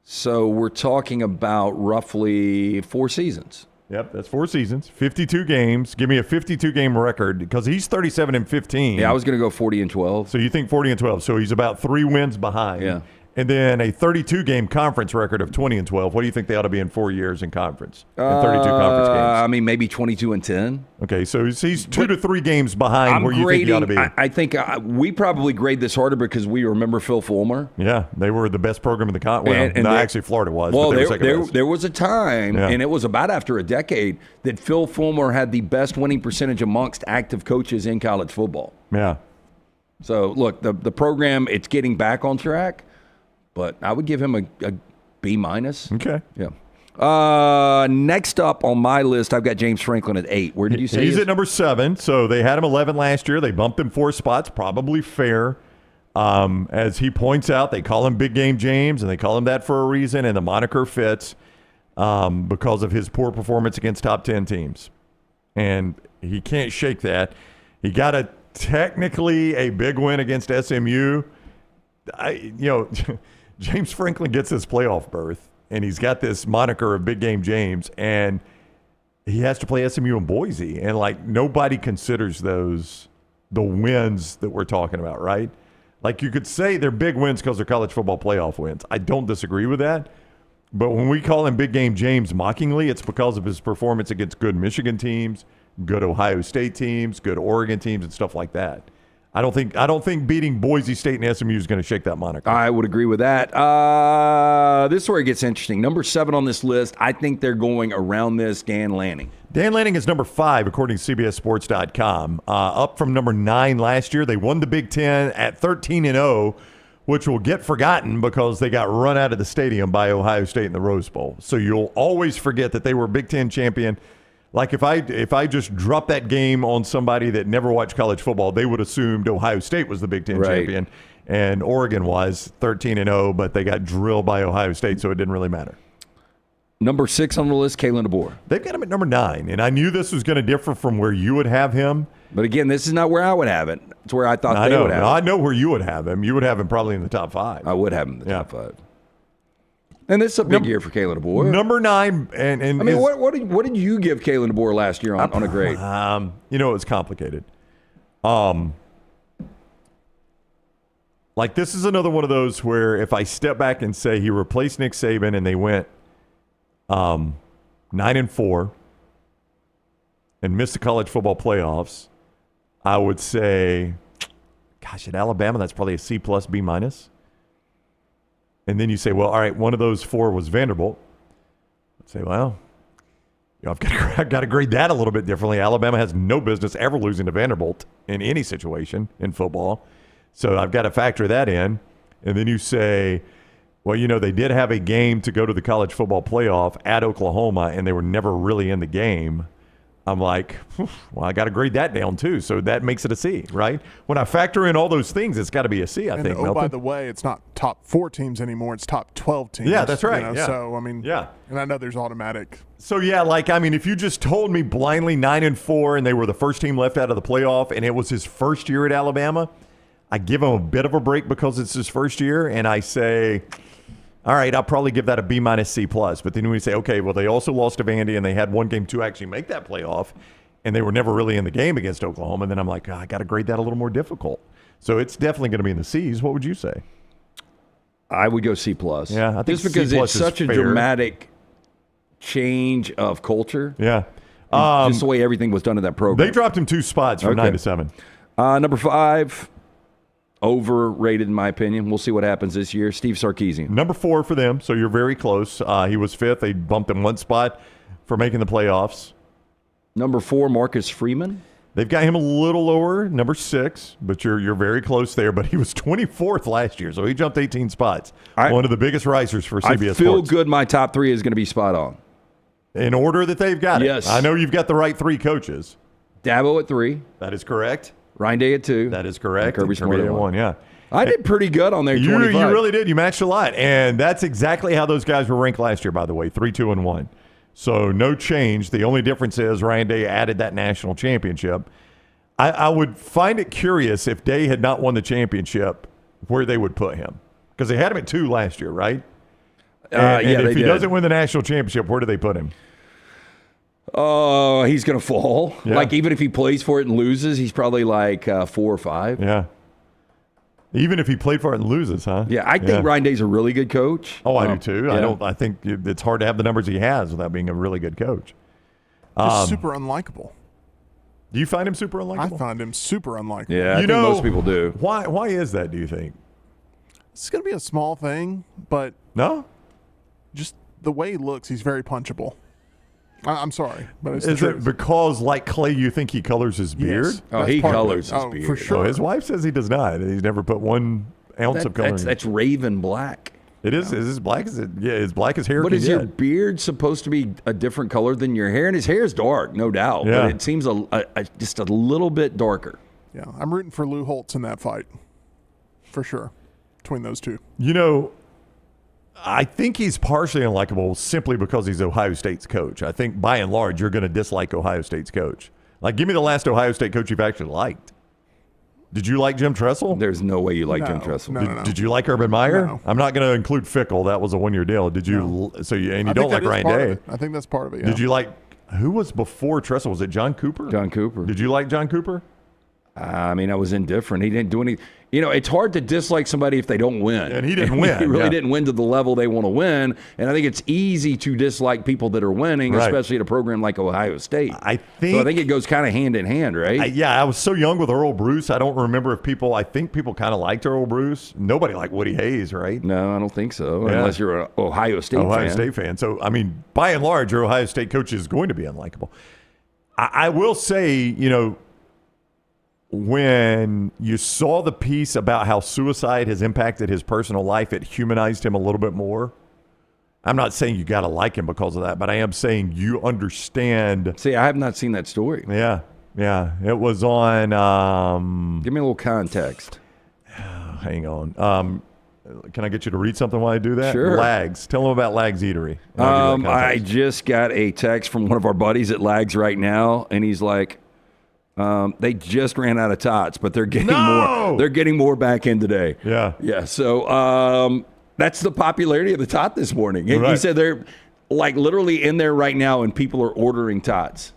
So we're talking about roughly 4 seasons. Yep, that's 4 seasons, 52 games. Give me a 52-game record because he's 37-15. Yeah, I was going to go 40-12. So you think 40-12. So he's about 3 wins behind. Yeah. And then a 32-game conference record of 20-12. What do you think they ought to be in 4 years in conference? In 32 conference games. I mean, maybe 22-10. Okay, so he's 2 to 3 games behind where you think he ought to be. I think we probably grade this harder because we remember Phil Fulmer. Yeah, they were the best program in the country. Well, actually, Florida was. Well, but there was a time, and it was about after a decade, that Phil Fulmer had the best winning percentage amongst active coaches in college football. Yeah. So, look, the program, it's getting back on track. But I would give him a B-. Okay. Yeah. Next up on my list, I've got James Franklin at 8. Where did you say he's at number 7? So they had him 11 last year. They bumped him 4 spots. Probably fair. As he points out, they call him Big Game James, and they call him that for a reason, and the moniker fits because of his poor performance against top 10 teams. And he can't shake that. He got technically a big win against SMU. James Franklin gets this playoff berth, and he's got this moniker of Big Game James, and he has to play SMU and Boise, and nobody considers those the wins that we're talking about, right? Like, you could say they're big wins because they're college football playoff wins. I don't disagree with that, but when we call him Big Game James mockingly, it's because of his performance against good Michigan teams, good Ohio State teams, good Oregon teams, and stuff like that. I don't think beating Boise State and SMU is going to shake that moniker. I would agree with that. This is where it gets interesting. Number 7 on this list, I think they're going around this, Dan Lanning. Dan Lanning is number 5, according to CBSSports.com. Up from number 9 last year. They won the Big Ten at 13-0 which will get forgotten because they got run out of the stadium by Ohio State in the Rose Bowl. So you'll always forget that they were a Big Ten champion. Like if I just dropped that game on somebody that never watched college football, they would assumed Ohio State was the Big Ten champion, and Oregon was 13-0, but they got drilled by Ohio State, so it didn't really matter. Number 6 on the list, Kalen DeBoer. They've got him at number 9, and I knew this was going to differ from where you would have him. But again, this is not where I would have it. It's where I thought they would have it. I know where you would have him. You would have him probably in the top 5. I would have him in the top 5. And this is a big year for Kalen DeBoer. Number 9, and I mean, what did you give Kalen DeBoer last year on a grade? It was complicated. Like this is another one of those where if I step back and say he replaced Nick Saban and they went 9-4 and missed the college football playoffs, I would say, gosh, at Alabama that's probably a C+, B-. And then you say, well, all right, one of those 4 was Vanderbilt. I'd say, well, I've got to grade that a little bit differently. Alabama has no business ever losing to Vanderbilt in any situation in football. So I've got to factor that in. And then you say, well, they did have a game to go to the college football playoff at Oklahoma, and they were never really in the game. I'm like, well, I got to grade that down too. So that makes it a C, right? When I factor in all those things, it's got to be a C, I think. Oh, by the way, it's not top 4 teams anymore. It's top 12 teams. Yeah, that's right. Yeah. So, I mean, and I know there's automatic. So, if you just told me blindly 9-4 and they were the first team left out of the playoff and it was his first year at Alabama, I give him a bit of a break because it's his first year, and I say, all right, I'll probably give that a B-, C+. But then we say, okay, well, they also lost to Vandy, and they had one game to actually make that playoff, and they were never really in the game against Oklahoma. And then I'm like, I got to grade that a little more difficult. So it's definitely going to be in the C's. What would you say? I would go C+. Yeah, I think just because C+ it's such a dramatic change of culture. Yeah. Just the way everything was done in that program. They dropped him 2 spots from 9 to 7. Number 5. Overrated, in my opinion. We'll see what happens this year. Steve Sarkisian. Number 4 for them, so you're very close. He was 5th. They bumped him 1 spot for making the playoffs. Number 4, Marcus Freeman. They've got him a little lower, number 6, but you're very close there. But he was 24th last year, so he jumped 18 spots. One of the biggest risers for CBS Sports. I feel good my top 3 is going to be spot on. In order that they've got it. Yes. I know you've got the right 3 coaches. Dabo at 3. That is correct. Ryan Day at 2. That is correct. Kirby Smart at 1. Yeah. I did pretty good on there. You really did. You matched a lot. And that's exactly how those guys were ranked last year, by the way, 3-2-1. So no change. The only difference is Ryan Day added that national championship. I would find it curious if Day had not won the championship, where they would put him. Because they had him at 2 last year, right? And if he doesn't win the national championship, where do they put him? He's going to fall. Yeah. Like, even if he plays for it and loses, he's probably like 4 or 5. Yeah. Even if he played for it and loses, huh? Yeah, I think Ryan Day's a really good coach. Oh, I do too. Yeah. I think it's hard to have the numbers he has without being a really good coach. Just super unlikable. Do you find him super unlikable? I find him super unlikable. Yeah, I think most people do. Why is that, do you think? It's going to be a small thing, but no, just the way he looks, he's very punchable. I'm sorry, but it's is it because, like Clay, you think he colors his beard? Yes. Oh, he colors his beard. For sure. His wife says he does not. He's never put 1 ounce of color. That's raven black. It is. Is this black? Is it? Yeah, as black as hair. But is your beard supposed to be a different color than your hair? And his hair is dark, no doubt. Yeah. But it seems just a little bit darker. Yeah, I'm rooting for Lou Holtz in that fight, for sure. Between those two, I think he's partially unlikable simply because he's Ohio State's coach. I think by and large you're going to dislike Ohio State's coach. Like, give me the last Ohio State coach you've actually liked. Did you like Jim Tressel? There's no way you like Jim Tressel. No. Did you like Urban Meyer? No. I'm not going to include Fickell. That was a 1-year deal. Did you? No. So you don't like Ryan Day? I think that's part of it. Yeah. Did you like? Who was before Tressel? Was it John Cooper? John Cooper. Did you like John Cooper? I mean, I was indifferent. He didn't do any. It's hard to dislike somebody if they don't win. And he didn't win. He really didn't win to the level they want to win. And I think it's easy to dislike people that are winning, especially at a program like Ohio State. I think it goes kind of hand in hand, right? I was so young with Earl Bruce. I don't remember if people. I think people kind of liked Earl Bruce. Nobody liked Woody Hayes, right? No, I don't think so. Yeah. Unless you're an Ohio State fan. So, I mean, by and large, your Ohio State coach is going to be unlikable. I will say, when you saw the piece about how suicide has impacted his personal life, it humanized him a little bit more. I'm not saying you got to like him because of that, but I am saying you understand. See, I have not seen that story. Yeah. It was on. Give me a little context. Hang on. Can I get you to read something while I do that? Sure. Lags. Tell them about Lags Eatery. I just got a text from one of our buddies at Lags right now, and he's like, they just ran out of tots, but they're getting more. They're getting more back in today. Yeah. So that's the popularity of the tot this morning. Right. He said they're like literally in there right now, and people are ordering tots.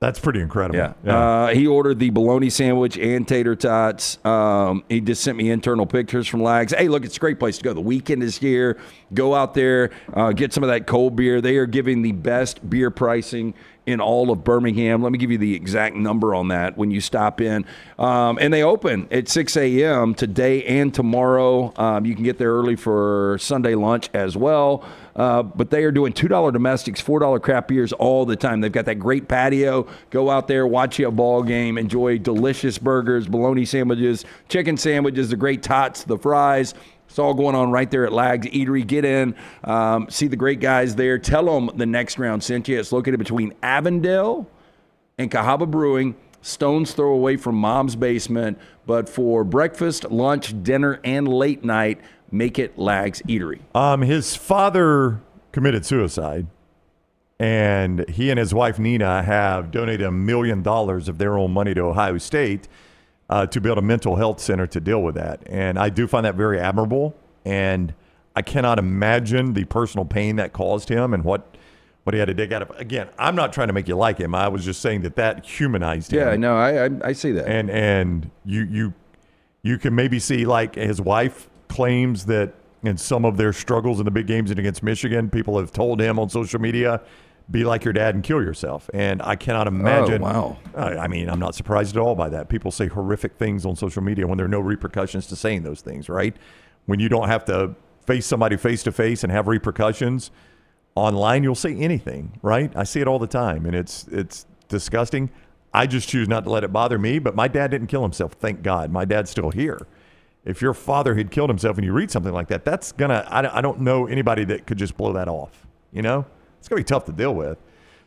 That's pretty incredible. Yeah. He ordered the bologna sandwich and tater tots. He just sent me internal pictures from Lags. Hey, look, it's a great place to go. The weekend is here. Go out there, get some of that cold beer. They are giving the best beer pricing in all of Birmingham. Let me give you the exact number on that when you stop in. And they open at 6 a.m. today and tomorrow. You can get there early for Sunday lunch as well. But they are doing $2 domestics, $4 craft beers all the time. They've got that great patio. Go out there, watch a ball game, enjoy delicious burgers, bologna sandwiches, chicken sandwiches, the great tots, the fries. It's all going on right there at Lags Eatery. Get in, see the great guys there. Tell them the Next Round sent you. It's located between Avondale and Cahaba Brewing, stone's throw away from Mom's Basement. But for breakfast, lunch, dinner, and late night, make it Lags Eatery. His father committed suicide, and he and his wife Nina have donated $1 million of their own money to Ohio State to build a mental health center to deal with that. And I do find that very admirable, and I cannot imagine the personal pain that caused him and what he had to dig out of. Again, I'm not trying to make you like him. I was just saying that humanized him. Yeah, no, I see that. And you can maybe see, like, his wife claims that in some of their struggles in the big games and against Michigan, people have told him on social media, be like your dad and kill yourself. And I cannot imagine. Oh, wow. I mean, I'm not surprised at all by that. People say horrific things on social media when there are no repercussions to saying those things, right? When you don't have to face somebody face to face and have repercussions online, you'll say anything, right? I see it all the time, and it's disgusting. I just choose not to let it bother me, but my dad didn't kill himself. Thank God. My dad's still here. If your father had killed himself and you read something like that, that's I don't know anybody that could just blow that off, you know? It's going to be tough to deal with.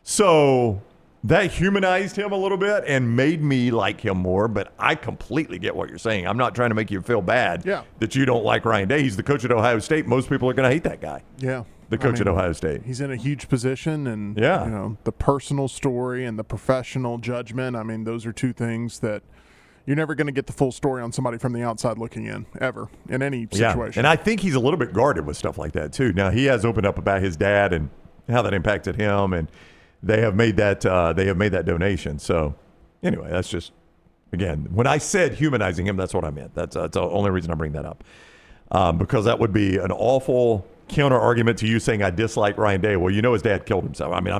So that humanized him a little bit and made me like him more, but I completely get what you're saying. I'm not trying to make you feel bad that you don't like Ryan Day. He's the coach at Ohio State. Most people are going to hate that guy. Yeah. The coach at Ohio State. He's in a huge position, and you know, the personal story and the professional judgment, I mean, those are two things that you're never going to get the full story on somebody from the outside looking in, ever, in any situation. And I think he's a little bit guarded with stuff like that, too. Now, he has opened up about his dad and how that impacted him, and they have made that donation. So, anyway, that's just, again, when I said humanizing him, that's what I meant. That's the only reason I bring that up, because that would be an awful counter argument to you saying I dislike Ryan Day. Well, you know his dad killed himself. I mean, I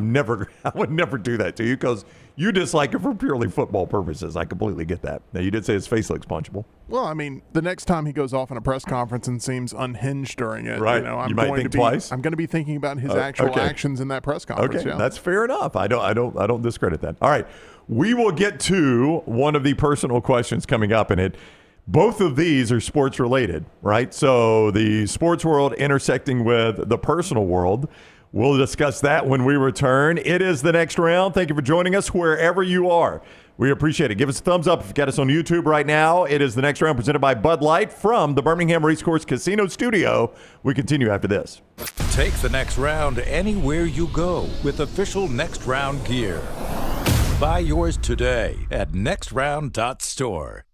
would never do that to you because you dislike it for purely football purposes. I completely get that. Now, you did say his face looks punchable. Well, I mean, the next time he goes off in a press conference and seems unhinged during it, right? You know, you might think twice. I'm going to be thinking about his actual actions in that press conference. Okay, that's fair enough. I don't discredit that. All right, we will get to one of the personal questions coming up, and both of these are sports related, right? So the sports world intersecting with the personal world. We'll discuss that when we return. It is the Next Round. Thank you for joining us wherever you are. We appreciate it. Give us a thumbs up if you got us on YouTube right now. It is the Next Round presented by Bud Light from the Birmingham Racecourse Casino Studio. We continue after this. Take the Next Round anywhere you go with official Next Round gear. Buy yours today at nextround.store.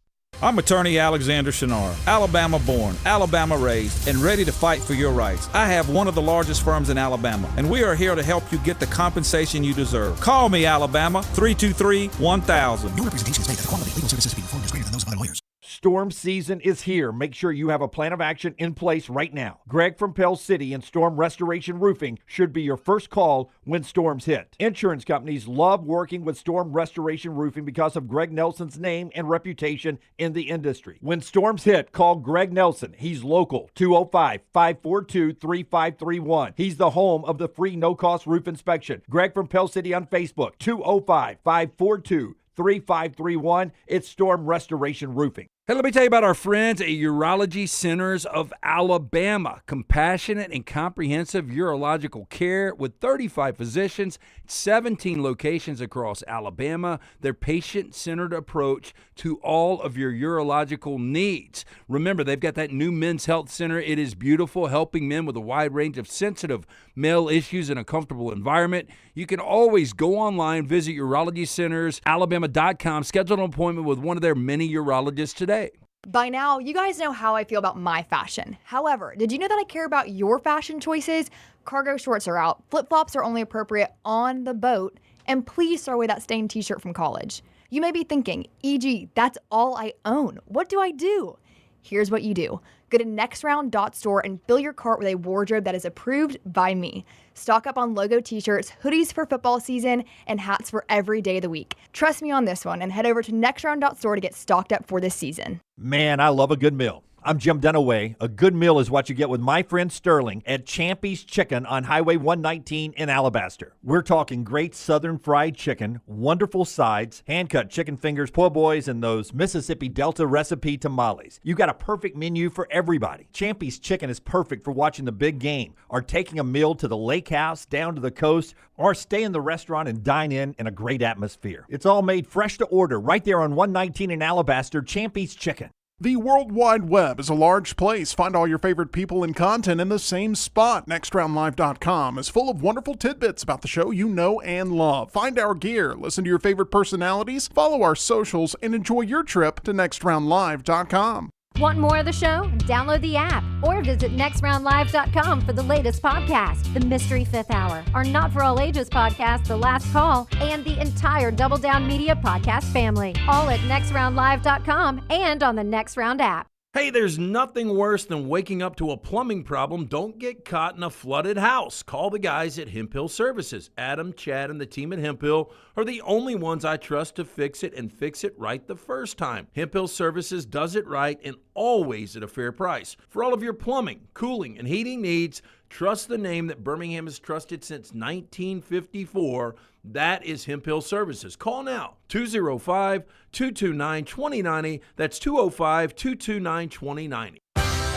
I'm attorney Alexander Shunnarah, Alabama born, Alabama raised, and ready to fight for your rights. I have one of the largest firms in Alabama, and we are here to help you get the compensation you deserve. Call me, Alabama, 323-1000. No representation is made that the quality of legal services being performed is greater than those of other lawyers. Storm season is here. Make sure you have a plan of action in place right now. Greg from Pell City and Storm Restoration Roofing should be your first call when storms hit. Insurance companies love working with Storm Restoration Roofing because of Greg Nelson's name and reputation in the industry. When storms hit, call Greg Nelson. He's local, 205-542-3531. He's the home of the free no-cost roof inspection. Greg from Pell City on Facebook, 205-542-3531. 3531. It's Storm Restoration Roofing. Hey, let me tell you about our friends at Urology Centers of Alabama. Compassionate and comprehensive urological care with 35 physicians, 17 locations across Alabama. Their patient-centered approach to all of your urological needs. Remember, they've got that new men's health center. It is beautiful, helping men with a wide range of sensitive male issues in a comfortable environment. You can always go online, visit urologycentersalabama.com, schedule an appointment with one of their many urologists today. By now, you guys know how I feel about my fashion. However, did you know that I care about your fashion choices? Cargo shorts are out, flip-flops are only appropriate on the boat, and please throw away that stained t-shirt from college. You may be thinking, EG, that's all I own. What do I do? Here's what you do. Go to nextround.store and fill your cart with a wardrobe that is approved by me. Stock up on logo t-shirts, hoodies for football season, and hats for every day of the week. Trust me on this one and head over to nextround.store to get stocked up for this season. Man, I love a good meal. I'm Jim Dunaway. A good meal is what you get with my friend Sterling at Champy's Chicken on Highway 119 in Alabaster. We're talking great southern fried chicken, wonderful sides, hand-cut chicken fingers, po' boys, and those Mississippi Delta recipe tamales. You got a perfect menu for everybody. Champy's Chicken is perfect for watching the big game, or taking a meal to the lake house, down to the coast, or stay in the restaurant and dine in a great atmosphere. It's all made fresh to order right there on 119 in Alabaster, Champy's Chicken. The World Wide Web is a large place. Find all your favorite people and content in the same spot. NextRoundLive.com is full of wonderful tidbits about the show you know and love. Find our gear, listen to your favorite personalities, follow our socials, and enjoy your trip to NextRoundLive.com. Want more of the show? Download the app or visit nextroundlive.com for the latest podcast, The Mystery Fifth Hour, our Not For All Ages podcast, The Last Call, and the entire Double Down Media podcast family. All at nextroundlive.com and on the Next Round app. Hey, there's nothing worse than waking up to a plumbing problem. Don't get caught in a flooded house. Call the guys at Hemp Hill Services. Adam, Chad, and the team at Hemp Hill are the only ones I trust to fix it and fix it right the first time. Hemp Hill Services does it right and always at a fair price. For all of your plumbing, cooling, and heating needs, trust the name that Birmingham has trusted since 1954. That is Hemp Hill Services. Call now, 205-229-2090. That's 205-229-2090.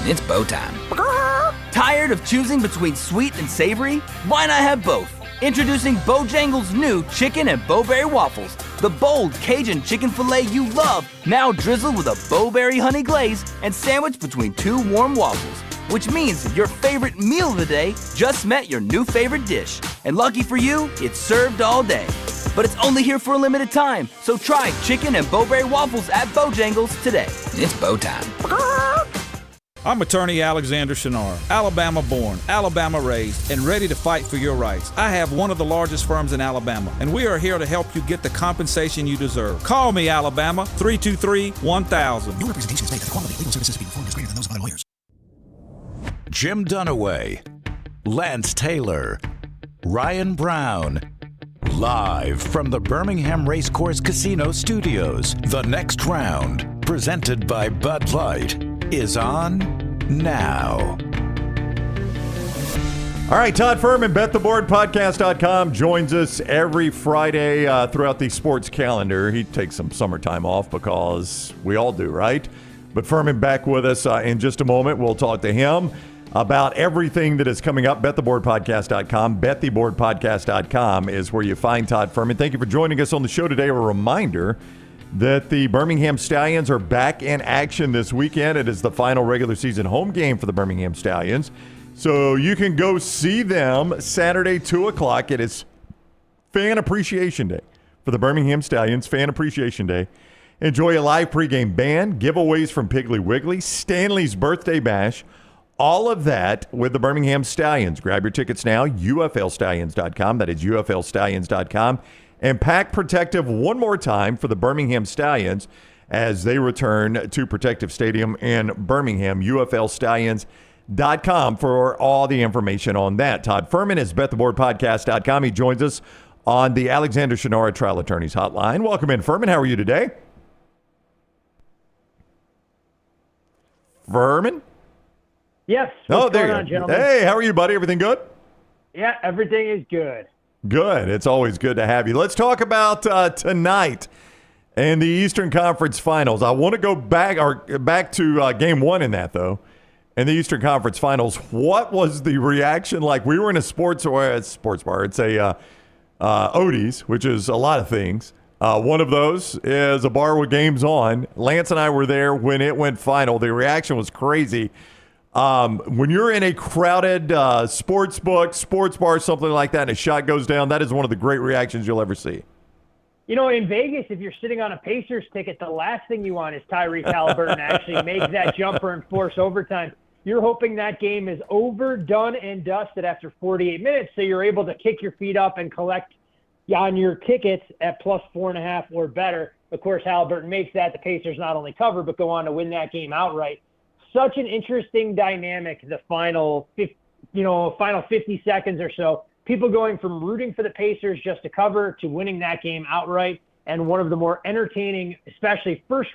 It's bow time. Tired of choosing between sweet and savory? Why not have both? Introducing Bojangles' new chicken and bowberry waffles. The bold Cajun chicken filet you love, now drizzled with a bowberry honey glaze and sandwiched between two warm waffles. Which means your favorite meal of the day just met your new favorite dish. And lucky for you, it's served all day. But it's only here for a limited time, so try chicken and bowberry waffles at Bojangles today. It's bow time. I'm attorney Alexander Shunnarah, Alabama born, Alabama raised, and ready to fight for your rights. I have one of the largest firms in Alabama, and we are here to help you get the compensation you deserve. Call me, Alabama, 323-1000. No representation is made that the quality of legal services being performed is greater than those of other lawyers. Jim Dunaway, Lance Taylor, Ryan Brown. Live from the Birmingham Racecourse Casino Studios, the Next Round, presented by Bud Light, is on now. All right, Todd Fuhrman, BetTheBoardPodcast.com, joins us every Friday throughout the sports calendar. He takes some summertime off because we all do, right? But Fuhrman back with us in just a moment. We'll talk to him about everything that is coming up. BetTheBoardPodcast.com. BetTheBoardPodcast.com is where you find Todd Fuhrman. Thank you for joining us on the show today. A reminder that the Birmingham Stallions are back in action this weekend. It is the final regular season home game for the Birmingham Stallions. So you can go see them Saturday, 2 o'clock. It is Fan Appreciation Day for the Birmingham Stallions, Fan Appreciation Day. Enjoy a live pregame band, giveaways from Piggly Wiggly, Stanley's Birthday Bash, all of that with the Birmingham Stallions. Grab your tickets now, UFLStallions.com. That is UFLStallions.com. And pack protective one more time for the Birmingham Stallions as they return to Protective Stadium in Birmingham, UFLStallions.com for all the information on that. Todd Fuhrman is BetTheBoardPodcast.com. He joins us on the Alexander Shunnarah Trial Attorneys Hotline. Welcome in, Fuhrman. How are you today? Fuhrman? Yes. What's going on, gentlemen? Hey, how are you, buddy? Everything good? Yeah, everything is good. Good. It's always good to have you. Let's talk about tonight. And the Eastern Conference Finals. I want to go back to Game 1 in that, though. In the Eastern Conference Finals, what was the reaction like? We were in a sports bar. It's a Odie's, which is a lot of things. One of those is a bar with games on. Lance and I were there when it went final. The reaction was crazy. When you're in a crowded sports book, sports bar, something like that, and a shot goes down, that is one of the great reactions you'll ever see. You know, in Vegas, if you're sitting on a Pacers ticket, the last thing you want is Tyrese Halliburton actually make that jumper and force overtime. You're hoping that game is over, done, and dusted after 48 minutes, so you're able to kick your feet up and collect on your tickets at plus 4.5 or better. Of course, Halliburton makes that. The Pacers not only cover, but go on to win that game outright. Such an interesting dynamic, the final 50 seconds or so. People going from rooting for the Pacers just to cover to winning that game outright, and one of the more entertaining, especially first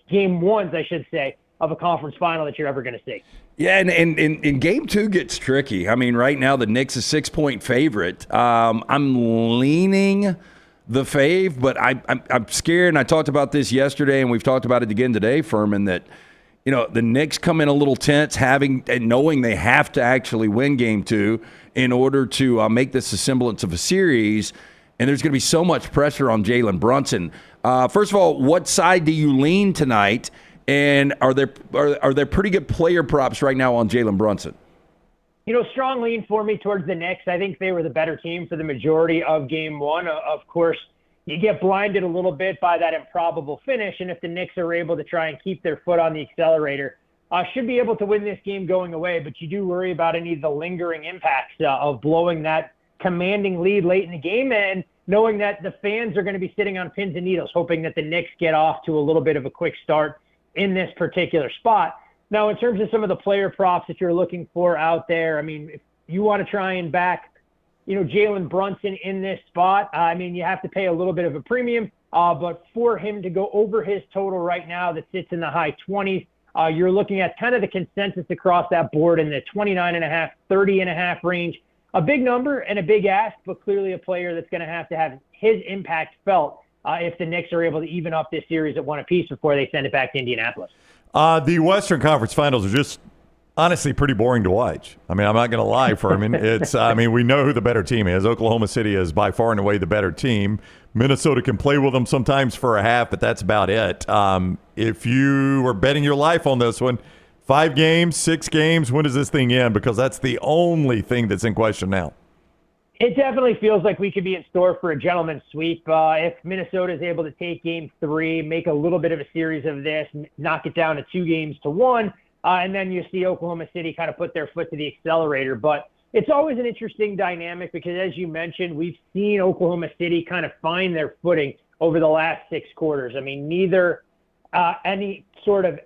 game ones, I should say, of a conference final that you're ever going to see. Yeah, and Game 2 gets tricky. I mean, right now the Knicks is 6-point favorite. I'm leaning the fave, but I'm scared, and I talked about this yesterday, and we've talked about it again today, Fuhrman, that the Knicks come in a little tense, knowing they have to actually win Game 2 in order to make this a semblance of a series, and there's going to be so much pressure on Jalen Brunson. First of all, what side do you lean tonight, and are there pretty good player props right now on Jalen Brunson? Strong lean for me towards the Knicks. I think they were the better team for the majority of Game 1. Of course, you get blinded a little bit by that improbable finish, and if the Knicks are able to try and keep their foot on the accelerator, should be able to win this game going away, but you do worry about any of the lingering impacts of blowing that commanding lead late in the game and knowing that the fans are going to be sitting on pins and needles, hoping that the Knicks get off to a little bit of a quick start in this particular spot. Now, in terms of some of the player props that you're looking for out there, I mean, if you want to try and back Jalen Brunson in this spot, you have to pay a little bit of a premium, but for him to go over his total right now that sits in the high 20s, you're looking at kind of the consensus across that board in the 29.5, 30.5 range. A big number and a big ask, but clearly a player that's going to have his impact felt if the Knicks are able to even up this series at one apiece before they send it back to Indianapolis. The Western Conference Finals are just honestly pretty boring to watch. I'm not going to lie, Fuhrman. We know who the better team is. Oklahoma City is by far and away the better team. Minnesota can play with them sometimes for a half, but that's about it. If you were betting your life on this one, 5 games, 6 games, when does this thing end? Because that's the only thing that's in question now. It definitely feels like we could be in store for a gentleman's sweep. If Minnesota is able to take Game 3, make a little bit of a series of this, knock it down to 2-1, and then you see Oklahoma City kind of put their foot to the accelerator. But it's always an interesting dynamic because, as you mentioned, we've seen Oklahoma City kind of find their footing over the last 6 quarters. Neither any sort of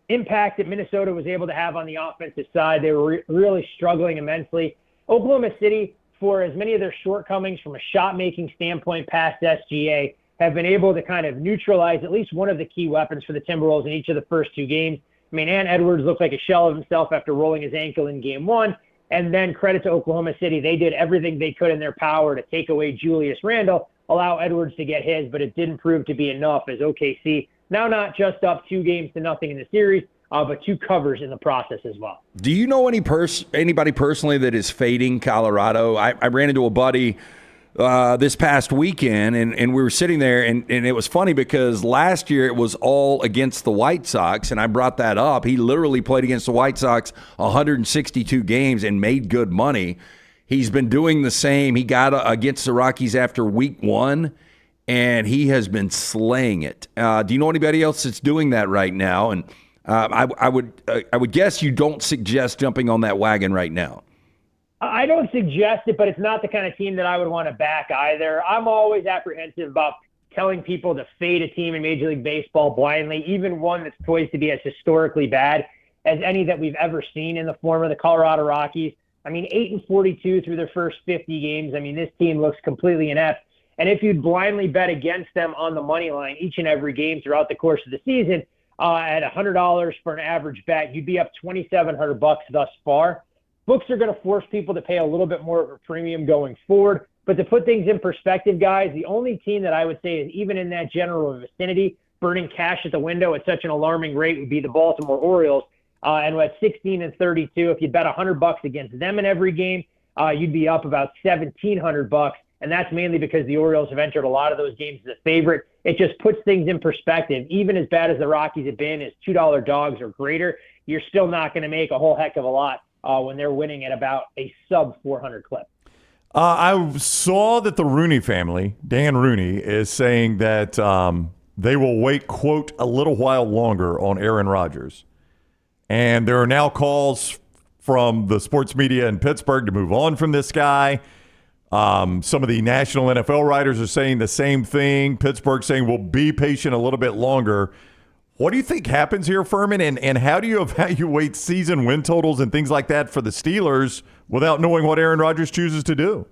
impact that Minnesota was able to have on the offensive side. They were really struggling immensely. Oklahoma City, for as many of their shortcomings from a shot-making standpoint past SGA, have been able to kind of neutralize at least one of the key weapons for the Timberwolves in each of the first 2 games. Ant Edwards looked like a shell of himself after rolling his ankle in Game 1. And then credit to Oklahoma City. They did everything they could in their power to take away Julius Randle, allow Edwards to get his, but it didn't prove to be enough as OKC now not just up 2-0 in the series, but 2 covers in the process as well. Do you know anybody personally that is fading Colorado? I ran into a buddy this past weekend, and we were sitting there, and it was funny because last year it was all against the White Sox, and I brought that up. He literally played against the White Sox 162 games and made good money. He's been doing the same. He got against the Rockies after week 1, and he has been slaying it. Do you know anybody else that's doing that right now? And I would guess you don't suggest jumping on that wagon right now. I don't suggest it, but it's not the kind of team that I would want to back either. I'm always apprehensive about telling people to fade a team in Major League Baseball blindly, even one that's poised to be as historically bad as any that we've ever seen in the form of the Colorado Rockies. 8-42 through their first 50 games. This team looks completely inept. And if you'd blindly bet against them on the money line each and every game throughout the course of the season, at $100 for an average bet, you'd be up $2,700 thus far. Books are going to force people to pay a little bit more of a premium going forward. But to put things in perspective, guys, the only team that I would say is even in that general vicinity, burning cash at the window at such an alarming rate would be the Baltimore Orioles. And at 16-32, if you bet $100 against them in every game, you'd be up about $1,700. And that's mainly because the Orioles have entered a lot of those games as a favorite. It just puts things in perspective. Even as bad as the Rockies have been, as $2 dogs or greater, you're still not going to make a whole heck of a lot when they're winning at about a sub-400 clip. I saw that the Rooney family, Dan Rooney, is saying that they will wait, quote, a little while longer on Aaron Rodgers. And there are now calls from the sports media in Pittsburgh to move on from this guy. Some of the national NFL writers are saying the same thing. Pittsburgh saying we'll be patient a little bit longer. What do you think happens here, Fuhrman? And how do you evaluate season win totals and things like that for the Steelers without knowing what Aaron Rodgers chooses to do?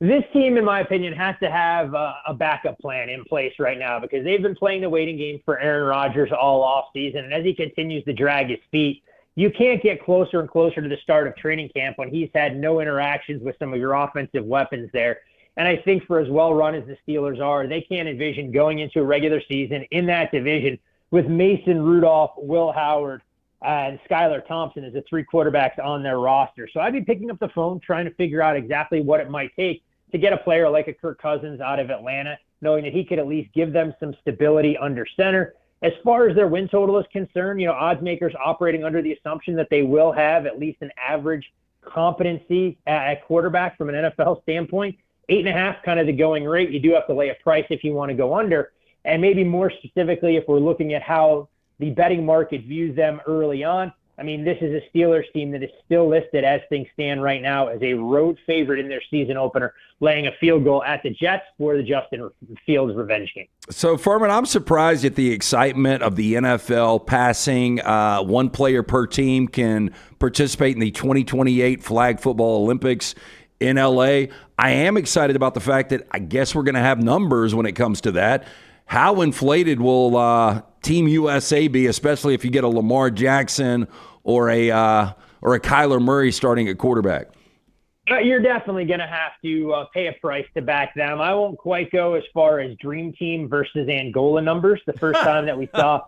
This team, in my opinion, has to have a backup plan in place right now because they've been playing the waiting game for Aaron Rodgers all offseason. And as he continues to drag his feet, you can't get closer and closer to the start of training camp when he's had no interactions with some of your offensive weapons there. And I think for as well run as the Steelers are, they can't envision going into a regular season in that division with Mason Rudolph, Will Howard, and Skylar Thompson as the three quarterbacks on their roster. So I'd be picking up the phone, trying to figure out exactly what it might take to get a player like a Kirk Cousins out of Atlanta, knowing that he could at least give them some stability under center. As far as their win total is concerned, odds makers operating under the assumption that they will have at least an average competency at quarterback from an NFL standpoint. 8.5 kind of the going rate. You do have to lay a price if you want to go under. And maybe more specifically, if we're looking at how the betting market views them early on, I mean, this is a Steelers team that is still listed as things stand right now as a road favorite in their season opener, laying a field goal at the Jets for the Justin Fields revenge game. So, Fuhrman, I'm surprised at the excitement of the NFL passing one player per team can participate in the 2028 Flag Football Olympics in L.A. I am excited about the fact that I guess we're going to have numbers when it comes to that. How inflated will Team USA be, especially if you get a Lamar Jackson or a Kyler Murray starting at quarterback? You're definitely going to have to pay a price to back them. I won't quite go as far as Dream Team versus Angola numbers. The first time that we saw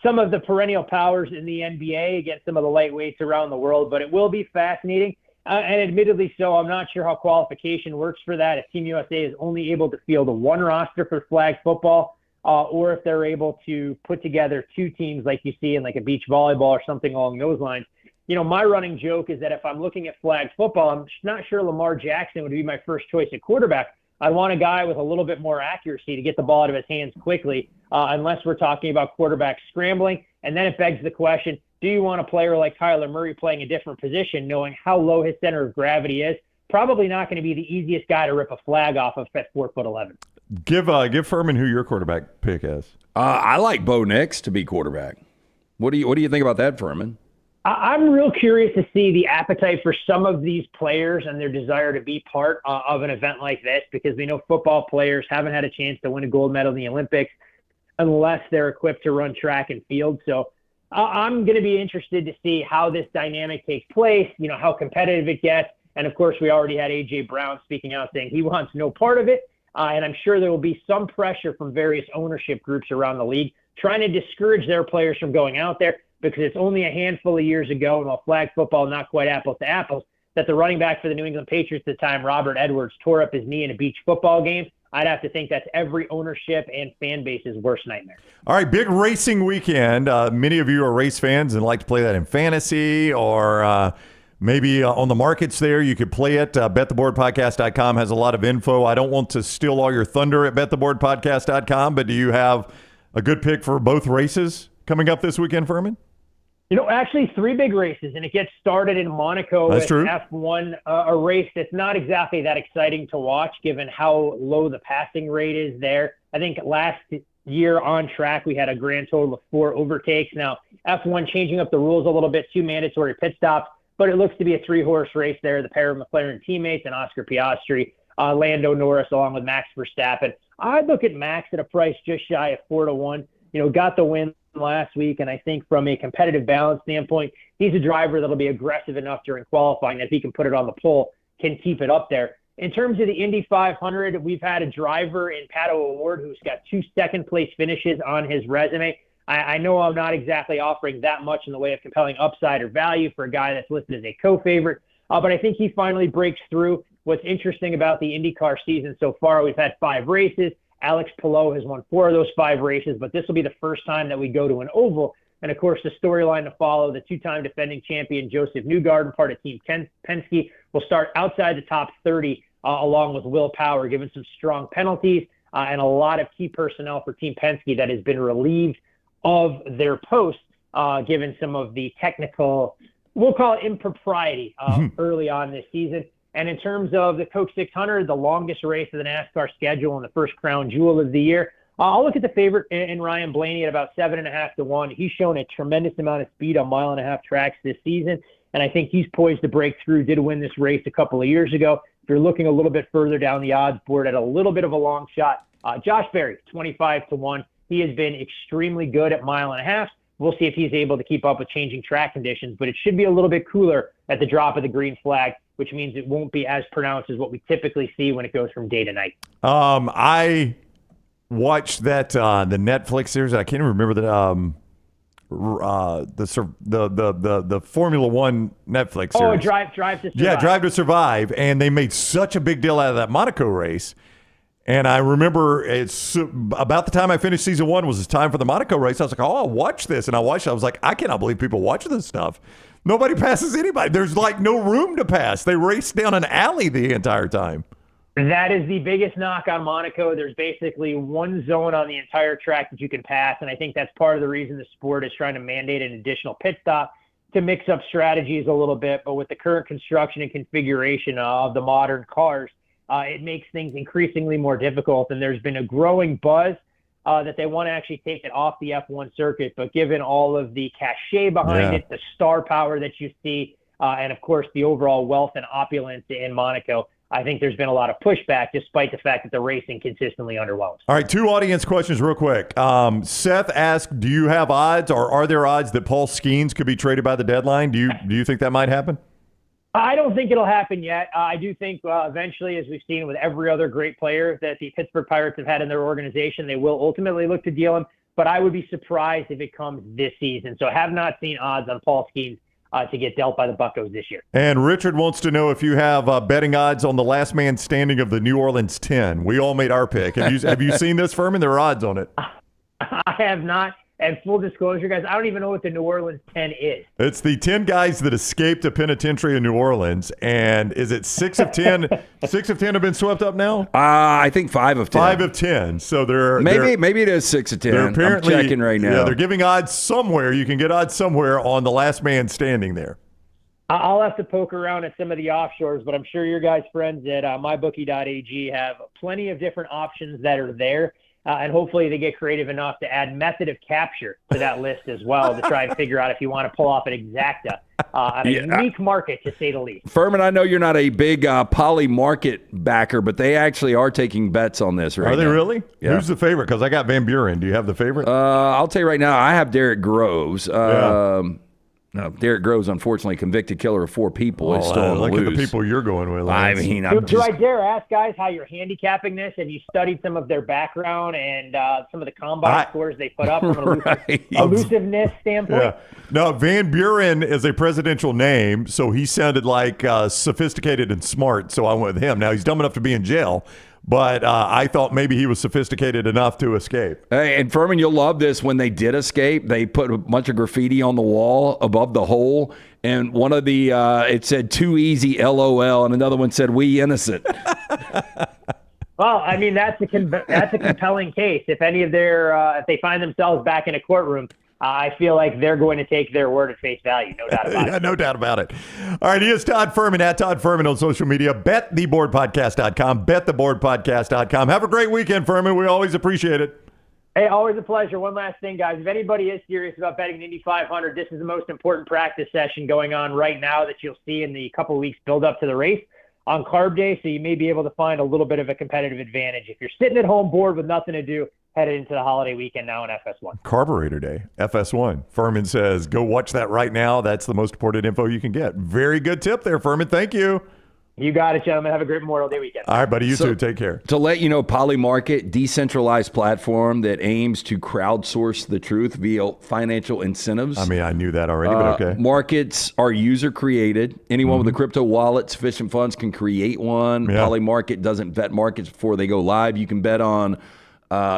some of the perennial powers in the NBA against some of the lightweights around the world, but it will be fascinating. And admittedly so, I'm not sure how qualification works for that. If Team USA is only able to field one roster for flag football, or if they're able to put together two teams like you see in like a beach volleyball or something along those lines. My running joke is that if I'm looking at flag football, I'm not sure Lamar Jackson would be my first choice at quarterback. I want a guy with a little bit more accuracy to get the ball out of his hands quickly, unless we're talking about quarterback scrambling. And then it begs the question, do you want a player like Kyler Murray playing a different position, knowing how low his center of gravity is? Probably not going to be the easiest guy to rip a flag off of at 4'11". Give Fuhrman who your quarterback pick is. I like Bo Nix to be quarterback. What do you think about that, Fuhrman? I'm real curious to see the appetite for some of these players and their desire to be part of an event like this, because we know football players haven't had a chance to win a gold medal in the Olympics unless they're equipped to run track and field. So I'm going to be interested to see how this dynamic takes place, how competitive it gets. And of course, we already had A.J. Brown speaking out saying he wants no part of it. And I'm sure there will be some pressure from various ownership groups around the league trying to discourage their players from going out there, because it's only a handful of years ago, and while flag football not quite apples to apples, that the running back for the New England Patriots at the time, Robert Edwards, tore up his knee in a beach football game. I'd have to think that's every ownership and fan base's worst nightmare. All right, big racing weekend. Many of you are race fans and like to play that in fantasy or maybe on the markets there. You could play it. BetTheBoardPodcast.com has a lot of info. I don't want to steal all your thunder at BetTheBoardPodcast.com, but do you have a good pick for both races coming up this weekend, Fuhrman? Actually 3 big races, and it gets started in Monaco with F1, a race that's not exactly that exciting to watch given how low the passing rate is there. I think last year on track we had a grand total of 4 overtakes. Now, F1 changing up the rules a little bit, 2 mandatory pit stops, but it looks to be a 3-horse race there. The pair of McLaren teammates and Oscar Piastri, Lando Norris along with Max Verstappen. I'd look at Max at a price just shy of 4-1. Got the win last week, and I think from a competitive balance standpoint, he's a driver that'll be aggressive enough during qualifying that if he can put it on the pole, can keep it up there. In terms of the Indy 500, we've had a driver in Pato O'Ward who's got 2 second-place finishes on his resume. I know I'm not exactly offering that much in the way of compelling upside or value for a guy that's listed as a co-favorite, but I think he finally breaks through. What's interesting about the IndyCar season so far, we've had 5 races. Alex Palou has won 4 of those 5 races, but this will be the first time that we go to an oval. And, of course, the storyline to follow, the 2-time defending champion Joseph Newgarden, part of Team Penske, will start outside the top 30 along with Will Power, given some strong penalties and a lot of key personnel for Team Penske that has been relieved of their posts, given some of the technical, we'll call it impropriety early on this season. And in terms of the Coke 600, the longest race of the NASCAR schedule and the first crown jewel of the year, I'll look at the favorite in Ryan Blaney at about 7.5 to 1. He's shown a tremendous amount of speed on 1.5-mile tracks this season, and I think he's poised to break through. Did win this race a couple of years ago. If you're looking a little bit further down the odds board at a little bit of a long shot, Josh Berry, 25 to 1. He has been extremely good at 1.5 miles. We'll see if he's able to keep up with changing track conditions, but it should be a little bit cooler at the drop of the green flag, which means it won't be as pronounced as what we typically see when it goes from day to night. I watched that the Netflix series. I can't even remember the Formula One Netflix series. Oh, Drive to Survive. Yeah, Drive to Survive, and they made such a big deal out of that Monaco race. And I remember it's about the time I finished season 1 was the time for the Monaco race. I was like, oh, I'll watch this. And I watched it. I was like, I cannot believe people watch this stuff. Nobody passes anybody. There's like no room to pass. They race down an alley the entire time. That is the biggest knock on Monaco. There's basically one zone on the entire track that you can pass. And I think that's part of the reason the sport is trying to mandate an additional pit stop to mix up strategies a little bit. But with the current construction and configuration of the modern cars, it makes things increasingly more difficult, and there's been a growing buzz that they want to actually take it off the F1 circuit. But given all of the cachet behind it, the star power that you see, and, of course, the overall wealth and opulence in Monaco, I think there's been a lot of pushback despite the fact that the racing consistently underwhelms. All right, 2 audience questions real quick. Seth asked, do you have odds or are there odds that Paul Skeens could be traded by the deadline? Do you think that might happen? I don't think it'll happen yet. I do think eventually, as we've seen with every other great player that the Pittsburgh Pirates have had in their organization, they will ultimately look to deal him. But I would be surprised if it comes this season. So I have not seen odds on Paul Skeens to get dealt by the Buccos this year. And Richard wants to know if you have betting odds on the last man standing of the New Orleans 10. We all made our pick. Have you seen this, Fuhrman? There are odds on it. I have not. And full disclosure, guys, I don't even know what the New Orleans 10 is. It's the 10 guys that escaped a penitentiary in New Orleans. And is it 6 of 10? 6 of 10 have been swept up now? I think 5 of 10. 5 of 10. So maybe it is 6 of 10. I'm checking right now. Yeah, they're giving odds somewhere. You can get odds somewhere on the last man standing there. I'll have to poke around at some of the offshores, but I'm sure your guys' friends at mybookie.ag have plenty of different options that are there. And hopefully they get creative enough to add method of capture to that list as well to try and figure out if you want to pull off an exacta on a unique market, to say the least. Fuhrman, I know you're not a big poly market backer, but they actually are taking bets on this right now. Are they really? Yeah. Who's the favorite? Because I got Van Buren. Do you have the favorite? I'll tell you right now, I have Derek Groves. No, Derek Groves, unfortunately, convicted killer of 4 people. Is still on the look loose. at the people you're going with. I mean, do I dare ask, guys, how you're handicapping this? Have you studied some of their background and some of the combine scores they put up from an elusiveness standpoint? Yeah. No, Van Buren is a presidential name, so he sounded like sophisticated and smart, so I went with him. Now, he's dumb enough to be in jail, but I thought maybe he was sophisticated enough to escape. Hey, and Fuhrman, you'll love this. When they did escape, they put a bunch of graffiti on the wall above the hole, and one of the it said "Too easy, LOL," and another one said "We innocent." Well, I mean that's a compelling case. If any of their if they find themselves back in a courtroom, I feel like they're going to take their word at face value. No doubt about it. No doubt about it. All right, he is Todd Fuhrman at Todd Fuhrman on social media. BetTheBoardPodcast.com. BetTheBoardPodcast.com. Have a great weekend, Fuhrman. We always appreciate it. Hey, always a pleasure. One last thing, guys. If anybody is serious about betting the Indy 500, this is the most important practice session going on right now that you'll see in the couple of weeks build up to the race on Carb Day, so you may be able to find a little bit of a competitive advantage. If you're sitting at home bored with nothing to do, headed into the holiday weekend now in FS1. Carburetor Day, FS1. Fuhrman says, go watch that right now. That's the most important info you can get. Very good tip there, Fuhrman. Thank you. You got it, gentlemen. Have a great Memorial Day weekend. All right, buddy. You too. Take care. To let you know, Polymarket, decentralized platform that aims to crowdsource the truth via financial incentives. I mean, I knew that already, but okay. Markets are user created. Anyone with a crypto wallet, sufficient funds can create one. Yeah. Polymarket doesn't vet markets before they go live. You can bet on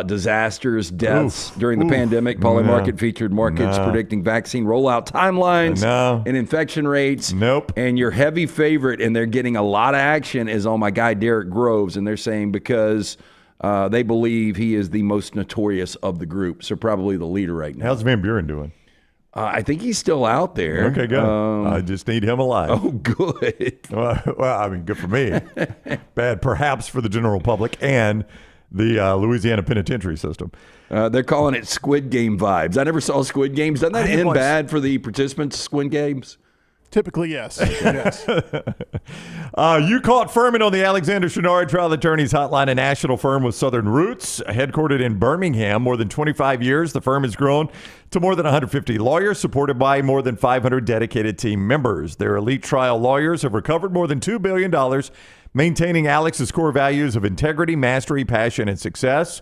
disasters, deaths during the pandemic. Polymarket featured markets predicting vaccine rollout timelines and infection rates. And your heavy favorite, and they're getting a lot of action, is on my guy Derek Groves, and they're saying because they believe he is the most notorious of the group, so probably the leader right now. How's Van Buren doing? I think he's still out there. Okay, good. I just need him alive. Oh, good. Well, I mean, good for me. Bad perhaps for the general public and the Louisiana penitentiary system. They're calling it Squid Game vibes. I never saw Squid Games. Doesn't that end bad for the participants, Squid Games? Typically, yes. Yes. You caught Fuhrman on the Alexander Shunnarah Trial Attorneys Hotline, a national firm with Southern roots, headquartered in Birmingham. More than 25 years, the firm has grown to more than 150 lawyers, supported by more than 500 dedicated team members. Their elite trial lawyers have recovered more than $2 billion, maintaining Alex's core values of integrity, mastery, passion, and success.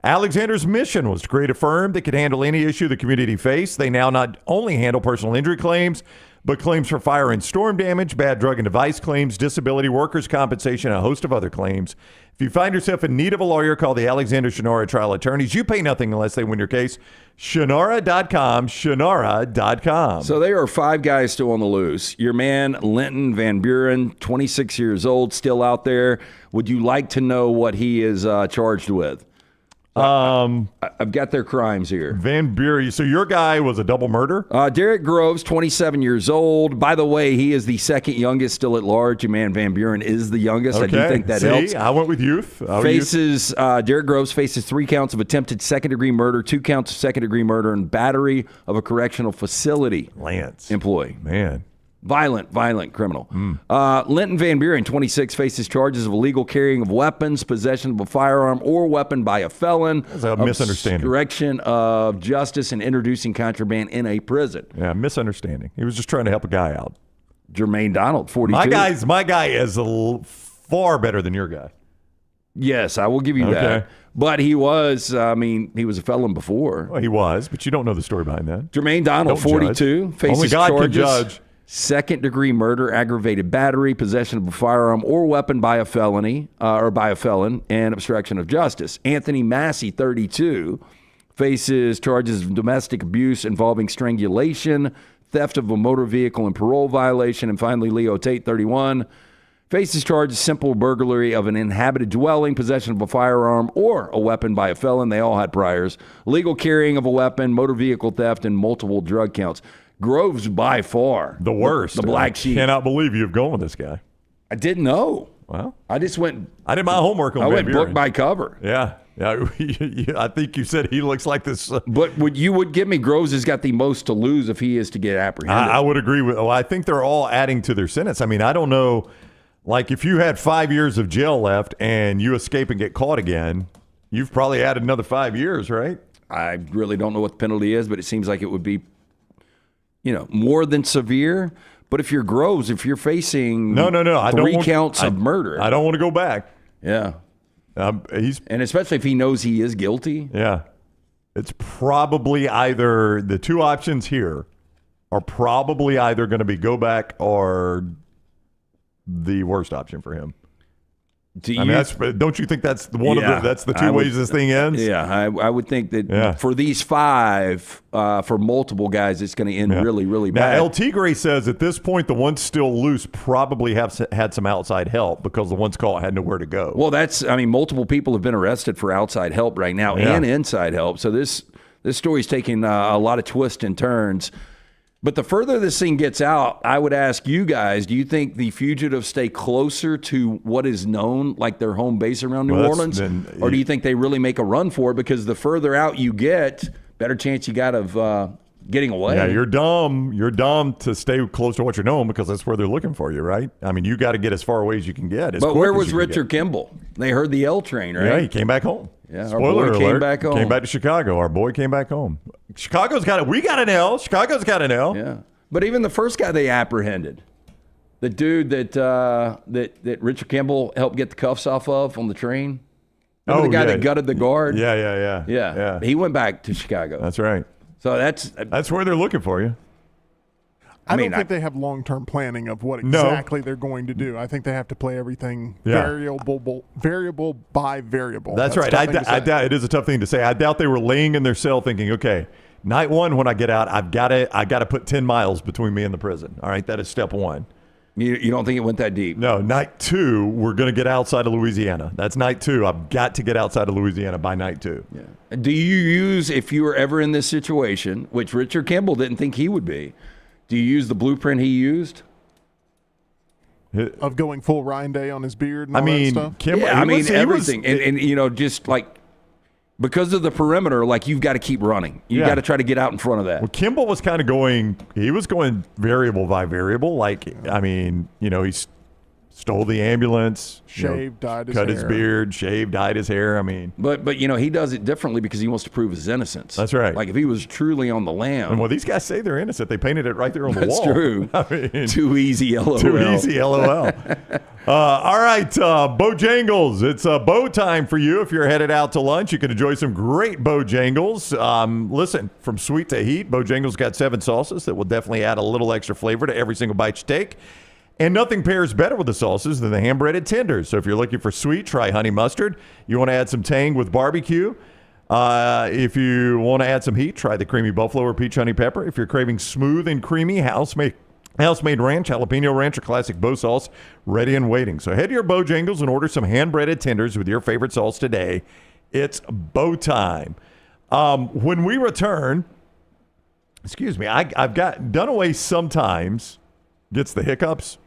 Alexander's mission was to create a firm that could handle any issue the community faced. They now not only handle personal injury claims, but claims for fire and storm damage, bad drug and device claims, disability, workers' compensation, and a host of other claims. If you find yourself in need of a lawyer, call the Alexander Shunnarah Trial Attorneys. You pay nothing unless they win your case. Shunnarah.com, Shunnarah.com. So there are 5 guys still on the loose. Your man, Linton Van Buren, 26 years old, still out there. Would you like to know what he is charged with? I've got their crimes here. Van Buren. So your guy was a double murder? Derek Groves, 27 years old. By the way, he is the second youngest still at large. Your man Van Buren is the youngest. Okay. I do think that helps. I went with youth. Derek Groves faces 3 counts of attempted second-degree murder, 2 counts of second-degree murder, and battery of a correctional facility employee. Man. Violent criminal. Linton Van Buren, 26, faces charges of illegal carrying of weapons, possession of a firearm or weapon by a felon. That's a misunderstanding. Obstruction of justice and introducing contraband in a prison. Yeah, misunderstanding. He was just trying to help a guy out. Jermaine Donald, 42. My guy is far better than your guy. Yes, I will give you that. But he was a felon before. Well, he was, but you don't know the story behind that. Jermaine Donald, 42, faces Only God charges. can judge. Second-degree murder, aggravated battery, possession of a firearm or weapon by a felon, and obstruction of justice. Anthony Massey, 32, faces charges of domestic abuse involving strangulation, theft of a motor vehicle, and parole violation. And finally, Leo Tate, 31, faces charges simple burglary of an inhabited dwelling, possession of a firearm or a weapon by a felon. They all had priors. Legal carrying of a weapon, motor vehicle theft, and multiple drug counts. Groves by far the worst. The black sheep. I cannot believe you've gone with this guy. I didn't know. Well, I just went. I did my homework on. I went book by cover. Yeah. I think you said he looks like this. But you would give me Groves has got the most to lose if he is to get apprehended. I would agree with. Well, I think they're all adding to their sentence. I mean, I don't know. Like if you had 5 years of jail left and you escape and get caught again, you've probably added another 5 years, right? I really don't know what the penalty is, but it seems like it would be, more than severe. But if you're Groves, if you're facing three counts of murder. I don't want to go back. Yeah. And especially if he knows he is guilty. Yeah. It's probably either the 2 options here are probably either going to be go back or the worst option for him. Don't you think that's that's the 2 ways this thing ends? Yeah, I would think that for these 5, for multiple guys, it's going to end really, really bad. Now, LT Gray says at this point, the ones still loose probably have had some outside help because the ones caught had nowhere to go. Well, multiple people have been arrested for outside help right now and inside help. So this story's taking a lot of twists and turns. But the further this thing gets out, I would ask you guys, do you think the fugitives stay closer to what is known, like their home base around New Orleans? Or do you think they really make a run for it? Because the further out you get, better chance you got of getting away. Yeah, you're dumb. You're dumb to stay close to what you're known because that's where they're looking for you, right? I mean, you got to get as far away as you can get. But where was Richard Kimball? They heard the L train, right? Yeah, he came back home. Yeah, Spoiler our boy alert, came back home. Came back to Chicago. Our boy came back home. We got an L. Chicago's got an L. Yeah. But even the first guy they apprehended, The dude that Richard Campbell helped get the cuffs off of on the train. Remember the guy that gutted the guard? Yeah. He went back to Chicago. That's right. So that's where they're looking for you. I don't think they have long-term planning of what exactly they're going to do. I think they have to play everything variable by variable. That's right. I doubt it is a tough thing to say. I doubt they were laying in their cell thinking, okay, night one when I get out, I've got to put 10 miles between me and the prison. All right, that is step one. You don't think it went that deep? No. Night two, we're going to get outside of Louisiana. That's night two. I've got to get outside of Louisiana by night two. Yeah. Do you use, if you were ever in this situation, which Richard Campbell didn't think he would be, do you use the blueprint he used? Of going full Ryan Day on his beard and all that stuff? Campbell, everything. And just like, because of the perimeter, like you've got to keep running. You've got to try to get out in front of that. Well, Kimball was kind of going variable by variable. Like, he stole the ambulance, shaved, dyed his cut hair. his beard, shaved, dyed his hair. But he does it differently because he wants to prove his innocence. That's right. Like if he was truly on the lam. And these guys say they're innocent. They painted it right there on the wall. That's true. Too easy, LOL. Too easy, LOL. All right, Bojangles. It's bow time for you. If you're headed out to lunch, you can enjoy some great Bojangles. Listen, from sweet to heat, Bojangles got 7 sauces that will definitely add a little extra flavor to every single bite you take. And nothing pairs better with the sauces than the hand-breaded tenders. So if you're looking for sweet, try honey mustard. You want to add some tang with barbecue. If you want to add some heat, try the creamy buffalo or peach honey pepper. If you're craving smooth and creamy, house-made ranch, jalapeno ranch, or classic bow sauce, ready and waiting. So head to your Bojangles and order some hand-breaded tenders with your favorite sauce today. It's bow time. When we return, I've got Dunaway sometimes gets the hiccups.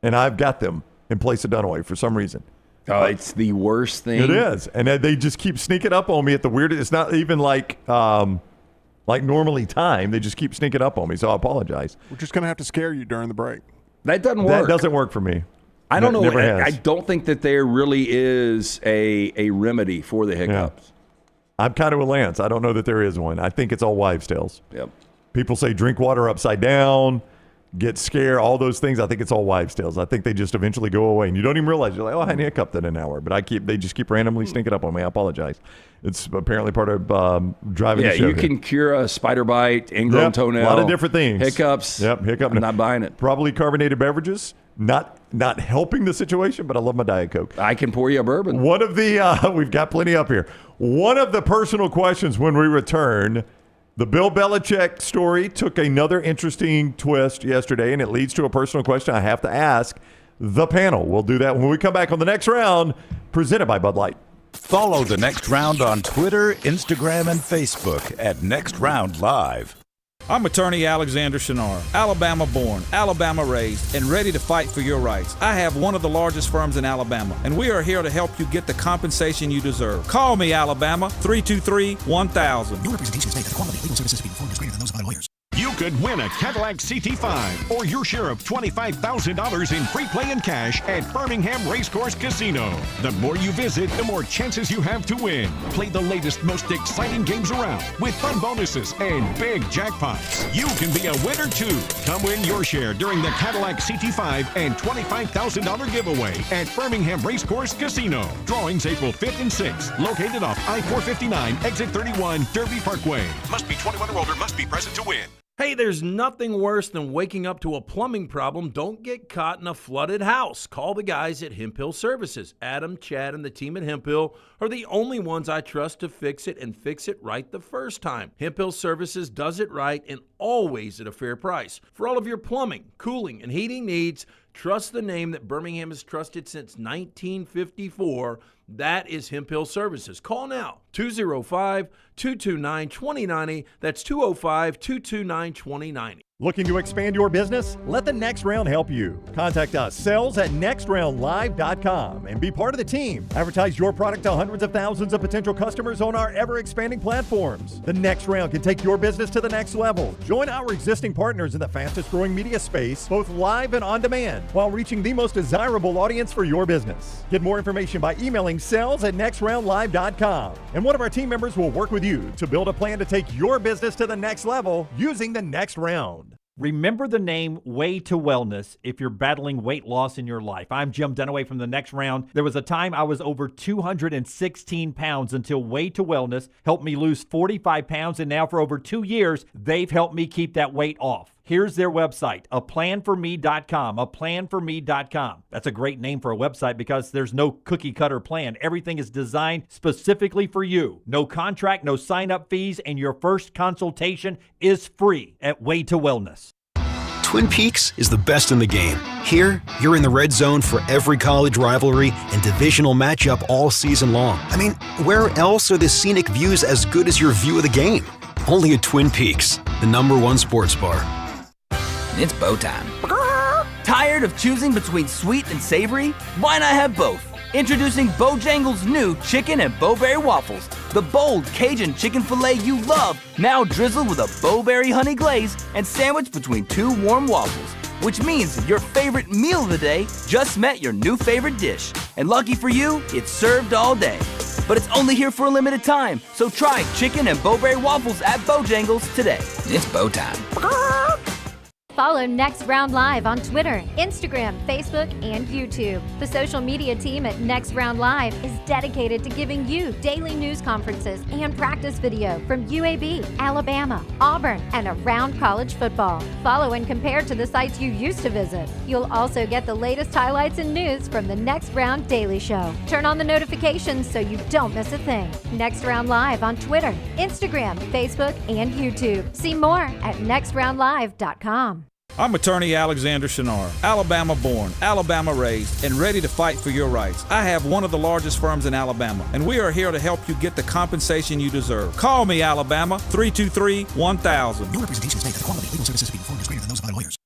And I've got them in place of Dunaway for some reason. Oh, it's the worst thing. It is. And they just keep sneaking up on me at the weirdest. It's not even like normally time. They just keep sneaking up on me. So I apologize. We're just going to have to scare you during the break. That doesn't work. That doesn't work for me. I don't know. Never has. I don't think that there really is a remedy for the hiccups. Yeah. I'm kind of with Lance. I don't know that there is one. I think it's all wives' tales. Yep. People say drink water upside down, get scared, all those things. I think it's all wives' tales. I think they just eventually go away, and you don't even realize. You're like, oh, I hiccuped in an hour, but they just keep randomly sneaking up on me. I apologize. It's apparently part of driving the show. Yeah, you can cure a spider bite, ingrown toenail. A lot of different things. Hiccups. Yep, hiccup. I'm not buying it. Probably carbonated beverages. Not helping the situation, but I love my Diet Coke. I can pour you a bourbon. One of the we've got plenty up here. One of the personal questions when we return. The Bill Belichick story took another interesting twist yesterday, and it leads to a personal question I have to ask the panel. We'll do that when we come back on the next round, presented by Bud Light. Follow the Next Round on Twitter, Instagram, and Facebook at Next Round Live. I'm attorney Alexander Shunnarah, Alabama born, Alabama raised, and ready to fight for your rights. I have one of the largest firms in Alabama, and we are here to help you get the compensation you deserve. Call me, Alabama, 323-1000. No representation is made that the quality of legal services being performed is greater than those of other lawyers. You could win a Cadillac CT5 or your share of $25,000 in free play and cash at Birmingham Racecourse Casino. The more you visit, the more chances you have to win. Play the latest, most exciting games around with fun bonuses and big jackpots. You can be a winner too. Come win your share during the Cadillac CT5 and $25,000 giveaway at Birmingham Racecourse Casino. Drawings April 5th and 6th. Located off I-459, exit 31, Derby Parkway. Must be 21 or older. Must be present to win. Hey, there's nothing worse than waking up to a plumbing problem. Don't get caught in a flooded house. Call the guys at Hemp Hill Services. Adam, Chad, and the team at Hemp Hill are the only ones I trust to fix it and fix it right the first time. Hemp Hill Services does it right and always at a fair price. For all of your plumbing, cooling, and heating needs, trust the name that Birmingham has trusted since 1954. That is Hemp Hill Services. Call now, 205-229-2090. That's 205-229-2090. Looking to expand your business? Let the Next Round help you. Contact us, sales@nextroundlive.com, and be part of the team. Advertise your product to hundreds of thousands of potential customers on our ever-expanding platforms. The Next Round can take your business to the next level. Join our existing partners in the fastest-growing media space, both live and on demand, while reaching the most desirable audience for your business. Get more information by emailing sales@nextroundlive.com, and one of our team members will work with you to build a plan to take your business to the next level using the Next Round. Remember the name Way to Wellness if you're battling weight loss in your life. I'm Jim Dunaway from The Next Round. There was a time I was over 216 pounds until Way to Wellness helped me lose 45 pounds, and now for over 2 years, they've helped me keep that weight off. Here's their website, aplanforme.com, aplanforme.com. That's a great name for a website because there's no cookie-cutter plan. Everything is designed specifically for you. No contract, no sign-up fees, and your first consultation is free at Way to Wellness. Twin Peaks is the best in the game. Here, you're in the red zone for every college rivalry and divisional matchup all season long. I mean, where else are the scenic views as good as your view of the game? Only at Twin Peaks, the #1 sports bar. It's bow time. Tired of choosing between sweet and savory? Why not have both? Introducing Bojangles' new chicken and bowberry waffles. The bold Cajun chicken filet you love, now drizzled with a bowberry honey glaze and sandwiched between 2 warm waffles. Which means your favorite meal of the day just met your new favorite dish. And lucky for you, it's served all day. But it's only here for a limited time, so try chicken and bowberry waffles at Bojangles today. It's bow time. Follow Next Round Live on Twitter, Instagram, Facebook, and YouTube. The social media team at Next Round Live is dedicated to giving you daily news conferences and practice video from UAB, Alabama, Auburn, and around college football. Follow and compare to the sites you used to visit. You'll also get the latest highlights and news from the Next Round Daily Show. Turn on the notifications so you don't miss a thing. Next Round Live on Twitter, Instagram, Facebook, and YouTube. See more at nextroundlive.com. I'm attorney Alexander Shunnarah, Alabama born, Alabama raised, and ready to fight for your rights. I have one of the largest firms in Alabama, and we are here to help you get the compensation you deserve. Call me, Alabama, 323-1000. No representation is made that the quality of legal services to be performed is greater than those of other lawyers.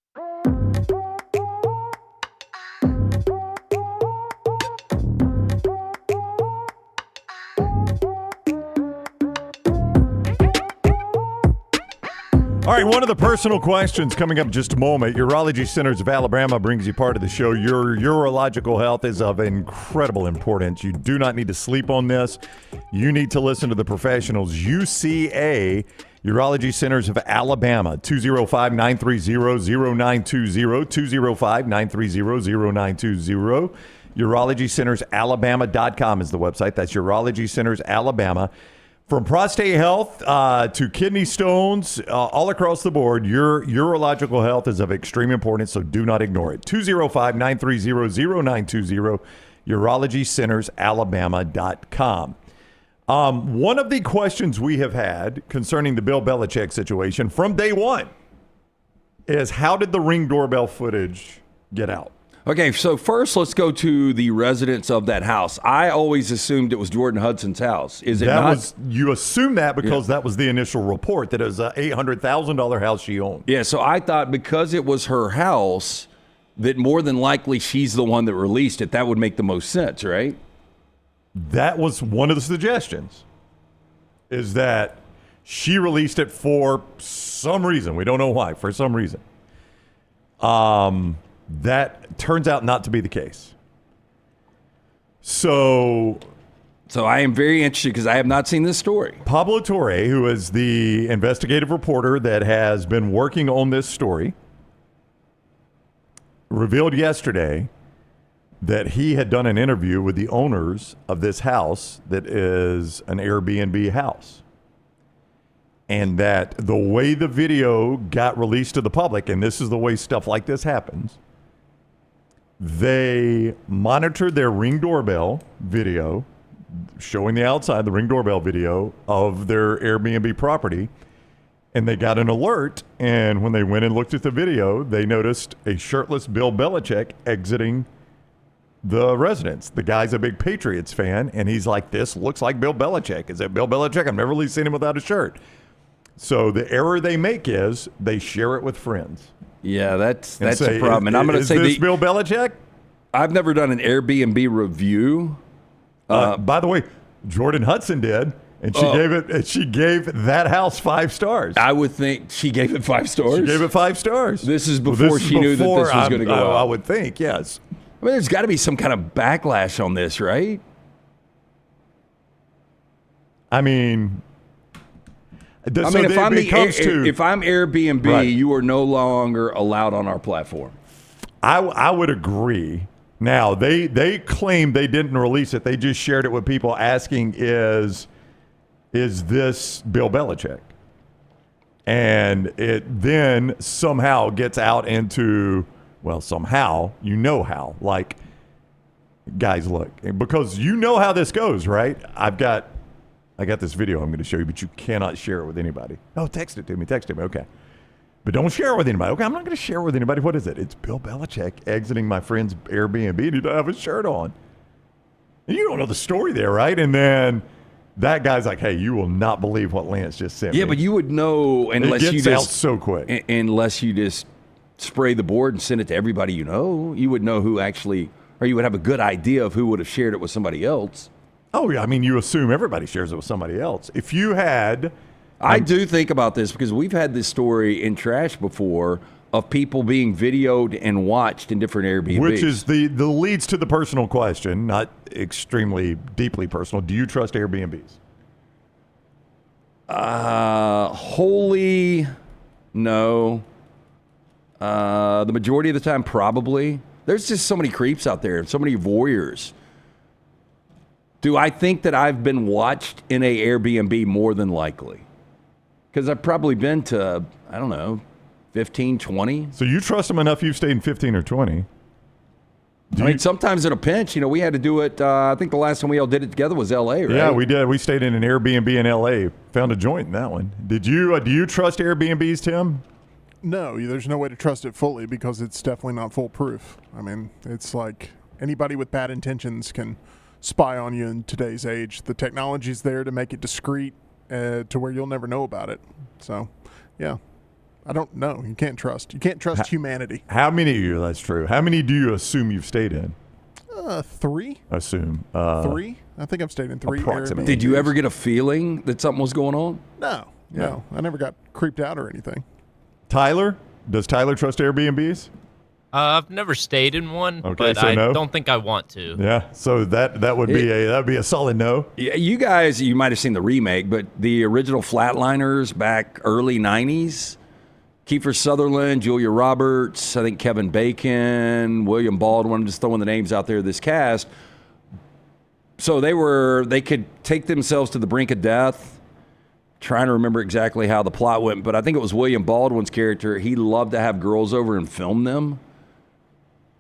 All right, one of the personal questions coming up in just a moment. Urology Centers of Alabama brings you part of the show. Your urological health is of incredible importance. You do not need to sleep on this. You need to listen to the professionals. UCA, Urology Centers of Alabama, 205-930-0920, 205-930-0920. UrologyCentersAlabama.com is the website. That's Urology Centers Alabama. From prostate health to kidney stones, all across the board, your urological health is of extreme importance, so do not ignore it. 205-930-0920, UrologyCentersAlabama.com. One of the questions we have had concerning the Bill Belichick situation from day one is, how did the Ring doorbell footage get out? Okay, so first let's go to the residents of that house. I always assumed it was Jordan Hudson's house. Is it not? You assume that because that was the initial report, that it was an $800,000 house she owned. Yeah, so I thought because it was her house that more than likely she's the one that released it. That would make the most sense, right? That was one of the suggestions, is that she released it for some reason. We don't know why, for some reason. That turns out not to be the case. So I am very interested because I have not seen this story. Pablo Torre, who is the investigative reporter that has been working on this story, revealed yesterday that he had done an interview with the owners of this house that is an Airbnb house. And that the way the video got released to the public, and this is the way stuff like this happens, they monitored their Ring doorbell video, showing the outside, the Ring doorbell video of their Airbnb property, and they got an alert. And when they went and looked at the video, they noticed a shirtless Bill Belichick exiting the residence. The guy's a big Patriots fan, and he's like, this looks like Bill Belichick. Is it Bill Belichick? I've never really seen him without a shirt. So the error they make is they share it with friends. Yeah, that's a problem. And I'm going to say, is this Bill Belichick? I've never done an Airbnb review. By the way, Jordan Hudson did, and she gave that house 5 stars. I would think she gave it 5 stars. She gave it 5 stars. This is before she knew that this was going to go out. I would think, yes. I mean, there's got to be some kind of backlash on this, right? I mean, I mean, if I'm Airbnb, right, you are no longer allowed on our platform. I would agree. Now, they claim they didn't release it. They just shared it with people asking, is this Bill Belichick? And it then somehow gets out into, well, somehow, you know how. Like, guys, look, because you know how this goes, right? I got this video I'm going to show you, but you cannot share it with anybody. Oh, text it to me. Okay. But don't share it with anybody. Okay, I'm not going to share it with anybody. What is it? It's Bill Belichick exiting my friend's Airbnb, and he don't have a shirt on. And you don't know the story there, right? And then that guy's like, hey, you will not believe what Lance just sent me. Yeah, but you would know unless it gets you just out so quick. Unless you just spray the board and send it to everybody you know. You would know who actually, or you would have a good idea of who would have shared it with somebody else. Oh, yeah. I mean, you assume everybody shares it with somebody else. If you had... I do think about this because we've had this story in Trash before of people being videoed and watched in different Airbnbs. Which is the leads to the personal question, not extremely deeply personal. Do you trust Airbnbs? Wholly, no. The majority of the time, probably. There's just so many creeps out there, so many voyeurs. Do I think that I've been watched in a Airbnb? More than likely. Because I've probably been to, I don't know, 15, 20. So you trust them enough you've stayed in 15 or 20? I mean, sometimes in a pinch, we had to do it. I think the last time we all did it together was L.A., right? Yeah, we did. We stayed in an Airbnb in L.A. Found a joint in that one. Did you? Do you trust Airbnbs, Tim? No, there's no way to trust it fully because it's definitely not foolproof. I mean, it's like anybody with bad intentions can spy on you in today's age. The technology's there to make it discreet to where you'll never know about it. So, yeah. I don't know. You can't trust. You can't trust humanity. How many of you? That's true. How many do you assume you've stayed in? 3. Assume. 3. I think I've stayed in 3. Approximately. Did you ever get a feeling that something was going on? No. I never got creeped out or anything. Tyler? Does Tyler trust Airbnbs? I've never stayed in one, okay, but so I no? don't think I want to. Yeah, so that would be a solid no. Yeah, you guys, you might have seen the remake, but the original Flatliners back early 90s, Kiefer Sutherland, Julia Roberts, I think Kevin Bacon, William Baldwin, I'm just throwing the names out there of this cast. So they could take themselves to the brink of death. Trying to remember exactly how the plot went, but I think it was William Baldwin's character. He loved to have girls over and film them.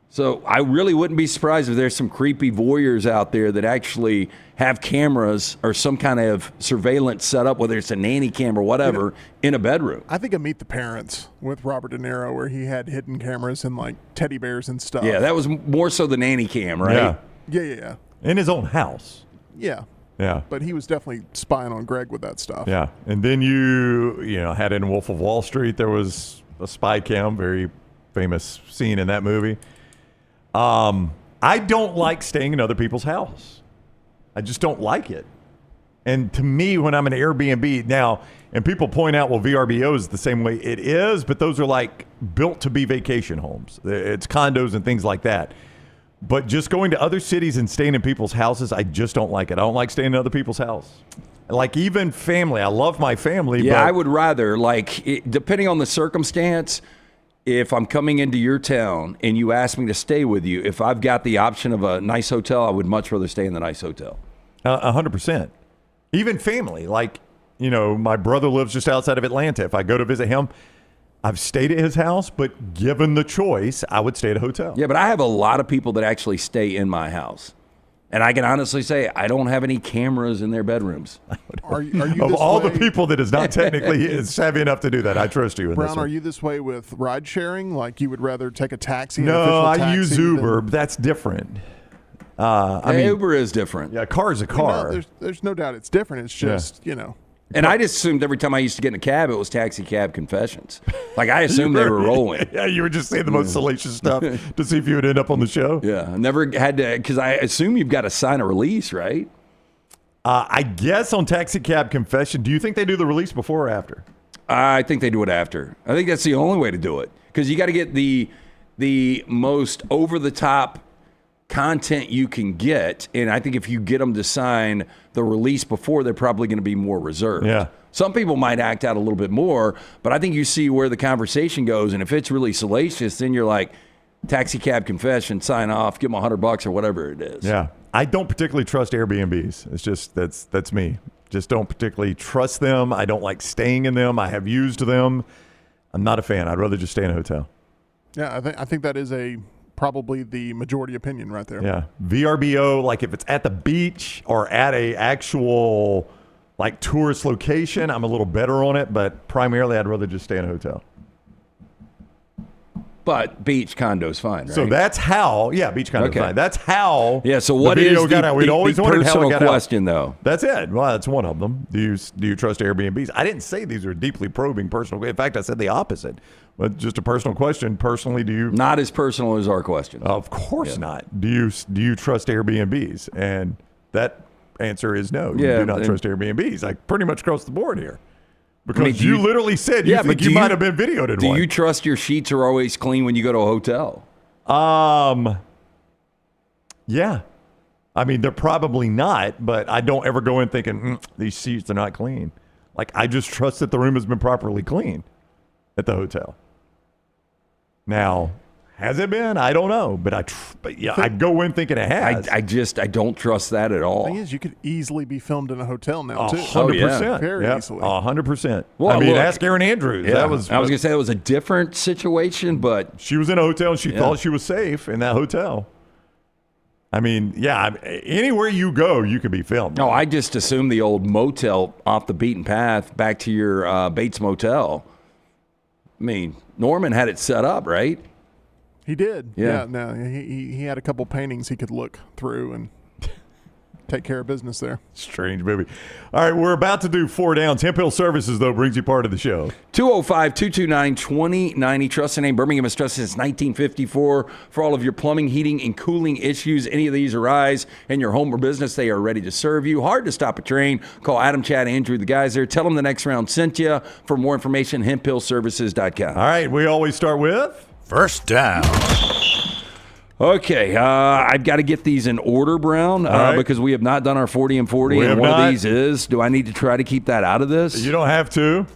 So I really wouldn't be surprised if there's some creepy voyeurs out there that actually have cameras or some kind of surveillance set up, whether it's a nanny cam or whatever, in a bedroom. I think of Meet the Parents with Robert De Niro where he had hidden cameras and like teddy bears and stuff. Yeah, that was more so the nanny cam, right? Yeah. In his own house. Yeah. Yeah. But he was definitely spying on Greg with that stuff. Yeah. And then you had in Wolf of Wall Street, there was a spy cam, very famous scene in that movie. I don't like staying in other people's house. I just don't like it. And to me, when I'm in Airbnb now, and people point out, well, VRBO is the same way. It is, but those are like built to be vacation homes. It's condos and things like that. But just going to other cities and staying in people's houses, I just don't like it. I don't like staying in other people's house. Like even family. I love my family. Yeah, but I would rather, depending on the circumstance, if I'm coming into your town and you ask me to stay with you, if I've got the option of a nice hotel, I would much rather stay in the nice hotel. 100%. Even family. Like, my brother lives just outside of Atlanta. If I go to visit him, I've stayed at his house, but given the choice, I would stay at a hotel. Yeah, but I have a lot of people that actually stay in my house. And I can honestly say I don't have any cameras in their bedrooms. Are you of all the people that is not technically savvy enough to do that, I trust you in Brown, this one. are you this way with ride sharing? Like you would rather take a taxi? No, I use Uber. That's different. Uber is different. Yeah, a car is a car. There's no doubt it's different. It's just, And I just assumed every time I used to get in a cab, it was Taxi Cab Confessions. Like, I assumed they were rolling. Yeah, you were just saying the most salacious stuff to see if you would end up on the show. Yeah, I never had to, because I assume you've got to sign a release, right? I guess on Taxi Cab Confession, do you think they do the release before or after? I think they do it after. I think that's the only way to do it. Because you got to get the most over-the-top content you can get, and I think if you get them to sign the release before, they're probably going to be more reserved. Yeah. Some people might act out a little bit more, but I think you see where the conversation goes, and if it's really salacious, then you're like, taxi cab confession, sign off, give them $100 or whatever it is. Yeah. I don't particularly trust Airbnbs. It's just that's me. Just don't particularly trust them. I don't like staying in them. I have used them. I'm not a fan. I'd rather just stay in a hotel. Yeah, I think that is probably the majority opinion right there. Yeah. VRBO, like if it's at the beach or at a actual like tourist location, I'm a little better on it, but primarily I'd rather just stay in a hotel. But beach condo's fine, right? So that's how, beach condo's fine. That's how. Yeah. So what is the personal question, though? That's it. Well, that's one of them. Do you trust Airbnbs? I didn't say these are deeply probing personal. In fact, I said the opposite. But just a personal question. Personally, do you? Not as personal as our question. Of course not. Do you trust Airbnbs? And that answer is no. You do not trust Airbnbs. Like pretty much across the board here. Because you literally said you think you might have been videoed in one. Do you trust your sheets are always clean when you go to a hotel? Yeah. I mean, they're probably not, but I don't ever go in thinking, these sheets are not clean. Like, I just trust that the room has been properly cleaned at the hotel. Now, has it been? I don't know, but I go in thinking it has. I don't trust that at all. The thing is, you could easily be filmed in a hotel now too. 100%, very easily. 100%. Well, I mean, ask Erin Andrews. Yeah. I was going to say it was a different situation, but she was in a hotel and she thought she was safe in that hotel. I mean, anywhere you go, you could be filmed. No, I just assumed the old motel off the beaten path back to your Bates Motel. I mean, Norman had it set up, right? He did. Yeah. No, he had a couple paintings he could look through and take care of business there. Strange movie. All right, we're about to do 4 downs. Hemp Hill Services, though, brings you part of the show. 205-229-2090. Trust the name. Birmingham has trusted since 1954 for all of your plumbing, heating, and cooling issues. Any of these arise in your home or business, they are ready to serve you. Hard to stop a train. Call Adam, Chad, Andrew, the guys there. Tell them the next round sent you. For more information, hemphillservices.com. All right, we always start with first down. Okay, I've got to get these in order, Brown, because we have not done our 40 and 40, and one of these is, do I need to try to keep that out of this? You don't have to.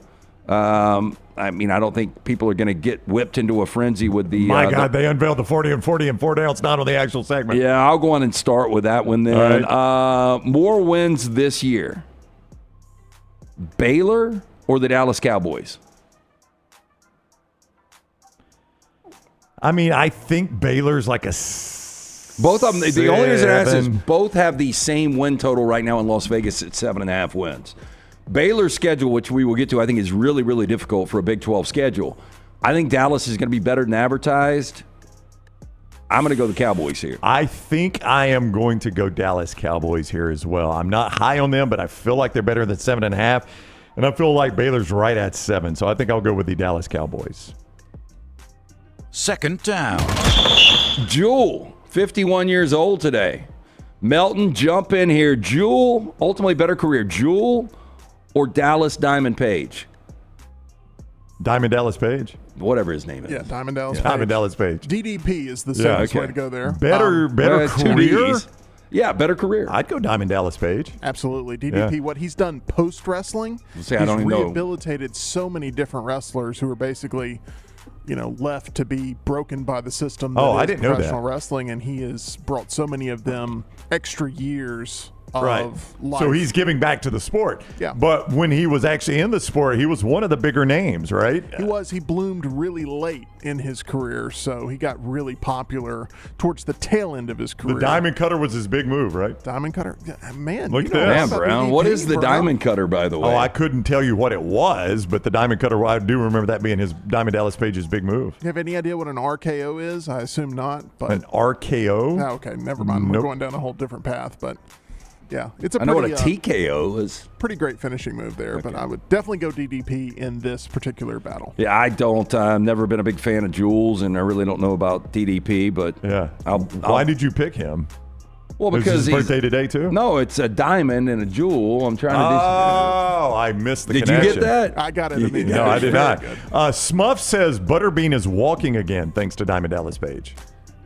I mean, I don't think people are going to get whipped into a frenzy with the... My God, they unveiled the 40 and 40 and 4 downs, not on the actual segment. Yeah, I'll go on and start with that one then. Right. More wins this year. Baylor or the Dallas Cowboys? I mean, I think Baylor's like a both of them. The only reason I ask is both have the same win total right now in Las Vegas at 7.5 wins. Baylor's schedule, which we will get to, I think is really, really difficult for a Big 12 schedule. I think Dallas is going to be better than advertised. I'm going to go the Cowboys here. I think I am going to go Dallas Cowboys here as well. I'm not high on them, but I feel like they're better than 7.5, and I feel like Baylor's right at 7. So I think I'll go with the Dallas Cowboys. Second down. Jewel, 51 years old today. Melton, jump in here. Jewel, ultimately better career. Jewel or Dallas Diamond Page? Diamond Dallas Page. Whatever his name is. Yeah, Diamond Dallas Page. Diamond Dallas Page. DDP is the safest way to go there. Better career? Yeah, better career. I'd go Diamond Dallas Page. Absolutely. DDP, what he's done post-wrestling, he's rehabilitated so many different wrestlers who are basically... left to be broken by the system that I is didn't know that. professional wrestling, and he has brought so many of them extra years of life. So he's giving back to the sport. Yeah. But when he was actually in the sport, he was one of the bigger names, right? He was. He bloomed really late in his career, so he got really popular towards the tail end of his career. The Diamond Cutter was his big move, right? Diamond Cutter? Man, look at that. Damn, Brown. What is the Diamond Cutter, by the way? Oh, I couldn't tell you what it was, but the Diamond Cutter, I do remember that being his Diamond Dallas Page's big move. You have any idea what an RKO is? I assume not. But an RKO? Oh, okay, never mind. Nope. We're going down a whole different path, but... Yeah, I know what a TKO is. Pretty great finishing move there, but I would definitely go DDP in this particular battle. Yeah, I don't. I've never been a big fan of Jules, and I really don't know about DDP. But yeah, why did you pick him? Well, because his birthday today too. No, it's a diamond and a jewel. I'm trying to. Oh, I missed the connection. Did you get that? I got it immediately. No, I did not. Smurf says Butterbean is walking again thanks to Diamond Dallas Page.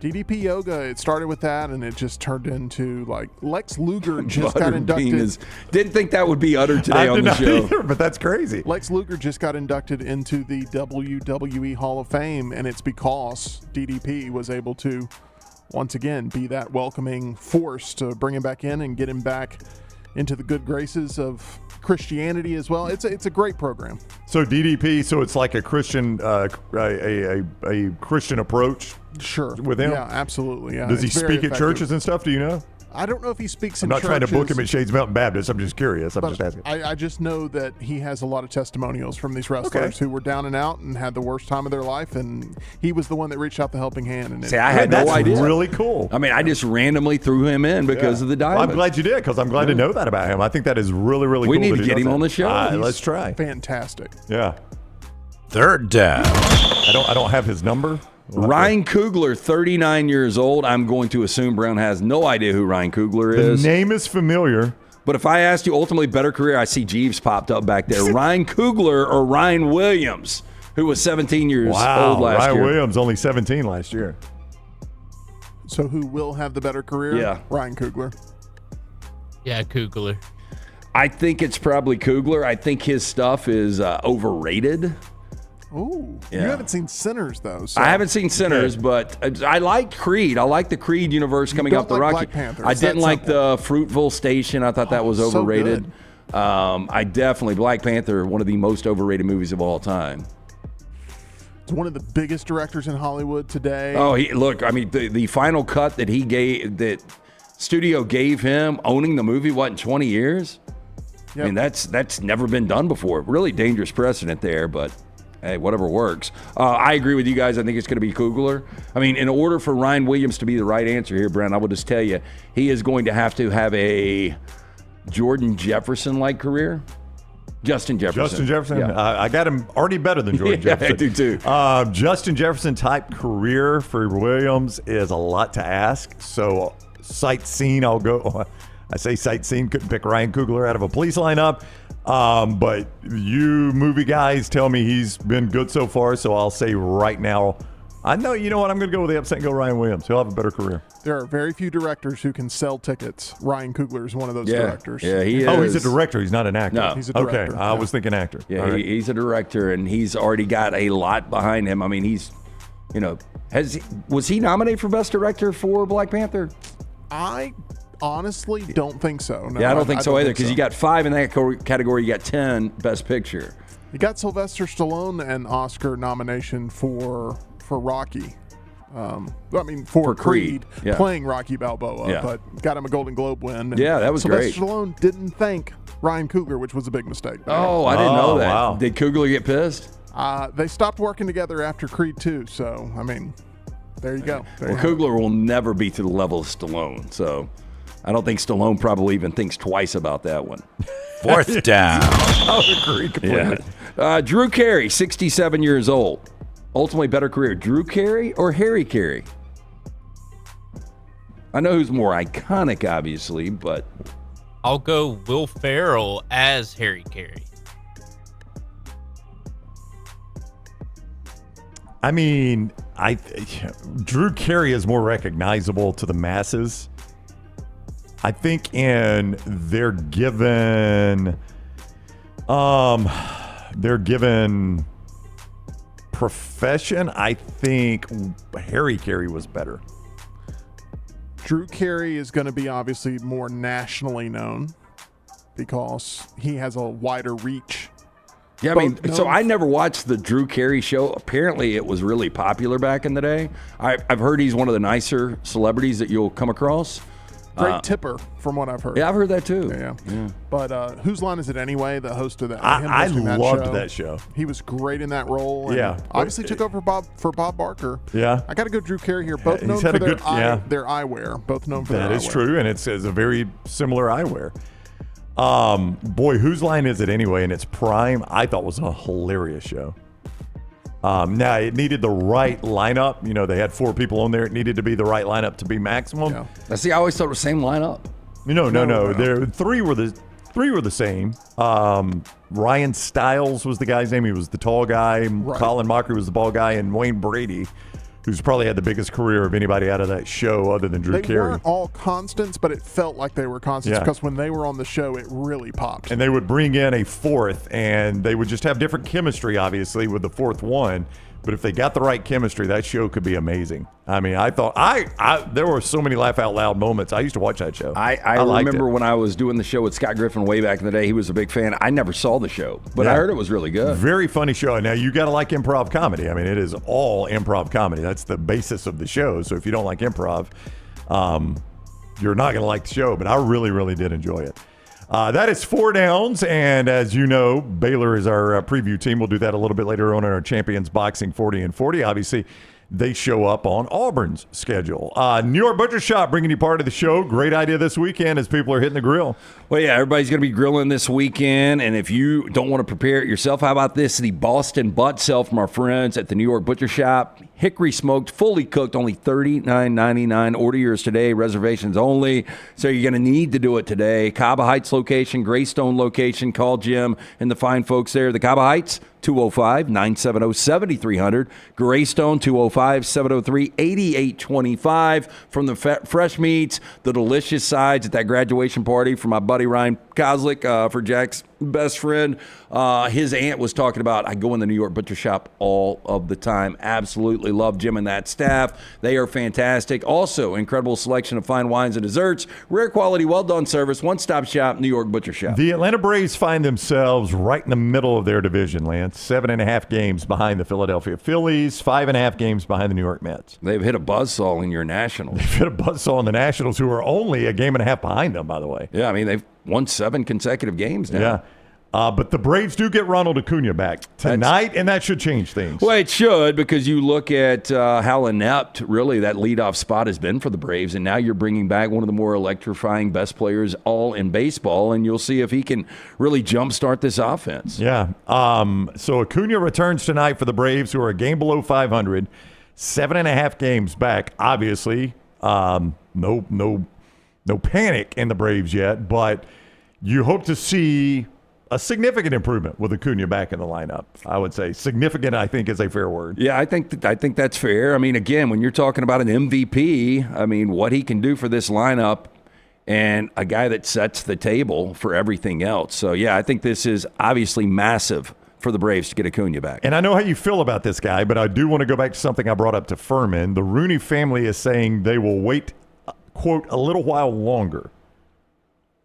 DDP yoga, it started with that, and it just turned into, like, Lex Luger just got inducted. Didn't think that would be uttered today on the show. Either, but that's crazy. Lex Luger just got inducted into the WWE Hall of Fame, and it's because DDP was able to, once again, be that welcoming force to bring him back in and get him back into the good graces of Christianity as well. It's a great program. So DDP, so it's like a Christian a Christian approach. Sure. With him? Yeah, absolutely. Yeah. Does he It's very speak at effective. churches and stuff? Do you know? I don't know if he speaks I'm in not churches. trying to book him at Shades Mountain Baptist. I'm just curious. I'm But just asking. I just know that he has a lot of testimonials from these wrestlers who were down and out and had the worst time of their life, and he was the one that reached out the helping hand. And See, I had no idea. That's really cool. I mean, I just randomly threw him in because of the diamond. Well, I'm glad you did, because I'm glad to know that about him. I think that is really, really We cool. need that to he get does him that. on the show. Let's try. Fantastic. Yeah. Third down. I don't have his number. Ryan Coogler, 39 years old. I'm going to assume Brown has no idea who Ryan Coogler is. The name is familiar. But if I asked you ultimately better career, I see Jeeves popped up back there. Ryan Coogler or Ryan Williams, who was 17 years old last year. Ryan Williams, only 17 last year. So who will have the better career? Yeah. Ryan Coogler. Yeah, Coogler. I think it's probably Coogler. I think his stuff is overrated. Ooh. Yeah. You haven't seen Sinners, though. So. I haven't seen Sinners, but I like Creed. I like the Creed universe coming don't up the like Rocky. Black Panther. I It's that didn't like simple. the Fruitville Station. I thought that was so overrated. I definitely Black Panther, one of the most overrated movies of all time. It's one of the biggest directors in Hollywood today. Oh, look! I mean, the final cut that he gave, that studio gave him, owning the movie, what, in 20 years? Yep. I mean, that's never been done before. Really dangerous precedent there, but. Hey, whatever works. I agree with you guys. I think it's going to be Coogler. I mean, in order for Ryan Williams to be the right answer here, Brent, I will just tell you, he is going to have a Jordan Jefferson-like career. Justin Jefferson. Justin Jefferson? Yeah. I got him already better than Jordan Jefferson. I do too. Justin Jefferson-type career for Williams is a lot to ask. So, sight scene, I'll go. I say sight scene, couldn't pick Ryan Coogler out of a police lineup. But you movie guys tell me he's been good so far, so I'll say right now, I know, you know what, I'm going to go with the upset and go Ryan Williams. He'll have a better career. There are very few directors who can sell tickets. Ryan Coogler is one of those directors. Yeah, he is. Oh, he's a director. He's not an actor. No. He's a director. Okay, I was thinking actor. Yeah, All right. he's a director, and he's already got a lot behind him. I mean, he's, was he nominated for Best Director for Black Panther? I honestly don't think so. No, Yeah, I don't think so either, because so. you got 5 in that category. You got 10 Best Picture. You got Sylvester Stallone an Oscar nomination for Rocky. For Creed. Yeah. Playing Rocky Balboa, Yeah. but got him a Golden Globe win. And Yeah, that was Sylvester great. Stallone didn't thank Ryan Coogler, which was a big mistake. Oh, I didn't know that. Wow. Did Coogler get pissed? They stopped working together after Creed 2, so, I mean, there you go. There Well, you have it. Coogler will never be to the level of Stallone, so I don't think Stallone probably even thinks twice about that one. Fourth down. I would agree completely. Yeah. Drew Carey, 67 years old. Ultimately better career, Drew Carey or Harry Carey? I know who's more iconic, obviously, but... I'll go Will Ferrell as Harry Carey. I mean, Drew Carey is more recognizable to the masses. I think they're given profession, I think Harry Carey was better. Drew Carey is going to be obviously more nationally known because he has a wider reach. Yeah, I mean, so I never watched the Drew Carey show. Apparently, it was really popular back in the day. I've heard he's one of the nicer celebrities that you'll come across. Great tipper, from what I've heard. Yeah, I've heard that too. Yeah. But Whose Line Is It Anyway? The host of that. I him hosting loved that show. He was great in that role. And Yeah. obviously took over for Bob Barker. Yeah. I got to go Drew Carey here. Both He's known had for a their good- yeah. their eyewear. Both known for That their is eyewear. true, and it's a very similar eyewear. Boy, Whose Line Is It Anyway? In its prime, I thought was a hilarious show. Now, it needed the right lineup. You know, they had 4 people on there. It needed to be the right lineup to be maximum. Yeah. See, I always thought it was the same lineup. No. There, 3 were the same. Ryan Stiles was the guy's name. He was the tall guy. Right. Colin Mockery was the bald guy, and Wayne Brady, who's probably had the biggest career of anybody out of that show other than Drew They Carey. weren't all constants, but it felt like they were constants Yeah. because when they were on the show, it really popped. And they would bring in a fourth, and they would just have different chemistry, obviously, with the fourth one. But if they got the right chemistry, that show could be amazing. I mean, I thought there were so many laugh out loud moments. I used to watch that show. I remember when I was doing the show with Scott Griffin way back in the day. He was a big fan. I never saw the show, but I heard it was really good. Very funny show. Now, you got to like improv comedy. I mean, it is all improv comedy. That's the basis of the show. So if you don't like improv, you're not going to like the show. But I really, really did enjoy it. That is 4 downs, and as you know, Baylor is our preview team. We'll do that a little bit later on in our Champions Boxing 40 and 40. Obviously, they show up on Auburn's schedule. New York Butcher Shop bringing you part of the show. Great idea this weekend as people are hitting the grill. Well, yeah, everybody's going to be grilling this weekend, and if you don't want to prepare it yourself, how about this? The Boston butt sale from our friends at the New York Butcher Shop. Hickory smoked, fully cooked, only $39.99. Order yours today, reservations only. So you're going to need to do it today. Cabo Heights location, Greystone location. Call Jim and the fine folks there. The Cabo Heights, 205-970-7300. Greystone, 205-703-8825. From the fresh meats, the delicious sides at that graduation party for my buddy Ryan Kozlik, for Jack's best friend. His aunt was talking about, I go in the New York Butcher Shop all of the time. Absolutely love Jim and that staff. They are fantastic. Also, incredible selection of fine wines and desserts. Rare quality, well-done service. One-stop shop, New York Butcher Shop. The Atlanta Braves find themselves right in the middle of their division, Lance. 7.5 games behind the Philadelphia Phillies, 5.5 games behind the New York Mets. They've hit a buzzsaw in your Nationals. They've hit a buzzsaw in the Nationals, who are only a game and a half behind them, by the way. Yeah, I mean, they've won 7 consecutive games now. Yeah. But the Braves do get Ronald Acuna back tonight, and that should change things. Well, it should, because you look at how inept, really, that leadoff spot has been for the Braves, and now you're bringing back one of the more electrifying best players all in baseball, and you'll see if he can really jumpstart this offense. Yeah. So Acuna returns tonight for the Braves, who are a game below 500, 7.5 games back. Obviously, no panic in the Braves yet, but you hope to see a significant improvement with Acuna back in the lineup. I would say significant, I think, is a fair word. Yeah, I think that's fair. I mean, again, when you're talking about an MVP, I mean, what he can do for this lineup, and a guy that sets the table for everything else. So, yeah, I think this is obviously massive for the Braves to get Acuna back. And I know how you feel about this guy, but I do want to go back to something I brought up to Fuhrman. The Rooney family is saying they will wait, quote, a little while longer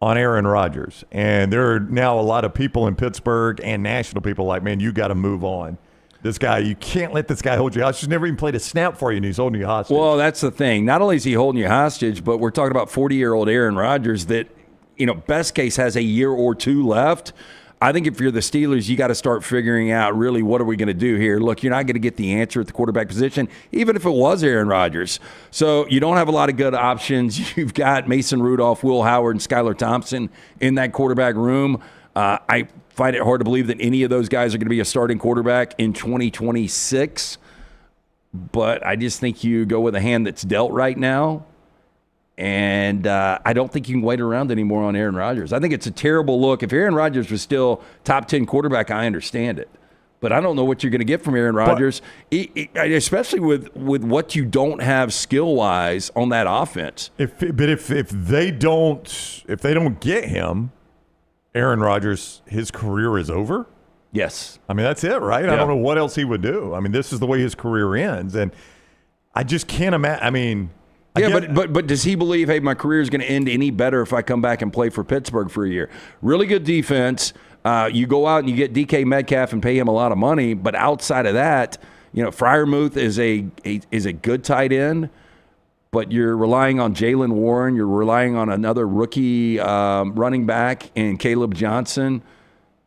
on Aaron Rodgers. And there are now a lot of people in Pittsburgh and national people like, man, you got to move on. This guy, you can't let this guy hold you hostage. He's never even played a snap for you, and he's holding you hostage. Well, that's the thing. Not only is he holding you hostage, but we're talking about 40-year-old Aaron Rodgers that, best case has a year or two left. I think if you're the Steelers, you got to start figuring out really what are we going to do here. Look, you're not going to get the answer at the quarterback position, even if it was Aaron Rodgers. So you don't have a lot of good options. You've got Mason Rudolph, Will Howard, and Skylar Thompson in that quarterback room. I find it hard to believe that any of those guys are going to be a starting quarterback in 2026. But I just think you go with a hand that's dealt right now. And I don't think you can wait around anymore on Aaron Rodgers. I think it's a terrible look. If Aaron Rodgers was still top 10 quarterback, I understand it. But I don't know what you're going to get from Aaron Rodgers, especially with what you don't have skill-wise on that offense. If they don't get him, Aaron Rodgers, his career is over? Yes. I mean, that's it, right? Yeah. I don't know what else he would do. I mean, this is the way his career ends. And I just can't imagine. I mean, but does he believe, hey, my career is going to end any better if I come back and play for Pittsburgh for a year? Really good defense. You go out and you get DK Metcalf and pay him a lot of money. But outside of that, Freiermuth is a good tight end. But you're relying on Jaylen Warren. You're relying on another rookie running back in Caleb Johnson.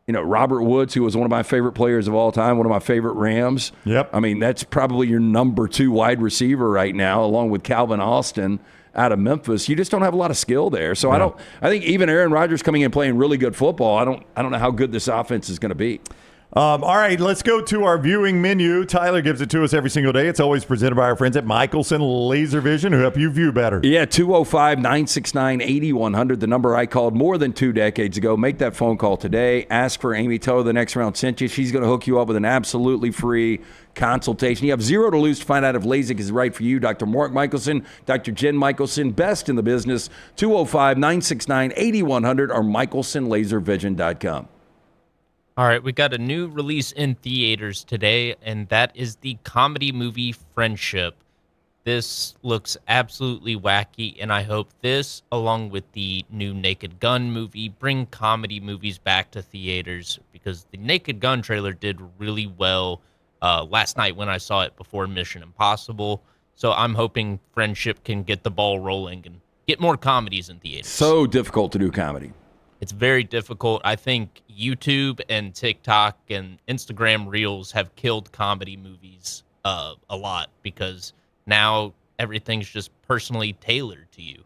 Robert Woods, who was one of my favorite players of all time, one of my favorite Rams. Yep. I mean, that's probably your number 2 wide receiver right now, along with Calvin Austin out of Memphis. You just don't have a lot of skill there. So I think even Aaron Rodgers coming in playing really good football, I don't know how good this offense is going to be. All right, let's go to our viewing menu. Tyler gives it to us every single day. It's always presented by our friends at Michelson Laser Vision, who help you view better. Yeah, 205-969-8100, the number I called more than 2 decades ago. Make that phone call today. Ask for Amy Toe. The next round sent you. She's going to hook you up with an absolutely free consultation. You have 0 to lose to find out if LASIK is right for you. Dr. Mark Michelson, Dr. Jen Michelson, best in the business. 205-969-8100 or michelsonlaservision.com. All right, we got a new release in theaters today, and that is the comedy movie Friendship. This looks absolutely wacky, and I hope this, along with the new Naked Gun movie, bring comedy movies back to theaters, because the Naked Gun trailer did really well last night when I saw it before Mission Impossible. So I'm hoping Friendship can get the ball rolling and get more comedies in theaters. So difficult to do comedy. It's very difficult. I think YouTube and TikTok and Instagram Reels have killed comedy movies a lot, because now everything's just personally tailored to you.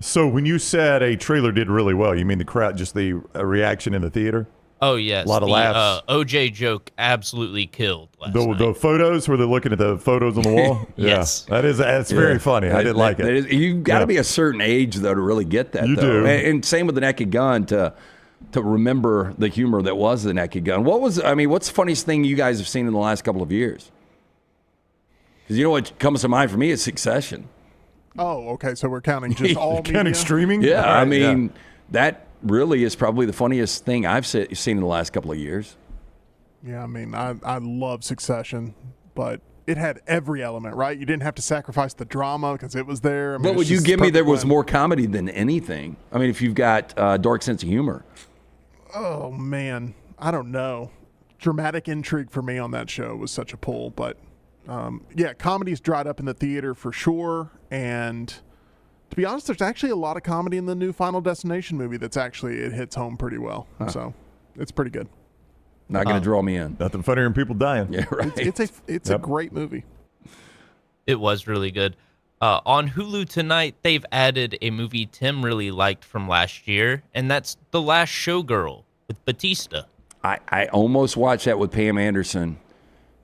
So when you said a trailer did really well, you mean the crowd, just the reaction in the theater? Oh, yes. A lot of laughs. OJ joke absolutely killed last night. The photos, where they're looking at the photos on the wall? Yes. Yeah. That's very funny. I did like it. You've got to be a certain age, though, to really get that. You do. And same with the Naked Gun, to remember the humor that was the Naked Gun. What's the funniest thing you guys have seen in the last couple of years? Because you know what comes to mind for me is Succession. Oh, okay. So we're counting just all media? Counting streaming? Yeah, that really is probably the funniest thing I've seen in the last couple of years. Yeah, I love Succession, but it had every element, right? You didn't have to sacrifice the drama because it was there. But would you give me there was more comedy than anything? I mean, if you've got a dark sense of humor. Oh, man. I don't know. Dramatic intrigue for me on that show was such a pull. But, comedy's dried up in the theater for sure. And to be honest, there's actually a lot of comedy in the new Final Destination movie it hits home pretty well. Huh. So it's pretty good. Not going to draw me in. Nothing funnier than people dying. Yeah, right. It's a great movie. It was really good. On Hulu tonight, they've added a movie Tim really liked from last year, and that's The Last Showgirl with Batista. I almost watched that with Pam Anderson.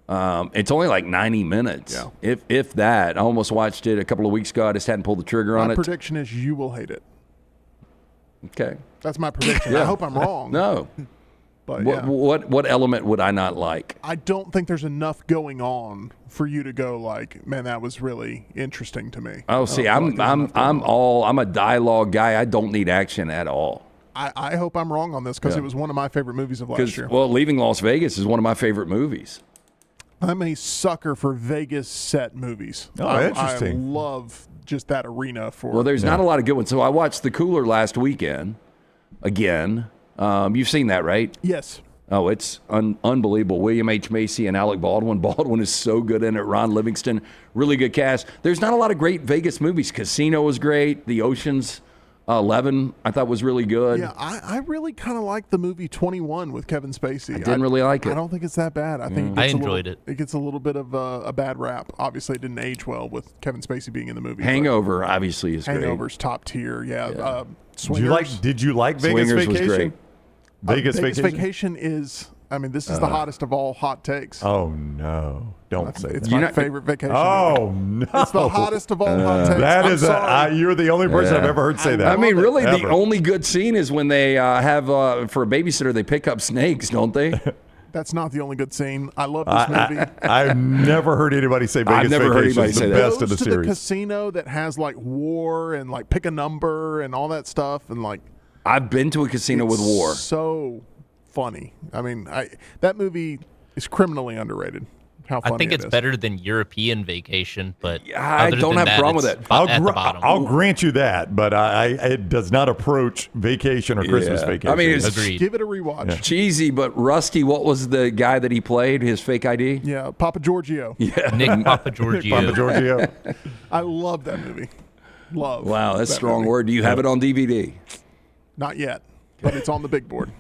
It's only like 90 minutes, if that. I almost watched it a couple of weeks ago. I just hadn't pulled the trigger on it. My prediction is you will hate it. Okay. That's my prediction. I hope I'm wrong. No. But what element would I not like? I don't think there's enough going on for you to go like, man, that was really interesting to me. Oh, see, I'm a dialogue guy. I don't need action at all. I hope I'm wrong on this because it was one of my favorite movies of last year. Well, Leaving Las Vegas is one of my favorite movies. I'm a sucker for Vegas set movies. Oh, interesting. I love just that arena for. Well, there's not a lot of good ones. So I watched The Cooler last weekend again. You've seen that, right? Yes. Oh, it's unbelievable. William H. Macy and Alec Baldwin. Baldwin is so good in it. Ron Livingston, really good cast. There's not a lot of great Vegas movies. Casino was great. The Ocean's 11, I thought was really good. Yeah, I really kind of like the movie 21 with Kevin Spacey. I didn't really like it. I don't think it's that bad. I think I enjoyed it. It gets a little bit of a bad rap. Obviously, it didn't age well with Kevin Spacey being in the movie. Hangover, obviously, is great. Hangover's top tier. Yeah. Swingers. Did you like Vegas Swingers Vacation? Was great. Vegas Vacation is. This is the hottest of all hot takes. Oh, no. Don't say that. It's my favorite vacation. Oh, no. It's the hottest of all hot takes. That is you're the only person I've ever heard say that. I mean, really, ever. The only good scene is when they have, for a babysitter, they pick up snakes, don't they? That's not the only good scene. I love this movie. I've never heard anybody say Vegas Vacation is the best of the series. The casino that has, like, war and, like, pick a number and all that stuff. And, like, I've been to a casino with war. So funny. I mean, that movie is criminally underrated. How funny I think it's is. better than European Vacation, but I don't have a problem with it. I'll grant you that, but it does not approach Vacation or Christmas Vacation. I mean, agreed. Give it a rewatch. Yeah. Cheesy, but Rusty. What was the guy that he played? His fake ID? Yeah, Papa Giorgio. Yeah, Nick Papa Giorgio. Papa Giorgio. I love that movie. Love. Wow, that's a strong movie. word. Do you have it on DVD? Not yet, but it's on the big board.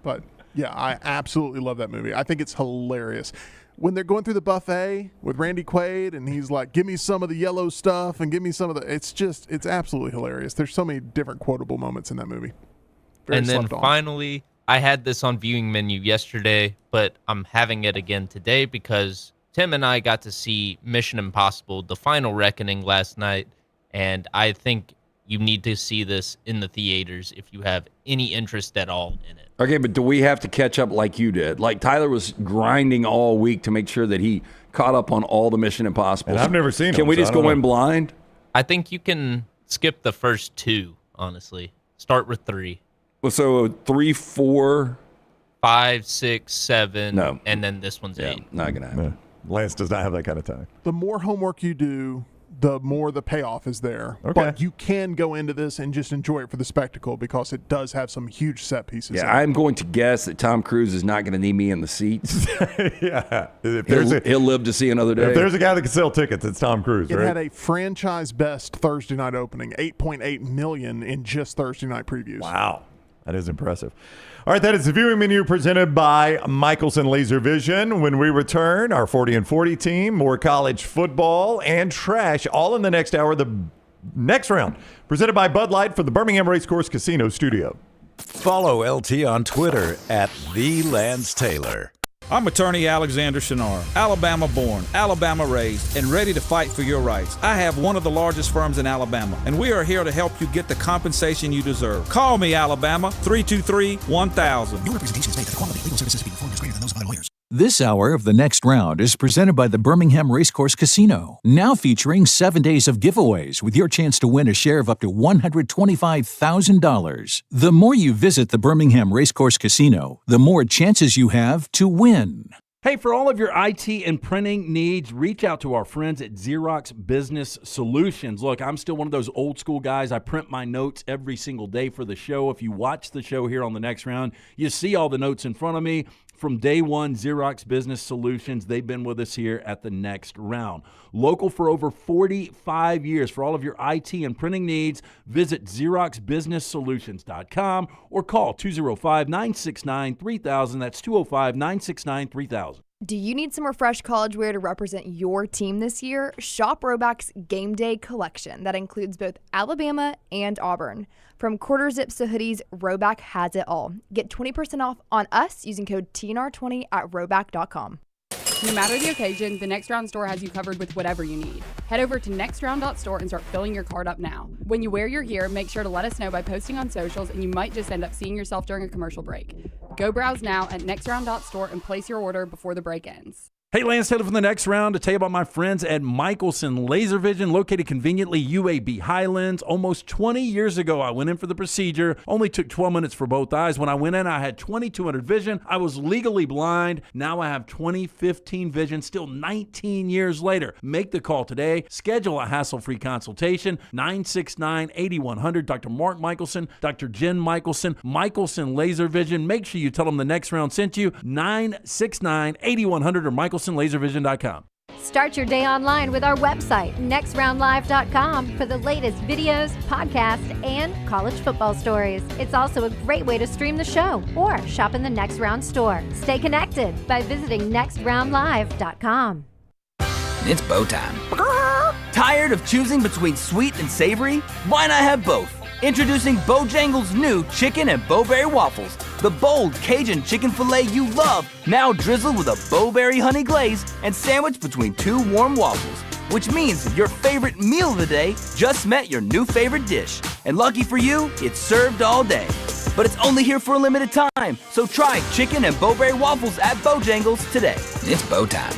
But yeah, I absolutely love that movie. I think it's hilarious. When they're going through the buffet with Randy Quaid and he's like, give me some of the yellow stuff and give me some of the, it's absolutely hilarious. There's so many different quotable moments in that movie. And then finally, I had this on viewing menu yesterday, but I'm having it again today because Tim and I got to see Mission Impossible: The Final Reckoning last night, and I think you need to see this in the theaters if you have any interest at all in it. Okay, but do we have to catch up like you did? Like Tyler was grinding all week to make sure that he caught up on all the Mission Impossible. And I've never seen them. Can we just go in blind? I think you can skip the first two, honestly. Start with 3. Well, so 3, 4, 5, 6, 7, no, and then this one's 8. Not gonna happen. Lance does not have that kind of time. The more homework you do, the more the payoff is there. Okay. But you can go into this and just enjoy it for the spectacle because it does have some huge set pieces. Yeah, I'm going to guess that Tom Cruise is not going to need me in the seats. Yeah. He'll live to see another day. If there's a guy that can sell tickets, it's Tom Cruise, It right? had a franchise best Thursday night opening, 8.8 million in just Thursday night previews. Wow. That is impressive. All right, that is the viewing menu presented by Michelson Laser Vision. When we return, our 40 and 40 team, more college football and trash, all in the next hour. The next round, presented by Bud Light for the Birmingham Racecourse Casino Studio. Follow LT on Twitter at @TheLanceTaylor. I'm attorney Alexander Shunnarah, Alabama born, Alabama raised, and ready to fight for your rights. I have one of the largest firms in Alabama, and we are here to help you get the compensation you deserve. Call me, Alabama, 323-1000. No representation is made that the quality of legal services speaking performed is greater than those of other lawyers. This hour of The Next Round is presented by the Birmingham Racecourse Casino, now featuring 7 days of giveaways with your chance to win a share of up to $125,000. The more you visit the Birmingham Racecourse Casino, the more chances you have to win. Hey, for all of your IT and printing needs, reach out to our friends at Xerox Business Solutions. Look, I'm still one of those old school guys. I print my notes every single day for the show. If you watch the show here on The Next Round, you see all the notes in front of me. From day one, Xerox Business Solutions, they've been with us here at The Next Round. Local for over 45 years. For all of your IT and printing needs, visit XeroxBusinessSolutions.com or call 205-969-3000. That's 205-969-3000. Do you need some refreshed college wear to represent your team this year? Shop Roback's Game Day collection that includes both Alabama and Auburn. From quarter zips to hoodies, Roback has it all. Get 20% off on us using code TNR20 at roback.com. No matter the occasion, the Next Round store has you covered with whatever you need. Head over to nextround.store and start filling your cart up now. When you wear your gear, make sure to let us know by posting on socials, and you might just end up seeing yourself during a commercial break. Go browse now at nextround.store and place your order before the break ends. Hey, Lance Taylor from The Next Round to tell you about my friends at Michelson Laser Vision, located conveniently UAB Highlands. Almost 20 years ago, I went in for the procedure. Only took 12 minutes for both eyes. When I went in, I had 20/200 vision. I was legally blind. Now I have 20/15 vision, still 19 years later. Make the call today. Schedule a hassle-free consultation. 969-8100. Dr. Mark Michelson, Dr. Jen Michelson, Michelson Laser Vision. Make sure you tell them The Next Round sent you. 969-8100 or MichelsonLaserVision.com. Start your day online with our website, nextroundlive.com, for the latest videos, podcasts, and college football stories. It's also a great way to stream the show or shop in the Next Round store. Stay connected by visiting nextroundlive.com. It's bow time. Tired of choosing between sweet and savory? Why not have both? Introducing Bojangles' new chicken and bowberry waffles. The bold Cajun chicken filet you love, now drizzled with a bowberry honey glaze and sandwiched between two warm waffles. Which means your favorite meal of the day just met your new favorite dish. And lucky for you, it's served all day. But it's only here for a limited time, so try chicken and bowberry waffles at Bojangles today. It's bow time.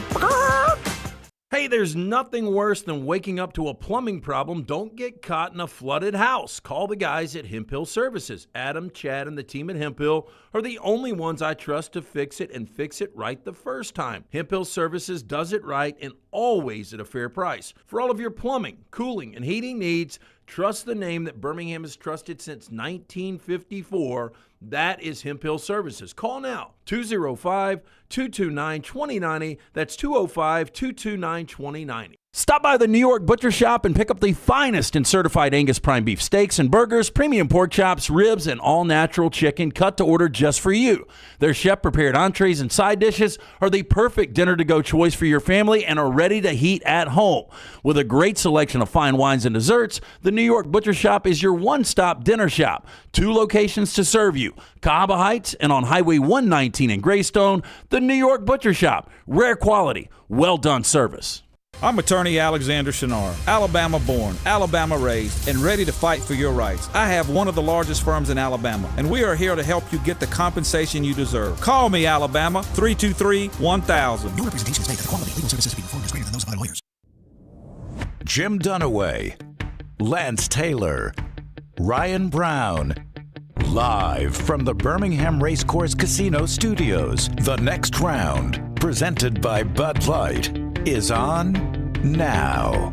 Hey, there's nothing worse than waking up to a plumbing problem. Don't get caught in a flooded house. Call the guys at Hemphill Services. Adam, Chad, and the team at Hemphill are the only ones I trust to fix it and fix it right the first time. Hemphill Services does it right and always at a fair price. For all of your plumbing, cooling, and heating needs, trust the name that Birmingham has trusted since 1954. That is Hemphill Services. Call now, 205-229-2090. That's 205-229-2090. Stop by the New York Butcher Shop and pick up the finest in certified Angus prime beef steaks and burgers, premium pork chops, ribs, and all-natural chicken cut to order just for you. Their chef-prepared entrees and side dishes are the perfect dinner-to-go choice for your family and are ready to heat at home. With a great selection of fine wines and desserts, the New York Butcher Shop is your one-stop dinner shop. 2 locations to serve you, Cahaba Heights and on Highway 119 in Greystone. The New York Butcher Shop. Rare quality, well-done service. I'm attorney Alexander Shunnarah, Alabama born, Alabama raised, and ready to fight for your rights. I have one of the largest firms in Alabama, and we are here to help you get the compensation you deserve. Call me, Alabama, 323-1000. No representation is made that the quality of legal services being performed is greater than those of our lawyers. Jim Dunaway, Lance Taylor, Ryan Brown. Live from the Birmingham Racecourse Casino Studios, the next round, presented by Bud Light, is on now.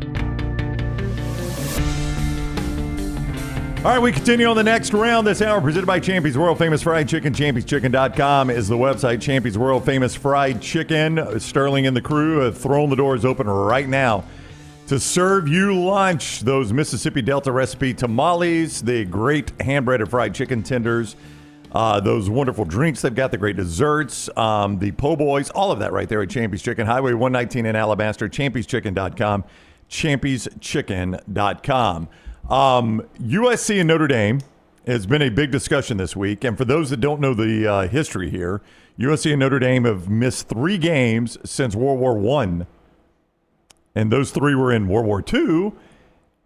All right, we continue on the next round this hour, presented by Champy's World Famous Fried Chicken. Champy'sChicken.com is the website. Champy's World Famous Fried Chicken. Sterling and the crew have thrown the doors open right now to serve you lunch. Those Mississippi Delta recipe tamales, the great hand-breaded fried chicken tenders, those wonderful drinks they've got, the great desserts, the po' boys, all of that right there at Champy's Chicken, Highway 119 in Alabaster, Champy'sChicken.com, Champy'sChicken.com. USC and Notre Dame has been a big discussion this week, and for those that don't know the history here, USC and Notre Dame have missed 3 games since World War I, and those 3 were in World War II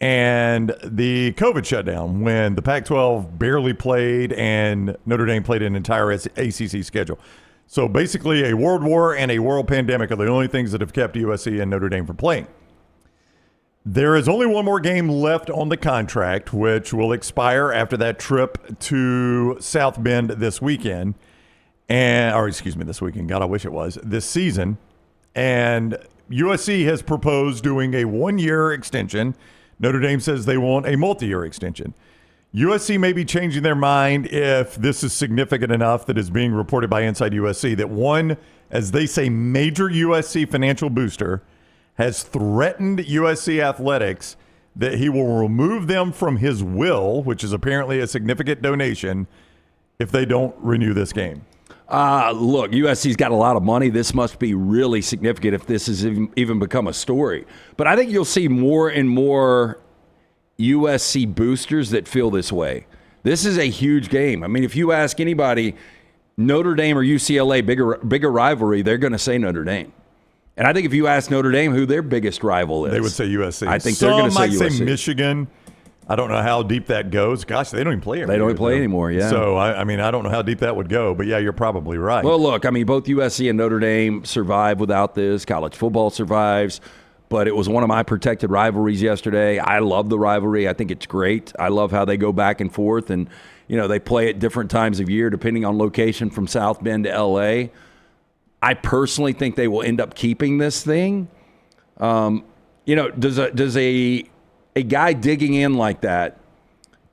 and the COVID shutdown when the Pac-12 barely played and Notre Dame played an entire ACC schedule. So basically a world war and a world pandemic are the only things that have kept USC and Notre Dame from playing. There is only one more game left on the contract, which will expire after that trip to South Bend this weekend. This weekend. God, I wish it was. This season. And USC has proposed doing a 1-year extension. Notre Dame says they want a multi-year extension. USC may be changing their mind if this is significant enough that is being reported by Inside USC that one, as they say, major USC financial booster has threatened USC athletics that he will remove them from his will, which is apparently a significant donation, if they don't renew this game. Look, USC's got a lot of money. This must be really significant if this has even become a story. But I think you'll see more and more USC boosters that feel this way. This is a huge game. I mean, if you ask anybody, Notre Dame or UCLA, bigger rivalry, they're going to say Notre Dame. And I think if you ask Notre Dame who their biggest rival is, they would say USC. I think they're going to say USC. Some might say Michigan. I don't know how deep that goes. Gosh, they don't even play anymore. They don't even play anymore, yeah. So, I mean, I don't know how deep that would go. But, yeah, you're probably right. Well, look, I mean, both USC and Notre Dame survive without this. College football survives. But it was one of my protected rivalries yesterday. I love the rivalry. I think it's great. I love how they go back and forth. And, you know, they play at different times of year depending on location from South Bend to L.A. I personally think they will end up keeping this thing. You know, does a guy digging in like that,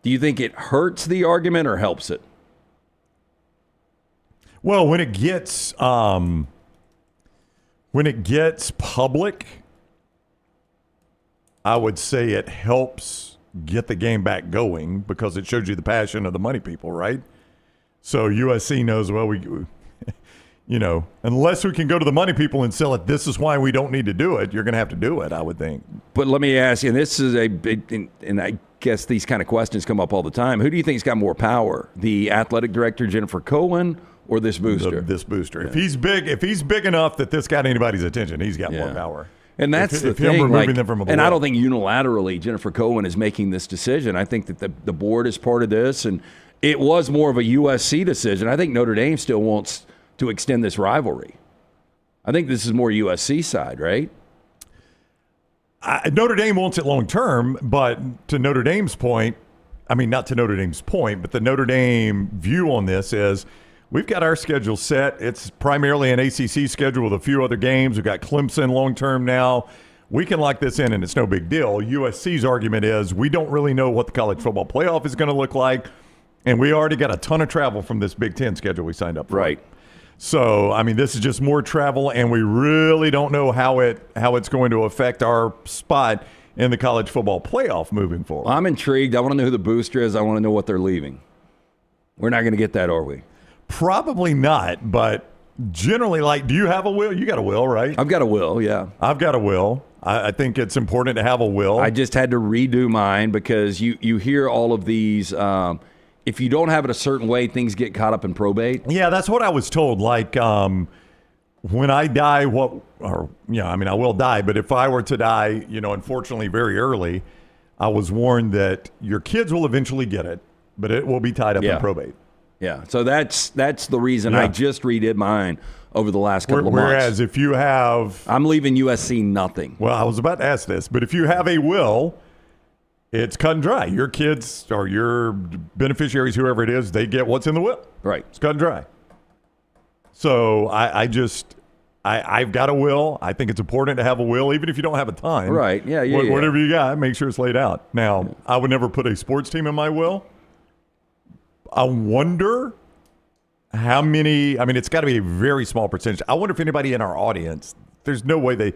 do you think it hurts the argument or helps it? Well, when it gets public, I would say it helps get the game back going because it shows you the passion of the money people, right? So USC knows, well, you know, unless we can go to the money people and sell it, this is why we don't need to do it, you're going to have to do it, I would think. But let me ask you, and this is a big, and I guess these kind of questions come up all the time. Who do you think's got more power, the athletic director, Jennifer Cohen, or this booster? This booster. Yeah. If he's big enough that this got anybody's attention, he's got more power. And that's the thing. And I don't think unilaterally Jennifer Cohen is making this decision. I think that the board is part of this, and it was more of a USC decision. I think Notre Dame still wants to extend this rivalry. I think this is more USC side, right? Notre Dame wants it long term, but to Notre Dame's point, I mean, not to Notre Dame's point, but the Notre Dame view on this is we've got our schedule set. It's primarily an ACC schedule with a few other games. We've got Clemson long term now. We can lock this in, and it's no big deal. USC's argument is we don't really know what the college football playoff is going to look like, and we already got a ton of travel from this Big Ten schedule we signed up for. Right. So, I mean, this is just more travel, and we really don't know how it's going to affect our spot in the college football playoff moving forward. Well, I'm intrigued. I want to know who the booster is. I want to know what they're leaving. We're not going to get that, are we? Probably not, but generally, do you have a will? You got a will, right? I've got a will, yeah. I've got a will. I think it's important to have a will. I just had to redo mine because you hear all of these. If you don't have it a certain way, things get caught up in probate. Yeah, that's what I was told. When I die, I will die, but if I were to die, unfortunately very early, I was warned that your kids will eventually get it, but it will be tied up in probate. Yeah, so that's the reason I just redid mine over the last couple of months. Whereas if you have... I'm leaving USC nothing. Well, I was about to ask this, but if you have a will, it's cut and dry. Your kids or your beneficiaries, whoever it is, they get what's in the will. Right. It's cut and dry. So I've got a will. I think it's important to have a will, even if you don't have a ton. Right, yeah. Whatever you got, make sure it's laid out. Now, I would never put a sports team in my will. I wonder how many, it's got to be a very small percentage. I wonder if anybody in our audience, there's no way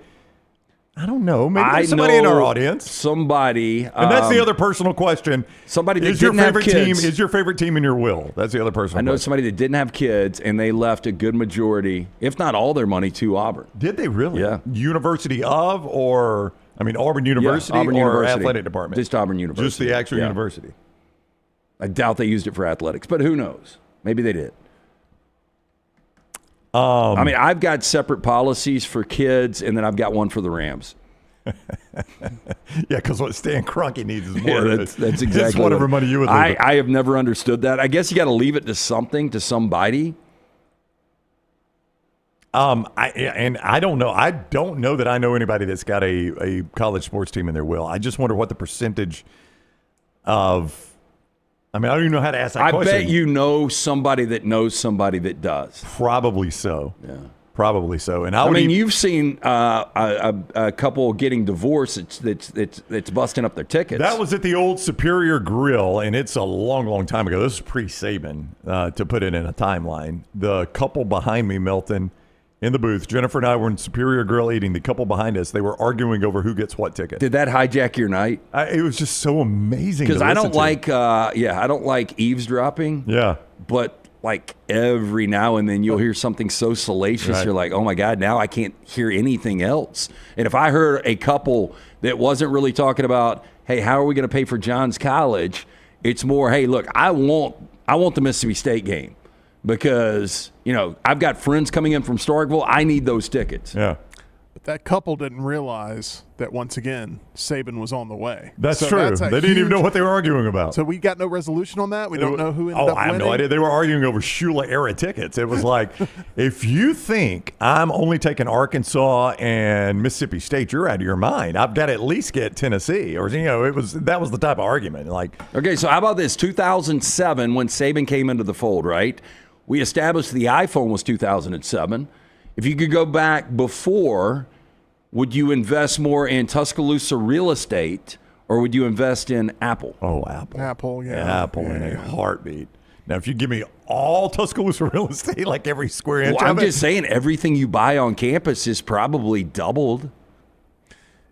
I don't know. Maybe there's somebody in our audience. Somebody. And that's the other personal question. Somebody that is your didn't have favorite kids. team? Is your favorite team in your will? That's the other personal I know question. somebody that didn't have kids, and they left a good majority, if not all their money, to Auburn. Did they really? Yeah. University of Auburn University Auburn or University. Athletic Department? Just Auburn University. Just the actual university. I doubt they used it for athletics, but who knows? Maybe they did. I've got separate policies for kids, and then I've got one for the Rams. Yeah, because what Stan Kroenke needs is more. Yeah, that's exactly it's whatever money you would leave. I have never understood that. I guess you got to leave it to somebody. I don't know. I don't know that I know anybody that's got a college sports team in their will. I just wonder what the percentage of. I don't even know how to ask that question. I bet you know somebody that knows somebody that does. Probably so. Yeah. Probably so. And you've seen a couple getting divorced that's busting up their tickets. That was at the old Superior Grill, and it's a long, long time ago. This is pre-Sabin, to put it in a timeline. The couple behind me, Milton, in the booth, Jennifer and I were in Superior Grill eating. The couple behind us, they were arguing over who gets what ticket. Did that hijack your night? It was just so amazing. Because I don't like eavesdropping. Yeah, but every now and then you'll hear something so salacious, right. You're like, oh my God, now I can't hear anything else. And if I heard a couple that wasn't really talking about, hey, how are we going to pay for John's college? It's more, hey, look, I want the Mississippi State game because, I've got friends coming in from Starkville. I need those tickets. Yeah. But that couple didn't realize that, once again, Sabin was on the way. That's true. They didn't even know what they were arguing about. So we got no resolution on that? We don't know who ended up winning? I have no idea. They were arguing over Shula-era tickets. It was like, if you think I'm only taking Arkansas and Mississippi State, you're out of your mind. I've got to at least get Tennessee. Or, that was the type of argument. Okay, so how about this? 2007, when Sabin came into the fold, right? We established the iPhone was 2007. If you could go back before, would you invest more in Tuscaloosa real estate or would you invest in Apple? Oh, Apple. Apple, yeah. Apple in a heartbeat. Now, if you give me all Tuscaloosa real estate, like every square inch I'm of it. just saying everything you buy on campus is probably doubled.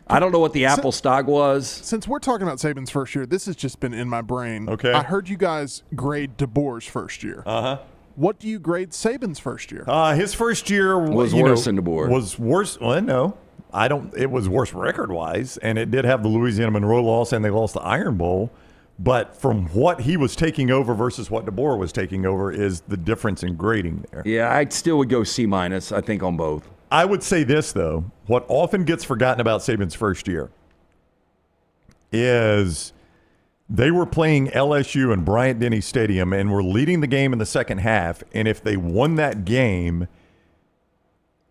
I don't know what the Apple stock was. Since we're talking about Sabin's first year, this has just been in my brain. Okay. I heard you guys grade DeBoer's first year. Uh-huh. What do you grade Sabin's first year? His first year was worse than DeBoer. Was worse. Well, no, I don't. It was worse record-wise, and it did have the Louisiana Monroe loss, and they lost the Iron Bowl. But from what he was taking over versus what DeBoer was taking over is the difference in grading there. Yeah, I still would go C-, I think, on both. I would say this, though. What often gets forgotten about Sabin's first year is they were playing LSU in Bryant-Denny Stadium and were leading the game in the second half. And if they won that game,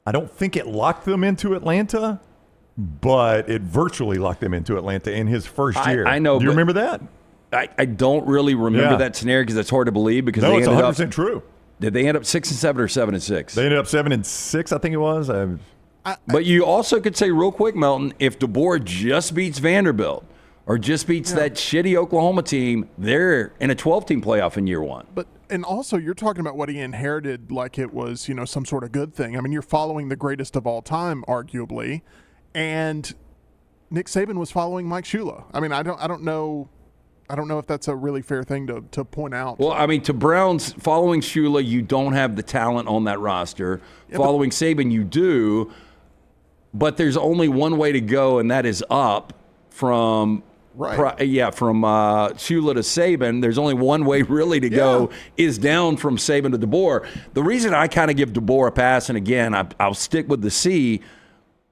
I don't think it locked them into Atlanta, but it virtually locked them into Atlanta in his first year. I know. Do you remember that? I don't really remember that scenario because it's hard to believe. Because no, they it's ended 100% true. Did they end up 6-7 or 7-6? They ended up 7-6, I think it was. But you also could say real quick, Melton, if DeBoer just beats Vanderbilt or just beats that shitty Oklahoma team, they're in a 12-team playoff in year one. But And also, you're talking about what he inherited like it was, some sort of good thing. I mean, you're following the greatest of all time, arguably, and Nick Saban was following Mike Shula. I mean, I don't know if that's a really fair thing to point out. Well, I mean, to Brown's, following Shula, you don't have the talent on that roster. Yeah, following Saban, you do, but there's only one way to go, and that is up from Shula to Saban. There's only one way really to go, is down from Saban to DeBoer. The reason I kind of give DeBoer a pass, and again, I'll stick with the C,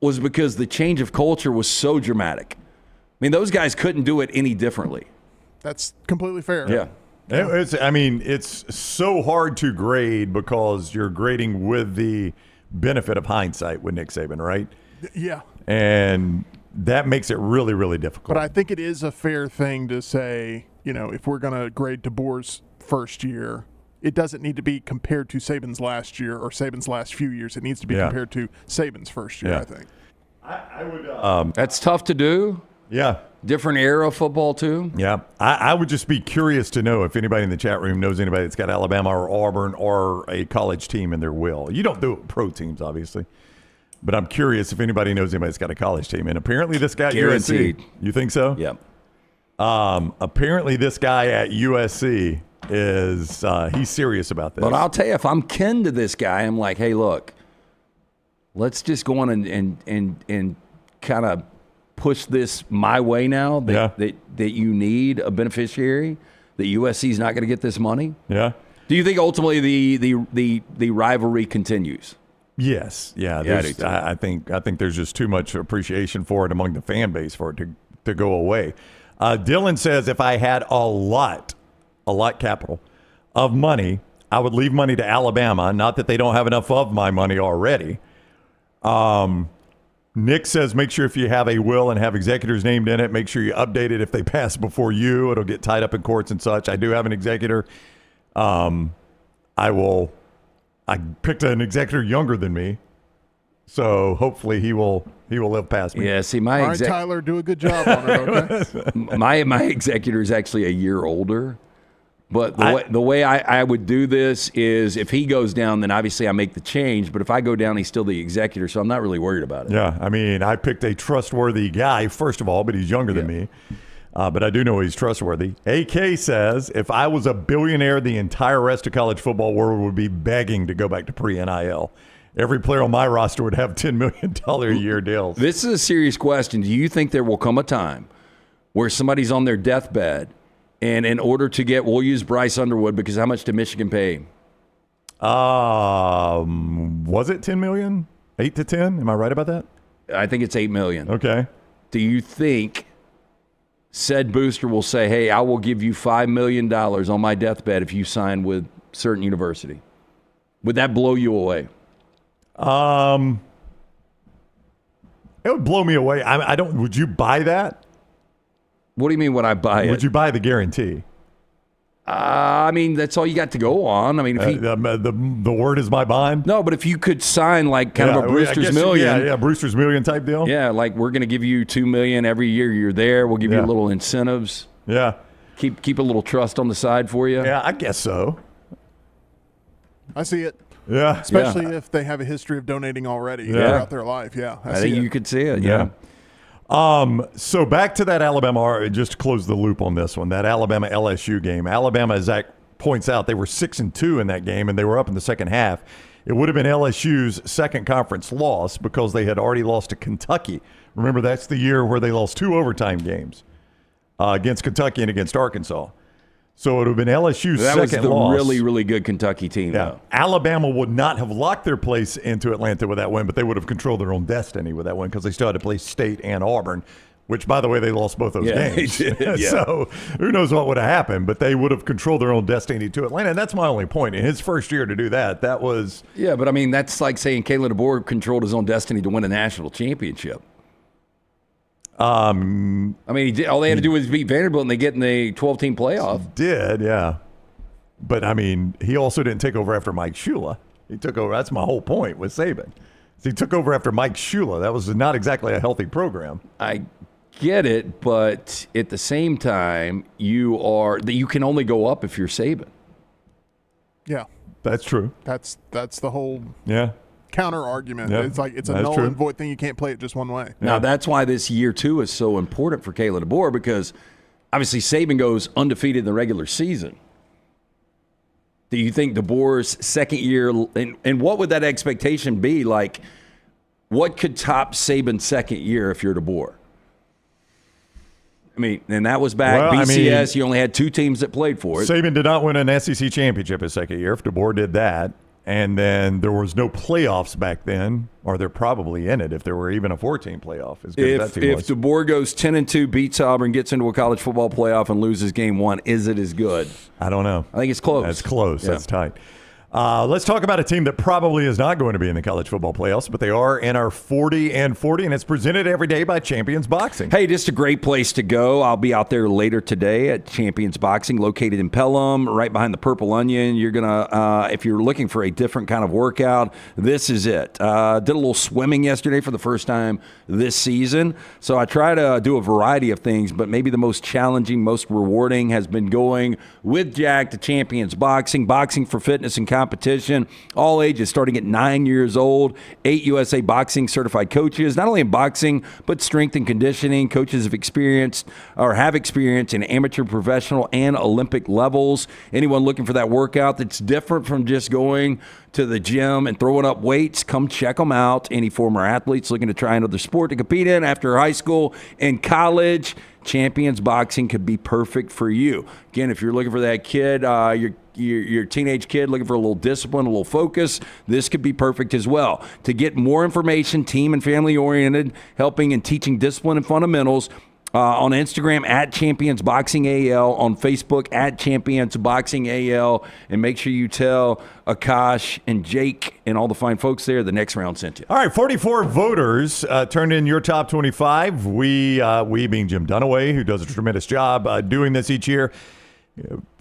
was because the change of culture was so dramatic. I mean, those guys couldn't do it any differently. That's completely fair. Yeah. It's so hard to grade because you're grading with the benefit of hindsight with Nick Saban, right? Yeah. And that makes it really, really difficult. But I think it is a fair thing to say, if we're going to grade DeBoer's first year, it doesn't need to be compared to Saban's last year or Saban's last few years. It needs to be compared to Saban's first year, I think. I would. That's tough to do. Yeah. Different era of football, too. Yeah. I would just be curious to know if anybody in the chat room knows anybody that's got Alabama or Auburn or a college team in their will. You don't do it with pro teams, obviously. But I'm curious if anybody knows anybody that's got a college team. And apparently this guy at Guaranteed. USC. You think so? Yep. Apparently this guy at USC is he's serious about this. But I'll tell you, if I'm kin to this guy, I'm like, hey, look, let's just go on and kind of push this my way now that you need a beneficiary, that USC's not going to get this money. Yeah. Do you think ultimately the rivalry continues? Yes. Yeah. I think there's just too much appreciation for it among the fan base for it to go away. Dylan says, if I had a lot capital of money, I would leave money to Alabama. Not that they don't have enough of my money already. Nick says, make sure if you have a will and have executors named in it, make sure you update it if they pass before you. It'll get tied up in courts and such. I do have an executor. I picked an executor younger than me, so hopefully he will live past me. Yeah, see, all right, Tyler, do a good job on it, okay? my executor is actually a year older. But the way I would do this is if he goes down, then obviously I make the change. But if I go down, he's still the executor, so I'm not really worried about it. Yeah, I mean, I picked a trustworthy guy, first of all, but he's younger than me. But I do know he's trustworthy. AK says, if I was a billionaire, the entire rest of college football world would be begging to go back to pre-NIL. Every player on my roster would have $10 million a year deals. This is a serious question. Do you think there will come a time where somebody's on their deathbed, and in order to get, we'll use Bryce Underwood, because how much did Michigan pay him? Was it $10 million? 8 to 10? Am I right about that? I think it's $8 million. Okay. Do you think said booster will say, hey, I will give you $5 million on my deathbed if you sign with certain university? Would that blow you away? It would blow me away. I don't. Would you buy that? What do you mean when I buy it? Would you buy the guarantee? I mean, that's all you got to go on. I mean, if the word is my bond. No, but if you could sign like kind of a Brewster's Million, Brewster's Million type deal. Yeah, like we're going to give you $2 million every year you're there. We'll give you little incentives. Yeah, keep a little trust on the side for you. Yeah, I guess so. I see it. Yeah, especially if they have a history of donating already throughout their life. Yeah, I think you could see it. Yeah. So back to that Alabama, just to close the loop on this one, that Alabama LSU game. Alabama, as Zach points out, they were 6-2 in that game, and they were up in the second half. It would have been LSU's second conference loss because they had already lost to Kentucky. Remember, that's the year where they lost 2 overtime games against Kentucky and against Arkansas. So it would have been LSU's second loss. That was the really, really good Kentucky team, though. Alabama would not have locked their place into Atlanta with that win, but they would have controlled their own destiny with that win because they still had to play State and Auburn, which, by the way, they lost both those games. They did, So who knows what would have happened, but they would have controlled their own destiny to Atlanta. And that's my only point. In his first year to do that, that was... Yeah, but I mean, that's like saying Kalen DeBoer controlled his own destiny to win a national championship. I mean, all they had to do was beat Vanderbilt and they get in the 12-team playoff. Did, yeah. But, I mean, he also didn't take over after Mike Shula. He took over. That's my whole point with Sabin. So he took over after Mike Shula. That was not exactly a healthy program. I get it, but at the same time, you can only go up if you're Sabin. Yeah. That's true. That's the whole counter argument. Yep. It's like it's a That's null true. and void thing. You can't play it just one way. Now, that's why this year, too, is so important for Kalen DeBoer, because obviously Sabin goes undefeated in the regular season. Do you think DeBoer's second year, and what would that expectation be? Like, what could top Sabin's second year if you're DeBoer? I mean, and that was back BCS. You only had 2 teams that played for it. Sabin did not win an SEC championship his second year. If DeBoer did that, and then there was no playoffs back then, or they're probably in it if there were even a 14 playoff. As good as that team was. If DeBoer goes 10-2, beats Auburn, gets into a college football playoff, and loses game 1, is it as good? I don't know. I think it's close. That's close. Yeah. That's tight. Let's talk about a team that probably is not going to be in the college football playoffs, but they are in our 40-40, and it's presented every day by Champions Boxing. Hey, just a great place to go. I'll be out there later today at Champions Boxing, located in Pelham, right behind the Purple Onion. You're gonna, if you're looking for a different kind of workout, this is it. Did a little swimming yesterday for the first time this season, so I try to do a variety of things, but maybe the most challenging, most rewarding has been going with Jack to Champions Boxing, boxing for fitness and competition, all ages, starting at 9 years old. 8 USA Boxing certified coaches, not only in boxing, but strength and conditioning. Coaches have experienced in amateur, professional, and Olympic levels. Anyone looking for that workout that's different from just going to the gym and throwing up weights, come check them out. Any former athletes looking to try another sport to compete in after high school and college, Champions Boxing could be perfect for you. Again, if you're looking for that kid, your teenage kid looking for a little discipline, a little focus, this could be perfect as well. To get more information, team and family oriented, helping and teaching discipline and fundamentals, on Instagram at Champions Boxing AL, on Facebook at Champions Boxing AL, and make sure you tell Akash and Jake and all the fine folks there the next round sent you. All right, 44 voters turned in your top 25. We being Jim Dunaway, who does a tremendous job doing this each year,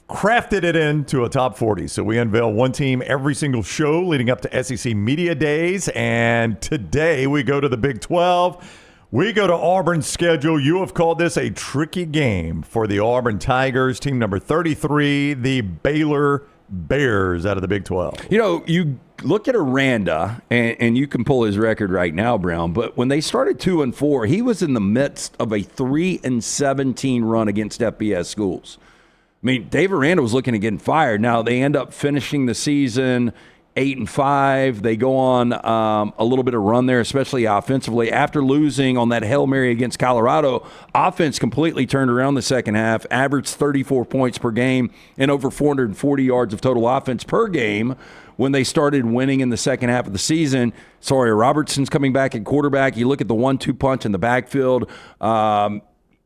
crafted it into a top 40. So we unveil one team every single show leading up to SEC Media Days, and today we go to the Big 12. We go to Auburn's schedule. You have called this a tricky game for the Auburn Tigers, team number 33, the Baylor Bears out of the Big 12. You know, you look at Aranda, and you can pull his record right now, Brown, but when they started 2-4, he was in the midst of a 3-17 run against FBS schools. I mean, Dave Aranda was looking at getting fired. Now, they end up finishing the season 8-5. They go on a little bit of run there, especially offensively. After losing on that Hail Mary against Colorado, offense completely turned around the second half, averaged 34 points per game and over 440 yards of total offense per game when they started winning in the second half of the season. Sawyer Robertson's coming back at quarterback. You look at the 1-2 punch in the backfield.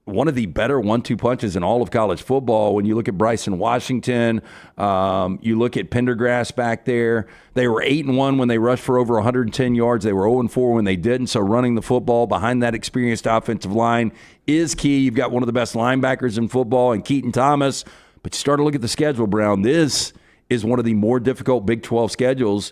One of the better 1-2 punches in all of college football. When you look at Bryson Washington, you look at Pendergrass back there. They were 8-1 when they rushed for over 110 yards. They were 0-4 when they didn't. So running the football behind that experienced offensive line is key. You've got one of the best linebackers in football in Keaton Thomas. But you start to look at the schedule, Brown. This is one of the more difficult Big 12 schedules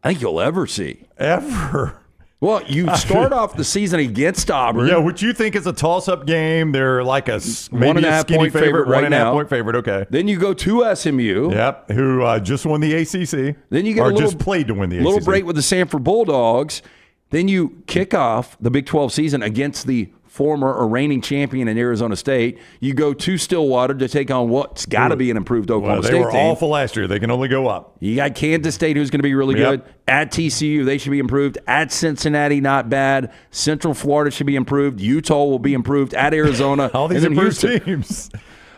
I think you'll ever see. Ever. Well, you start off the season against Auburn. Yeah, which you think is a toss-up game. They're like a maybe 1.5 a skinny point favorite right now. 1.5 point favorite, okay. Then you go to SMU. Yep, who just won the ACC. Then you get or a little, just played to win the ACC. little break with the Sanford Bulldogs. Then you kick off the Big 12 season against the former or reigning champion in Arizona State. You go to Stillwater to take on what's got to be an improved Oklahoma State team. They were awful last year. They can only go up. You got Kansas State, who's going to be really good. At TCU, they should be improved. At Cincinnati, not bad. Central Florida should be improved. Utah will be improved. At Arizona. All these improved teams.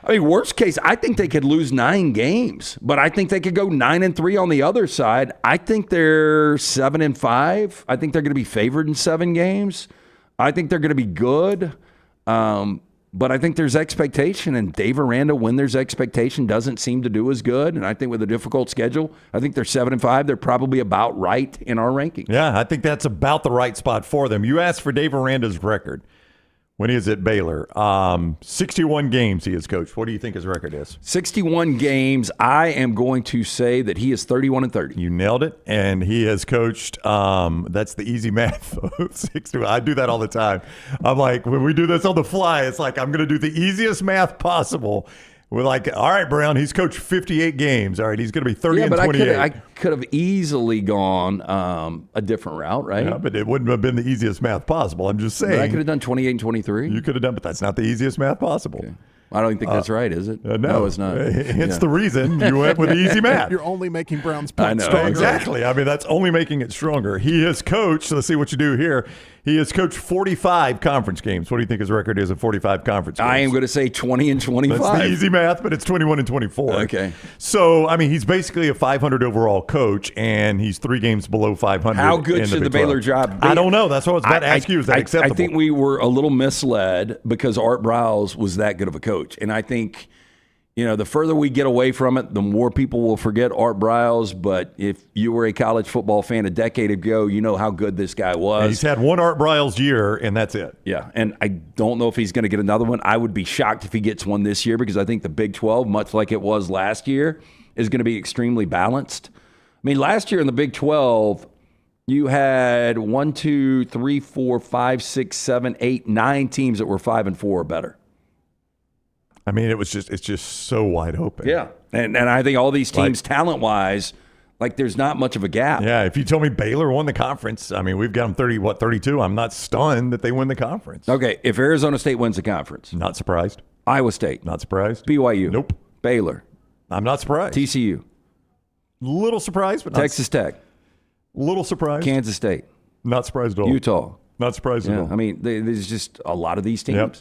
I mean, worst case, I think they could lose 9 games, but I think they could go 9-3 on the other side. I think they're 7-5. I think they're going to be favored in 7 games. I think they're going to be good, but I think there's expectation, and Dave Aranda, when there's expectation, doesn't seem to do as good. And I think with a difficult schedule, I think they're 7-5. They're probably about right in our rankings. Yeah, I think that's about the right spot for them. You asked for Dave Aranda's record when he was at Baylor. 61 games he has coached. What do you think his record is? 61 games. I am going to say that he is 31-30. You nailed it. And he has coached, that's the easy math. 61. I do that all the time. I'm like, when we do this on the fly, it's like I'm going to do the easiest math possible. We're like, all right, Brown, he's coached 58 games. All right, he's going to be 30 and 28. I could have easily gone a different route, right? Yeah, but it wouldn't have been the easiest math possible. I'm just saying. But I could have done 28 and 23. You could have done, but that's not the easiest math possible. Okay. I don't think that's right, is it? No, it's not. It's the reason you went with the easy math. You're only making Brown's point I know, stronger. Exactly. I mean, that's only making it stronger. He has coached, let's see what you do here. He has coached 45 conference games. What do you think his record is at 45 conference games? I am going to say 20 and 25. That's the easy math, but it's 21 and 24. Okay. So, I mean, he's basically a 500 overall coach, and he's 3 games below 500. How good should the Baylor job be? I don't know. That's what I was about to ask you. Is that acceptable? I think we were a little misled because Art Briles was that good of a coach. And I think, the further we get away from it, the more people will forget Art Briles. But if you were a college football fan a decade ago, you know how good this guy was. And he's had one Art Briles year, and that's it. Yeah, and I don't know if he's going to get another one. I would be shocked if he gets one this year because I think the Big 12, much like it was last year, is going to be extremely balanced. I mean, last year in the Big 12, you had 1, 2, 3, 4, 5, 6, 7, 8, 9 teams that were 5 and 4 or better. I mean, it's just so wide open. Yeah, and I think all these teams, talent-wise, there's not much of a gap. Yeah, if you told me Baylor won the conference, I mean, we've got them 32. I'm not stunned that they win the conference. Okay, if Arizona State wins the conference. Not surprised. Iowa State. Not surprised. BYU. Nope. Baylor. I'm not surprised. TCU. Little surprised, but not Texas Tech. Little surprised. Kansas State. Not surprised at all. Utah. Not surprised at all. I mean, there's just a lot of these teams. Yep.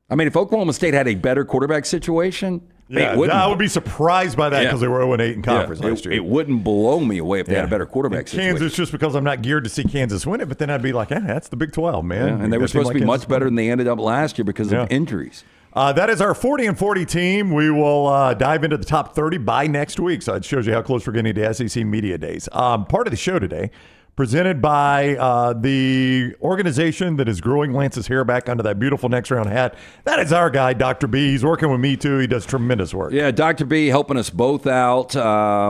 I mean, if Oklahoma State had a better quarterback situation, I would be surprised by that because they were 0-8 in conference last year. It wouldn't blow me away if they had a better quarterback situation. Kansas, just because I'm not geared to see Kansas win it, but then I'd be like, that's the Big 12, man. Yeah, and they were supposed to be much better than they ended up last year because of injuries. That is our 40 and 40 team. We will dive into the top 30 by next week. So it shows you how close we're getting to SEC Media Days. Part of the show today, presented by the organization that is growing Lance's hair back under that beautiful next round hat. That is our guy, Dr. B. He's working with me, too. He does tremendous work. Yeah, Dr. B helping us both out.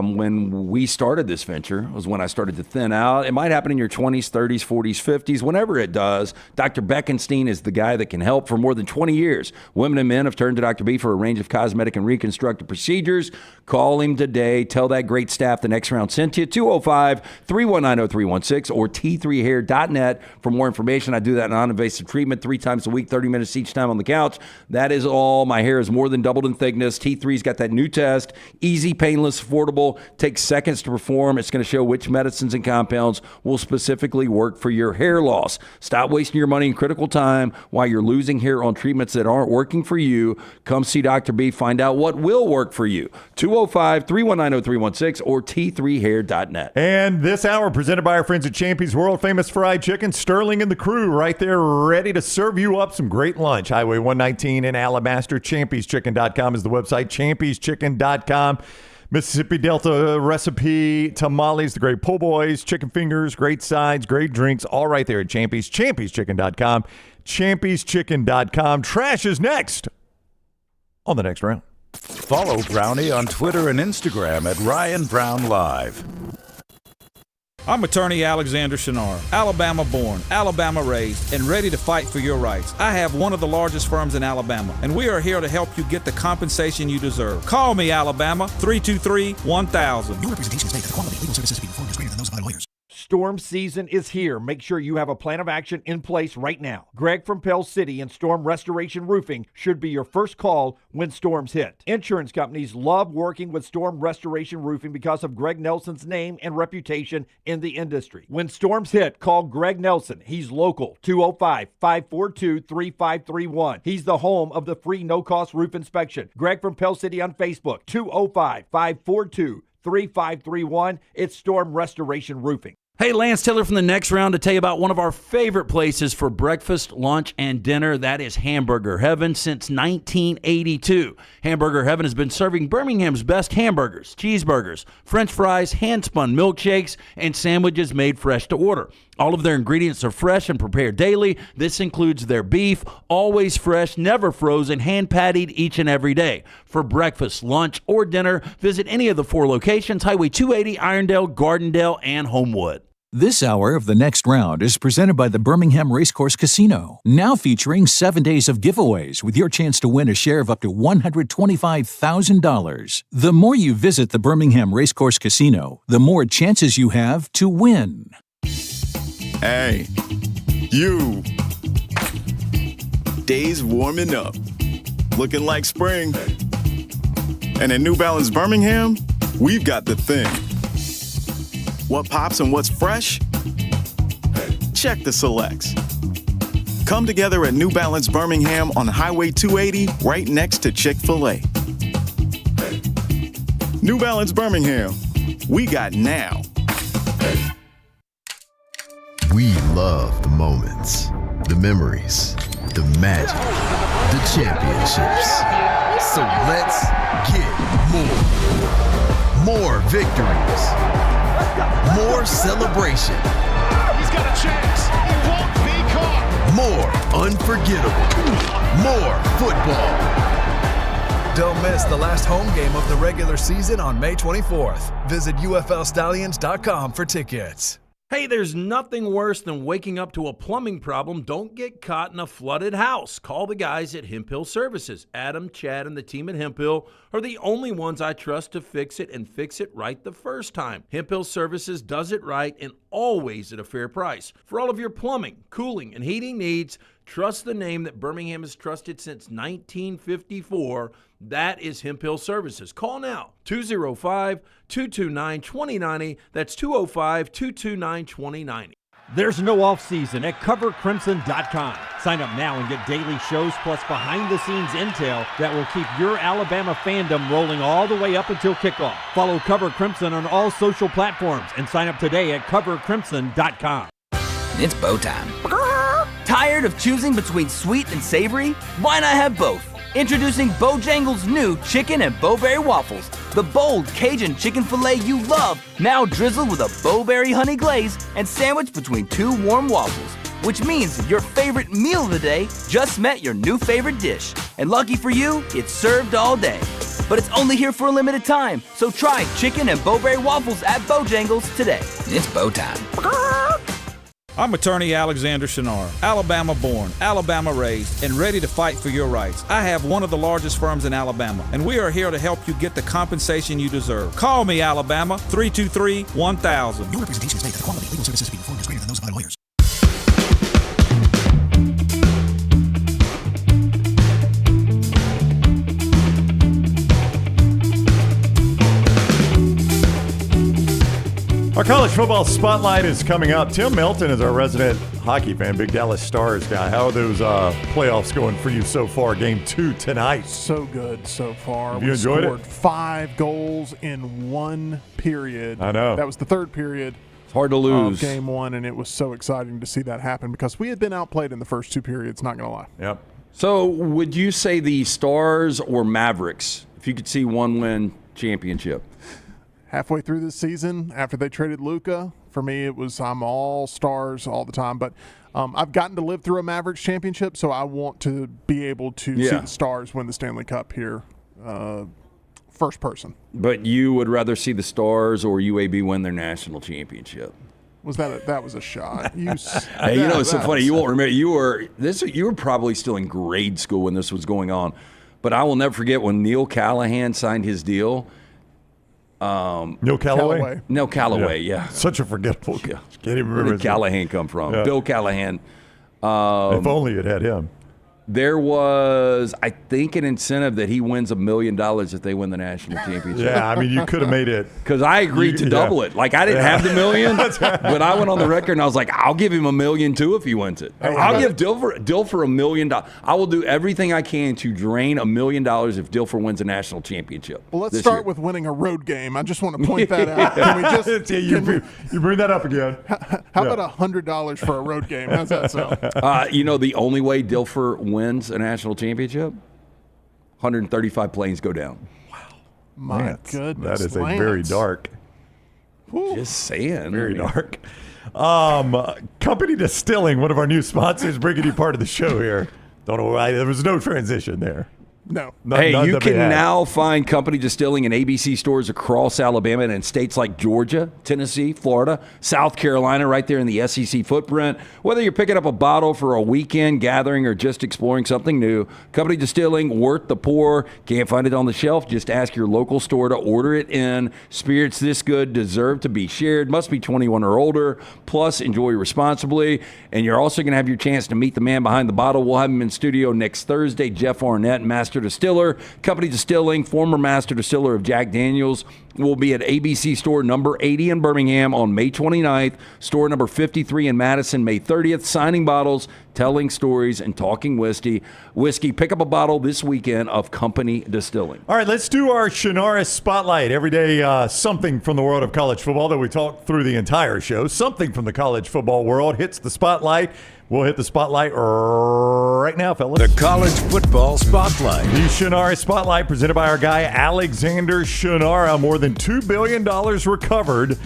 When we started this venture was when I started to thin out. It might happen in your 20s, 30s, 40s, 50s. Whenever it does, Dr. Beckenstein is the guy that can help. For more than 20 years, women and men have turned to Dr. B for a range of cosmetic and reconstructive procedures. Call him today. Tell that great staff the next round sent you. 205-319-0316 or T3hair.net for more information. I do that non-invasive treatment 3 times a week, 30 minutes each time on the couch. That is all. My hair is more than doubled in thickness. T3's got that new test. Easy, painless, affordable. Takes seconds to perform. It's going to show which medicines and compounds will specifically work for your hair loss. Stop wasting your money in critical time while you're losing hair on treatments that aren't working for you. Come see Dr. B. Find out what will work for you. 205-319-0316 or T3hair.net. And this hour presented by our friends at Champy's World Famous Fried Chicken. Sterling and the crew right there ready to serve you up some great lunch. Highway 119 in Alabaster. Champy'sChicken.com is the website. Champy'sChicken.com. Mississippi Delta recipe tamales, the great po' boys, chicken fingers, great sides, great drinks, all right there at Champy's. Champy'sChicken.com. Champy'sChicken.com. Trash is next on the next round. Follow Brownie on Twitter and Instagram at Ryan Brown Live. I'm attorney Alexander Shunnarah, Alabama born, Alabama raised, and ready to fight for your rights. I have one of the largest firms in Alabama, and we are here to help you get the compensation you deserve. Call me, Alabama, 323-1000. Your representation is made that the quality of legal services to be performed is greater than those of other lawyers. Storm season is here. Make sure you have a plan of action in place right now. Greg from Pell City and Storm Restoration Roofing should be your first call when storms hit. Insurance companies love working with Storm Restoration Roofing because of Greg Nelson's name and reputation in the industry. When storms hit, call Greg Nelson. He's local, 205-542-3531. He's the home of the free no-cost roof inspection. Greg from Pell City on Facebook, 205-542-3531. It's Storm Restoration Roofing. Hey, Lance Taylor from the next round to tell you about one of our favorite places for breakfast, lunch, and dinner. That is Hamburger Heaven since 1982. Hamburger Heaven has been serving Birmingham's best hamburgers, cheeseburgers, French fries, hand-spun milkshakes, and sandwiches made fresh to order. All of their ingredients are fresh and prepared daily. This includes their beef, always fresh, never frozen, hand-pattied each and every day. For breakfast, lunch, or dinner, visit any of the 4 locations, Highway 280, Irondale, Gardendale, and Homewood. This hour of The Next Round is presented by the Birmingham Racecourse Casino, now featuring 7 days of giveaways with your chance to win a share of up to $125,000. The more you visit the Birmingham Racecourse Casino, the more chances you have to win. Hey, you. Days warming up. Looking like spring. And at New Balance Birmingham, we've got the thing. What pops and what's fresh? Check the selects. Come together at New Balance Birmingham on Highway 280, right next to Chick-fil-A. New Balance Birmingham. We got now. We love the moments, the memories, the magic, the championships. So let's get more victories. More celebration. He's got a chance. It won't be caught. More unforgettable. More football. Don't miss the last home game of the regular season on May 24th. Visit UFLstallions.com for tickets. Hey, there's nothing worse than waking up to a plumbing problem. Don't get caught in a flooded house. Call the guys at Hemp Services. Adam, Chad, and the team at Hemp are the only ones I trust to fix it and fix it right the first time. Hemp Services does it right and always at a fair price. For all of your plumbing, cooling, and heating needs, trust the name that Birmingham has trusted since 1954. That is Hemp Services. Call now, 205-229-2090. That's 205-229-2090. There's no off-season at CoverCrimson.com. Sign up now and get daily shows plus behind-the-scenes intel that will keep your Alabama fandom rolling all the way up until kickoff. Follow Cover Crimson on all social platforms and sign up today at CoverCrimson.com. It's bow time. Tired of choosing between sweet and savory? Why not have both? Introducing Bojangles' new chicken and bowberry waffles. The bold Cajun chicken filet you love, now drizzled with a bowberry honey glaze and sandwiched between two warm waffles. Which means your favorite meal of the day just met your new favorite dish. And lucky for you, it's served all day. But it's only here for a limited time, so try chicken and bowberry waffles at Bojangles today. It's bow time. I'm attorney Alexander Shunnarah, Alabama born, Alabama raised, and ready to fight for your rights. I have one of the largest firms in Alabama, and we are here to help you get the compensation you deserve. Call me, Alabama, 323-1000. Your representation is made that the quality of legal services to be performed is greater than those of my lawyers. Our college football spotlight is coming up. Tim Melton is our resident hockey fan, big Dallas Stars guy. How are those playoffs going for you so far? Game 2 tonight. So good so far. Have you enjoyed scored it? 5 goals in one period. I know. That was the third period. It's hard to lose. Of game 1, and it was so exciting to see that happen because we had been outplayed in the first 2 periods, not going to lie. Yep. So would you say the Stars or Mavericks, if you could see one win championship? Halfway through this season, after they traded Luka, for me it was I'm all Stars all the time. But I've gotten to live through a Mavericks championship, so I want to be able to see the Stars win the Stanley Cup here first person. But you would rather see the Stars or UAB win their national championship? That was a shot. Hey, you know, it's so funny. You won't remember. You were probably still in grade school when this was going on. But I will never forget when Neil Callahan signed his deal. Neil Callaway? Neil Callaway, yeah. Such a forgettable guy. Can't even remember. Where did Callahan come from? Yeah. Bill Callahan. If only it had him. There was, I think, an incentive that he wins $1 million if they win the national championship. Yeah, I mean, you could have made it. Because I agreed to double it. Like, I didn't have the $1 million, but I went on the record and I was like, I'll give him $1 million too if he wins it. I'll give Dilfer $1 million. I will do everything I can to drain $1 million if Dilfer wins a national championship. Well, let's start with winning a road game. I just want to point that out. Can we just you bring that up again? How about $100 for a road game? How's that sound? You know, the only way Dilfer wins a national championship, 135 planes go down. Wow. My goodness. That is very dark. Just saying. Very dark. Company Distilling, one of our new sponsors, bringing you part of the show here. Don't know why. There was no transition there. No. Hey, you can now find Company Distilling in ABC stores across Alabama and in states like Georgia, Tennessee, Florida, South Carolina, right there in the SEC footprint. Whether you're picking up a bottle for a weekend gathering or just exploring something new, Company Distilling, worth the pour. Can't find it on the shelf? Just ask your local store to order it in. Spirits this good deserve to be shared. Must be 21 or older. Plus, enjoy responsibly. And you're also going to have your chance to meet the man behind the bottle. We'll have him in studio next Thursday. Jeff Arnett, Master Distiller. Company Distilling, former Master Distiller of Jack Daniels, will be at ABC store number 80 in Birmingham on May 29th, store number 53 in Madison May 30th, signing bottles, telling stories, and talking whiskey. Pick up a bottle this weekend of Company Distilling. All right, let's do our Shunnarah Spotlight. Every day, something from the world of college football that we talk through the entire show. Something from the college football world hits the spotlight. We'll hit the spotlight right now, fellas. The College Football Spotlight. The Shunnarah Spotlight presented by our guy, Alexander Shunnarah. More than $2 billion recovered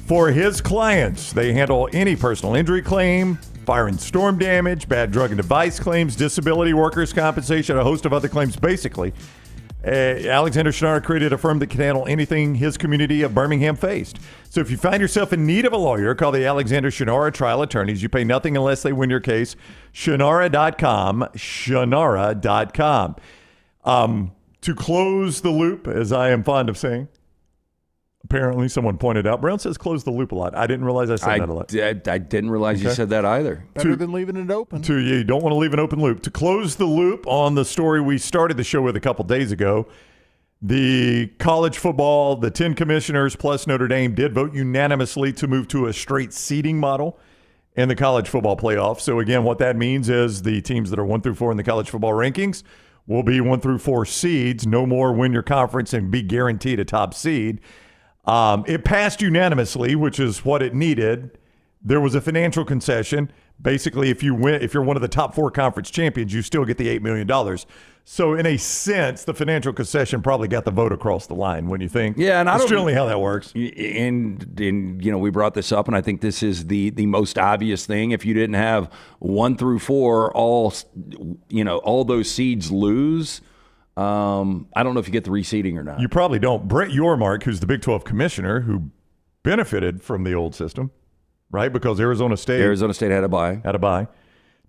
for his clients. They handle any personal injury claim, fire and storm damage, bad drug and device claims, disability, workers' compensation, a host of other claims. Basically, Alexander Shunnarah created a firm that can handle anything his community of Birmingham faced. So if you find yourself in need of a lawyer, call the Alexander Shunnarah Trial Attorneys. You pay nothing unless they win your case. Shunnarah.com. Shunnarah.com. To close the loop, as I am fond of saying, apparently someone pointed out, Brown says close the loop a lot. I didn't realize I said that a lot. I didn't realize you said that either. Better than leaving it open. You don't want to leave an open loop. To close the loop on the story we started the show with a couple days ago, the college football, the 10 commissioners plus Notre Dame did vote unanimously to move to a straight seeding model in the college football playoff. So again, what that means is the teams that are 1 through 4 in the college football rankings will be 1 through 4 seeds. No more win your conference and be guaranteed a top seed. It passed unanimously, which is what it needed. There was a financial concession. Basically, if you're one of the top 4 conference champions, you still get the $8 million. So in a sense, the financial concession probably got the vote across the line, when you think. Yeah, and that's generally how that works. And we brought this up, and I think this is the most obvious thing. If you didn't have 1 through 4, all those seeds lose. I don't know if you get the reseeding or not. You probably don't. Brett Yormark, who's the Big 12 commissioner, who benefited from the old system, right? Because Arizona State had a bye.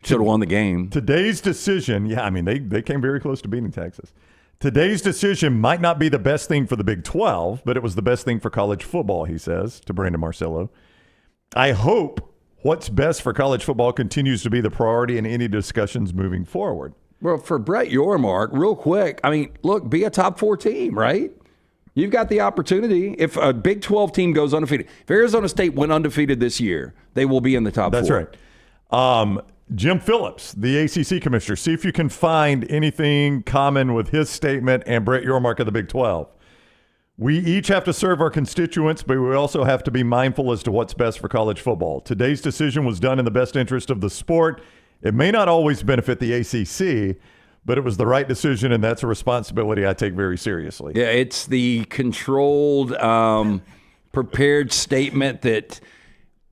Should have won the game. Today's decision, they came very close to beating Texas. Today's decision might not be the best thing for the Big 12, but it was the best thing for college football, he says, to Brandon Marcello. I hope what's best for college football continues to be the priority in any discussions moving forward. Well, for Brett Yormark, real quick, look, be a top 4 team, right? You've got the opportunity. If a Big 12 team goes undefeated, if Arizona State went undefeated this year, they will be in the top 4. That's right. Jim Phillips, the ACC commissioner, see if you can find anything common with his statement and Brett Yormark of the Big 12. We each have to serve our constituents, but we also have to be mindful as to what's best for college football. Today's decision was done in the best interest of the sport. It may not always benefit the ACC, but it was the right decision, and that's a responsibility I take very seriously. Yeah, it's the controlled, prepared statement that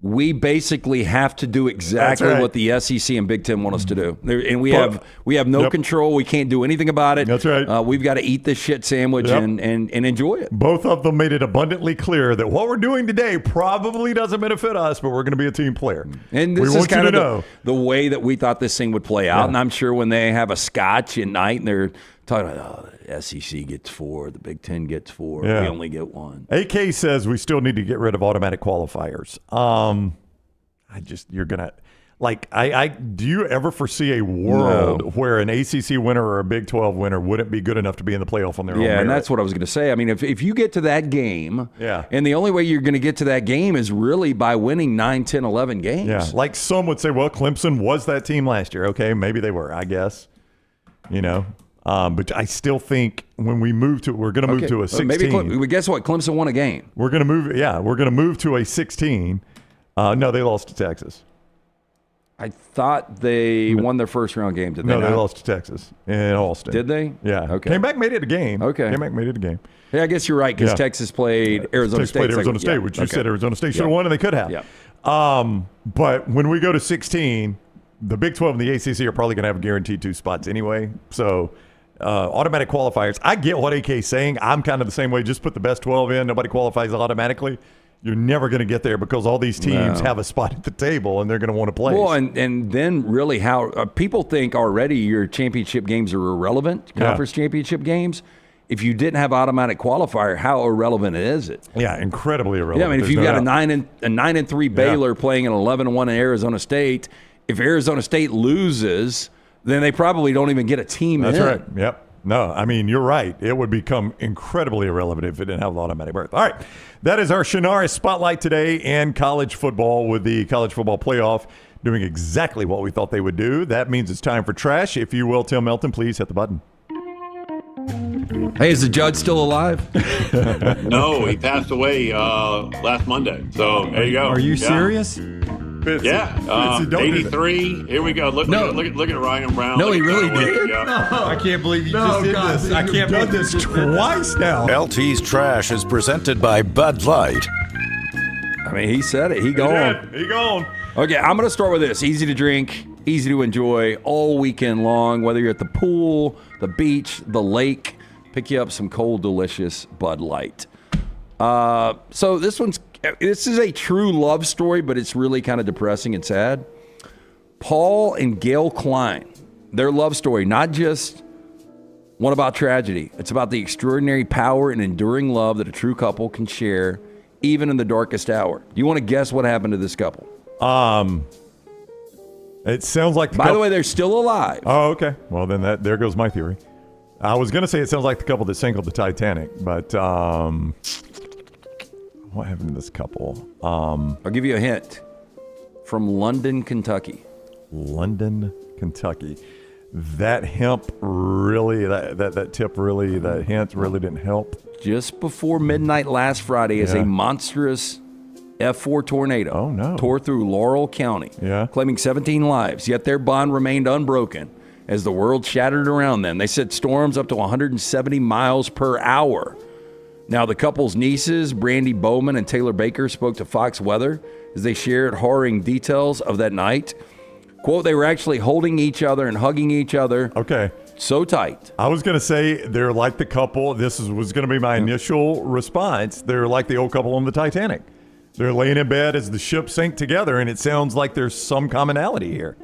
we basically have to do exactly what the SEC and Big Ten want us to do. And we have no control. We can't do anything about it. That's right. We've got to eat this shit sandwich and enjoy it. Both of them made it abundantly clear that what we're doing today probably doesn't benefit us, but we're going to be a team player. And this is kind of the way that we thought this thing would play out. Yeah. And I'm sure when they have a scotch at night and they're talking about, the SEC gets 4, the Big Ten gets 4, we only get 1. AK says we still need to get rid of automatic qualifiers. Do you ever foresee a world where an ACC winner or a Big 12 winner wouldn't be good enough to be in the playoff on their own merit? Yeah, and that's what I was going to say. If you get to that game, and the only way you're going to get to that game is really by winning 9, 10, 11 games. Yeah, like some would say, well, Clemson was that team last year. Okay, maybe they were, I guess. But I still think when we move to, we're going to move to a 16. Maybe guess what? Clemson won a game. We're going to move. Yeah, we're going to move to a 16. No, they lost to Texas. I thought they won their first round game. Did they? No, not? They lost to Texas in Austin. Did they? Yeah. Okay. Came back, made it a game. Okay. Came back, made it a game. Yeah, I guess you're right because Texas played Arizona State. Which you said Arizona State should have won, and they could have. Yeah. But when we go to 16, the Big 12 and the ACC are probably going to have guaranteed 2 spots anyway. So automatic qualifiers. I get what AK's saying. I'm kind of the same way. Just put the best 12 in. Nobody qualifies automatically. You're never going to get there because all these teams have a spot at the table and they're going to want to play. Well, and then really how people think already your championship games are irrelevant, conference championship games. If you didn't have automatic qualifier, how irrelevant is it? Yeah, incredibly irrelevant. Yeah, I mean, if you've got a 9-3 Baylor playing an 11-1 in Arizona State, if Arizona State loses, then they probably don't even get a team in. That's right. Yep. No, I mean, you're right. It would become incredibly irrelevant if it didn't have the automatic berth. All right. That is our Shunnarah Spotlight today and college football, with the college football playoff doing exactly what we thought they would do. That means it's time for trash. If you will, Tim Melton, please hit the button. Hey, is the judge still alive? No, he passed away last Monday. So there you go. Are you serious? Yeah, 83. Here we go. Look at Ryan Brown. No, he really did. I can't believe you just did this. I can't believe this twice now. LT's Trash is presented by Bud Light. I mean, he said it. He gone. He gone. Okay, I'm going to start with this. Easy to drink, easy to enjoy all weekend long, whether you're at the pool, the beach, the lake. Pick you up some cold, delicious Bud Light. So this is a true love story, but it's really kind of depressing and sad. Paul and Gail Klein, their love story, not just one about tragedy. It's about the extraordinary power and enduring love that a true couple can share, even in the darkest hour. Do you want to guess what happened to this couple? It sounds like By the way, they're still alive. Oh, okay. Well, then there goes my theory. I was going to say it sounds like the couple that sank the Titanic, but what happened to this couple? I'll give you a hint. From London, Kentucky. London, Kentucky. That hemp really, that tip really, that hint really didn't help. Just before midnight last Friday, as a monstrous F4 tornado tore through Laurel County, claiming 17 lives, yet their bond remained unbroken as the world shattered around them. They said storms up to 170 miles per hour. Now, the couple's nieces, Brandy Bowman and Taylor Baker, spoke to Fox Weather as they shared harrowing details of that night. Quote, they were actually holding each other and hugging each other. Okay. So tight. I was going to say they're like the couple. This was going to be my initial response. They're like the old couple on the Titanic. They're laying in bed as the ship sank together, and it sounds like there's some commonality here.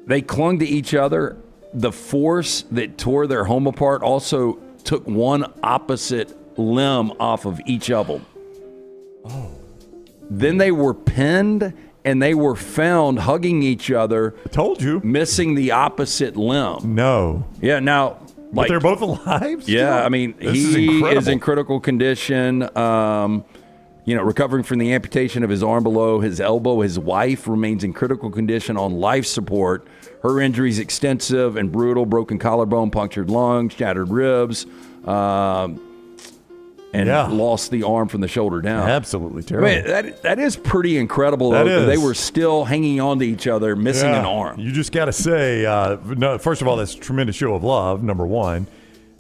They clung to each other. The force that tore their home apart also took one opposite limb off of each of them. Oh. Then they were pinned, and they were found hugging each other. I told you. Missing the opposite limb. No. Yeah, now... But they're both alive still? Yeah, I mean, he is in critical condition. Recovering from the amputation of his arm below his elbow. His wife remains in critical condition on life support. Her injuries extensive and brutal: broken collarbone, punctured lung, shattered ribs, and lost the arm from the shoulder down. Absolutely terrible. I mean, that is pretty incredible. That is. They were still hanging on to each other, missing an arm. You just got to say, first of all, that's a tremendous show of love, number one.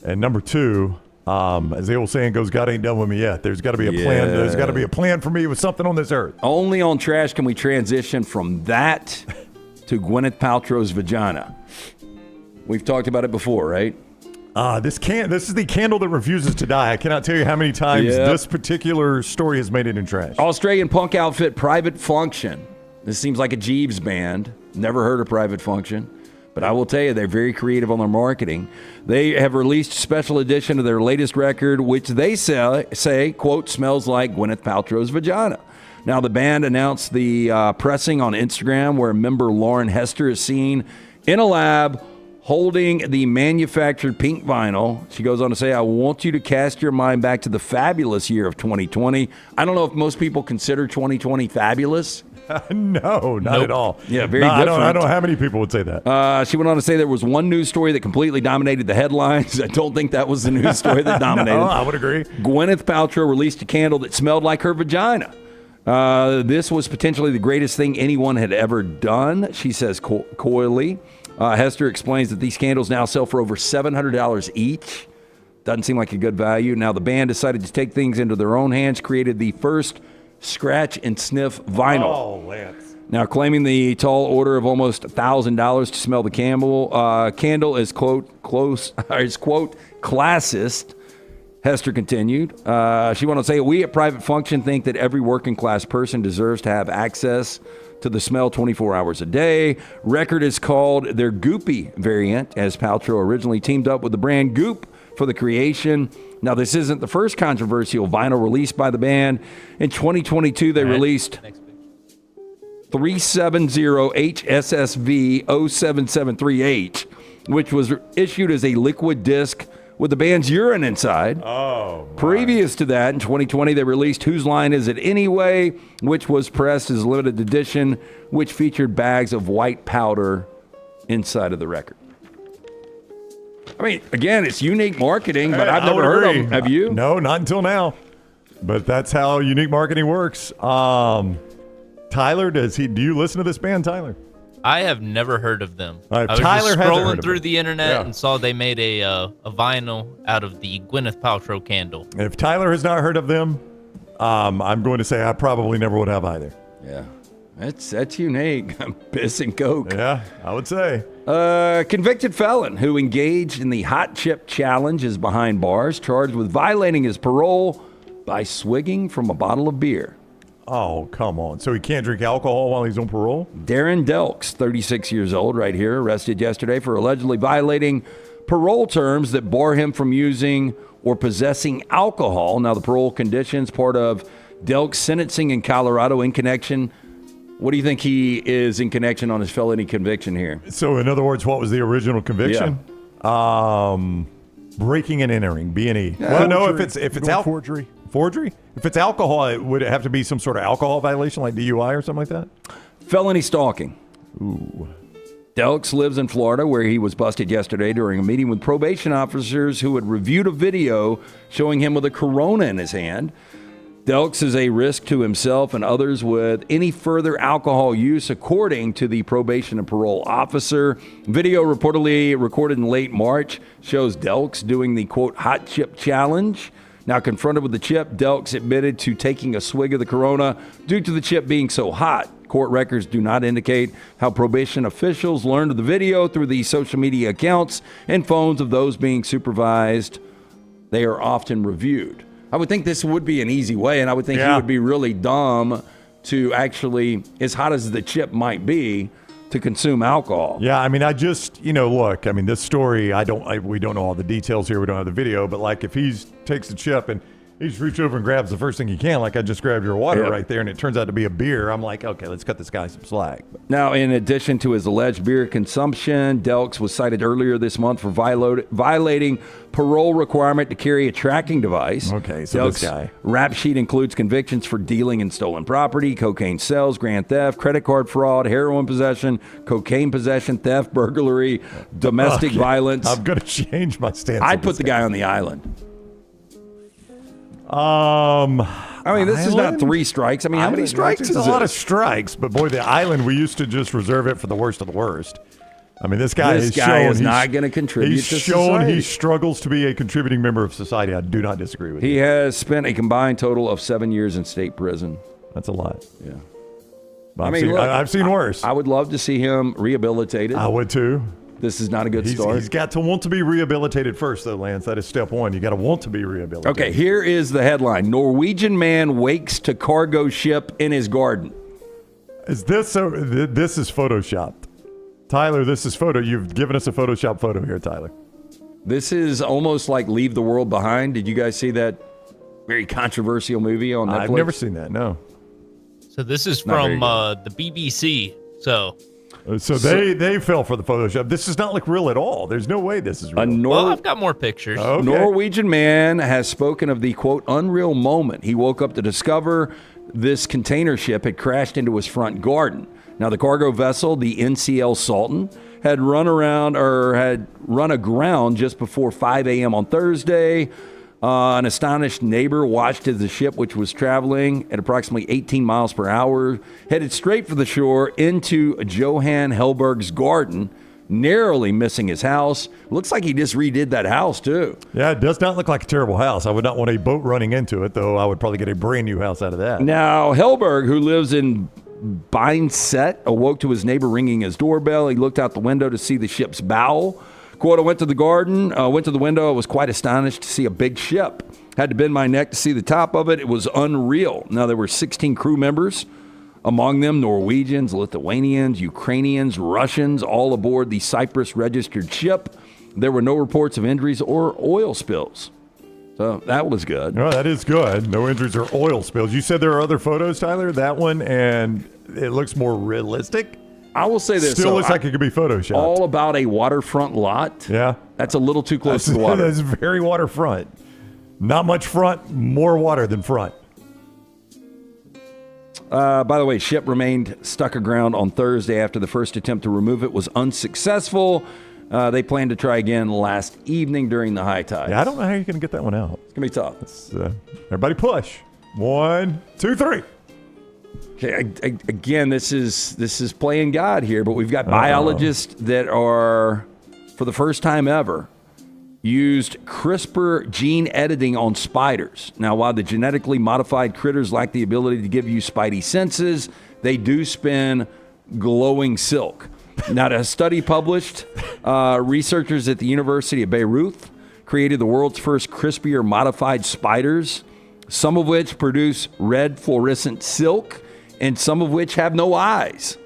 And number two, as the old saying goes, God ain't done with me yet. There's got to be a plan. There's got to be a plan for me with something on this earth. Only on Trash can we transition from that to Gwyneth Paltrow's vagina. We've talked about it before, right? This is the candle that refuses to die. I cannot tell you how many times this particular story has made it in Trash. Australian punk outfit Private Function. This seems like a Jeeves band. Never heard of Private Function. But I will tell you, they're very creative on their marketing. They have released a special edition of their latest record, which they say, quote, smells like Gwyneth Paltrow's vagina. Now, the band announced the pressing on Instagram, where member Lauren Hester is seen in a lab holding the manufactured pink vinyl. She goes on to say, I want you to cast your mind back to the fabulous year of 2020. I don't know if most people consider 2020 fabulous. No, not at all. Yeah, very different. I don't know how many people would say that. She went on to say there was one news story that completely dominated the headlines. I don't think that was the news story that dominated. No, I would agree. Gwyneth Paltrow released a candle that smelled like her vagina. This was potentially the greatest thing anyone had ever done, she says coyly. Hester explains that these candles now sell for over $700 each. Doesn't seem like a good value. Now, the band decided to take things into their own hands, created the first scratch and sniff vinyl. Oh, Lance. Now, claiming the tall order of almost $1,000 to smell the candle is, quote, classist, Hester continued. She went on to say, we at Private Function think that every working class person deserves to have access to the smell 24 hours a day. Record is called their Goopy variant, as Paltrow originally teamed up with the brand Goop for the creation. Now, this isn't the first controversial vinyl released by the band. In 2022, they released 370HSSV0773H, which was issued as a liquid disc with the band's urine inside. Oh, my. Previous to that, in 2020, they released Whose Line Is It Anyway, which was pressed as a limited edition, which featured bags of white powder inside of the record. I mean, again, it's unique marketing, but I've never heard of them. Have you? No, not until now. But that's how unique marketing works. Tyler, do you listen to this band, Tyler? I have never heard of them. Right, I was Tyler just hasn't heard scrolling of through them. the internet Yeah. and saw they made a vinyl out of the Gwyneth Paltrow candle. If Tyler has not heard of them, I'm going to say I probably never would have either. Yeah. That's unique. Piss and Coke. Yeah, I would say. Convicted felon who engaged in the hot chip challenge is behind bars, charged with violating his parole by swigging from a bottle of beer. Oh, come on. So he can't drink alcohol while he's on parole? Darren Delks, 36 years old, right here, arrested yesterday for allegedly violating parole terms that bar him from using or possessing alcohol. Now, the parole conditions, part of Delks' sentencing in Colorado in connection. What do you think he is in connection on his felony conviction here? So, in other words, what was the original conviction? Breaking and entering, B&E. Well, no, if it's forgery. Forgery? If it's alcohol, would it have to be some sort of alcohol violation like DUI or something like that? Felony stalking. Ooh. Delks lives in Florida, where he was busted yesterday during a meeting with probation officers who had reviewed a video showing him with a Corona in his hand. Delks is a risk to himself and others with any further alcohol use, according to the probation and parole officer. Video reportedly recorded in late March shows Delks doing the, quote, hot chip challenge. Now, confronted with the chip, Delks admitted to taking a swig of the Corona due to the chip being so hot. Court records do not indicate how probation officials learned of the video through the social media accounts and phones of those being supervised. They are often reviewed. I would think this would be an easy way, and I would think he would be really dumb to actually, as hot as the chip might be, to consume alcohol. Yeah, I mean, I just, look, I mean, this story, we don't know all the details here. We don't have the video, but like if he takes the chip and he just reaches over and grabs the first thing he can, like I just grabbed your water right there, and it turns out to be a beer, I'm like, okay, let's cut this guy some slack. Now, in addition to his alleged beer consumption, Delks was cited earlier this month for violating parole requirement to carry a tracking device. Okay, so Delks' this guy. rap sheet includes convictions for dealing in stolen property, cocaine sales, grand theft, credit card fraud, heroin possession, cocaine possession, theft, burglary, domestic violence. I'm going to change my stance. I'd put the guy on the island. I mean, this is not 3 strikes. I mean, how many strikes is It's a this? lot of strikes, but boy, the island, we used to just reserve it for the worst of the worst. I mean, this guy is not going to contribute He's to shown society. he struggles to be a contributing member of society. I do not disagree with you. He has spent a combined total of 7 years in state prison. That's a lot. Yeah. I've seen worse. I would love to see him rehabilitated. I would too. This is not a good start. He's got to want to be rehabilitated first, though, Lance. That is step one. You got to want to be rehabilitated. Okay, here is the headline: Norwegian man wakes to cargo ship in his garden. Is this so? This is photoshopped, Tyler. This is photo. You've given us a Photoshop photo here, Tyler. This is almost like Leave the World Behind. Did you guys see that very controversial movie on Netflix? I've never seen that. No. So this is from the BBC. So they fell for the Photoshop. This does not look real at all. There's no way this is real. Well, I've got more pictures. Okay. Norwegian man has spoken of the, quote, unreal moment he woke up to discover this container ship had crashed into his front garden. Now, the cargo vessel, the NCL Sultan, had run aground just before 5 a.m. on Thursday. An astonished neighbor watched as the ship, which was traveling at approximately 18 miles per hour, headed straight for the shore into Johan Helberg's garden. narrowly missing his house. Looks like he just redid that house, too. Yeah, it does not look like a terrible house. I would not want a boat running into it, though. I would probably get a brand new house out of that. Now, Helberg, who lives in Bineset, awoke to his neighbor ringing his doorbell. He looked out the window to see the ship's bow. Quote, I went to the window. I was quite astonished to see a big ship. Had to bend my neck to see the top of it. It was unreal. Now, there were 16 crew members. Among them, Norwegians, Lithuanians, Ukrainians, Russians, all aboard the Cyprus-registered ship. There were no reports of injuries or oil spills. So that was good. Oh, that is good. No injuries or oil spills. You said there are other photos, Tyler, that one, and it looks more realistic. I will say this. Still looks like it could be photoshopped. All about a waterfront lot. Yeah. That's a little too close to the water. That's very waterfront. Not much front, more water than front. By the way, ship remained stuck aground on Thursday after the first attempt to remove it was unsuccessful. They plan to try again last evening during the high tide. Yeah, I don't know how you're going to get that one out. It's going to be tough. Everybody push. 1, 2, 3. Okay, again, this is playing God here, but we've got biologists that are, for the first time ever, used CRISPR gene editing on spiders. Now, while the genetically modified critters lack the ability to give you spidey senses, they do spin glowing silk. Now, a study published, researchers at the University of Beirut created the world's first CRISPR-modified spiders, some of which produce red fluorescent silk, and some of which have no eyes.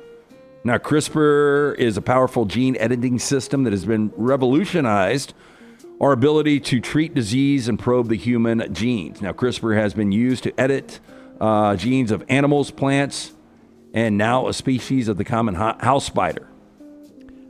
Now, CRISPR is a powerful gene editing system that has been revolutionized our ability to treat disease and probe the human genes. Now, CRISPR has been used to edit genes of animals, plants, and now a species of the common house spider.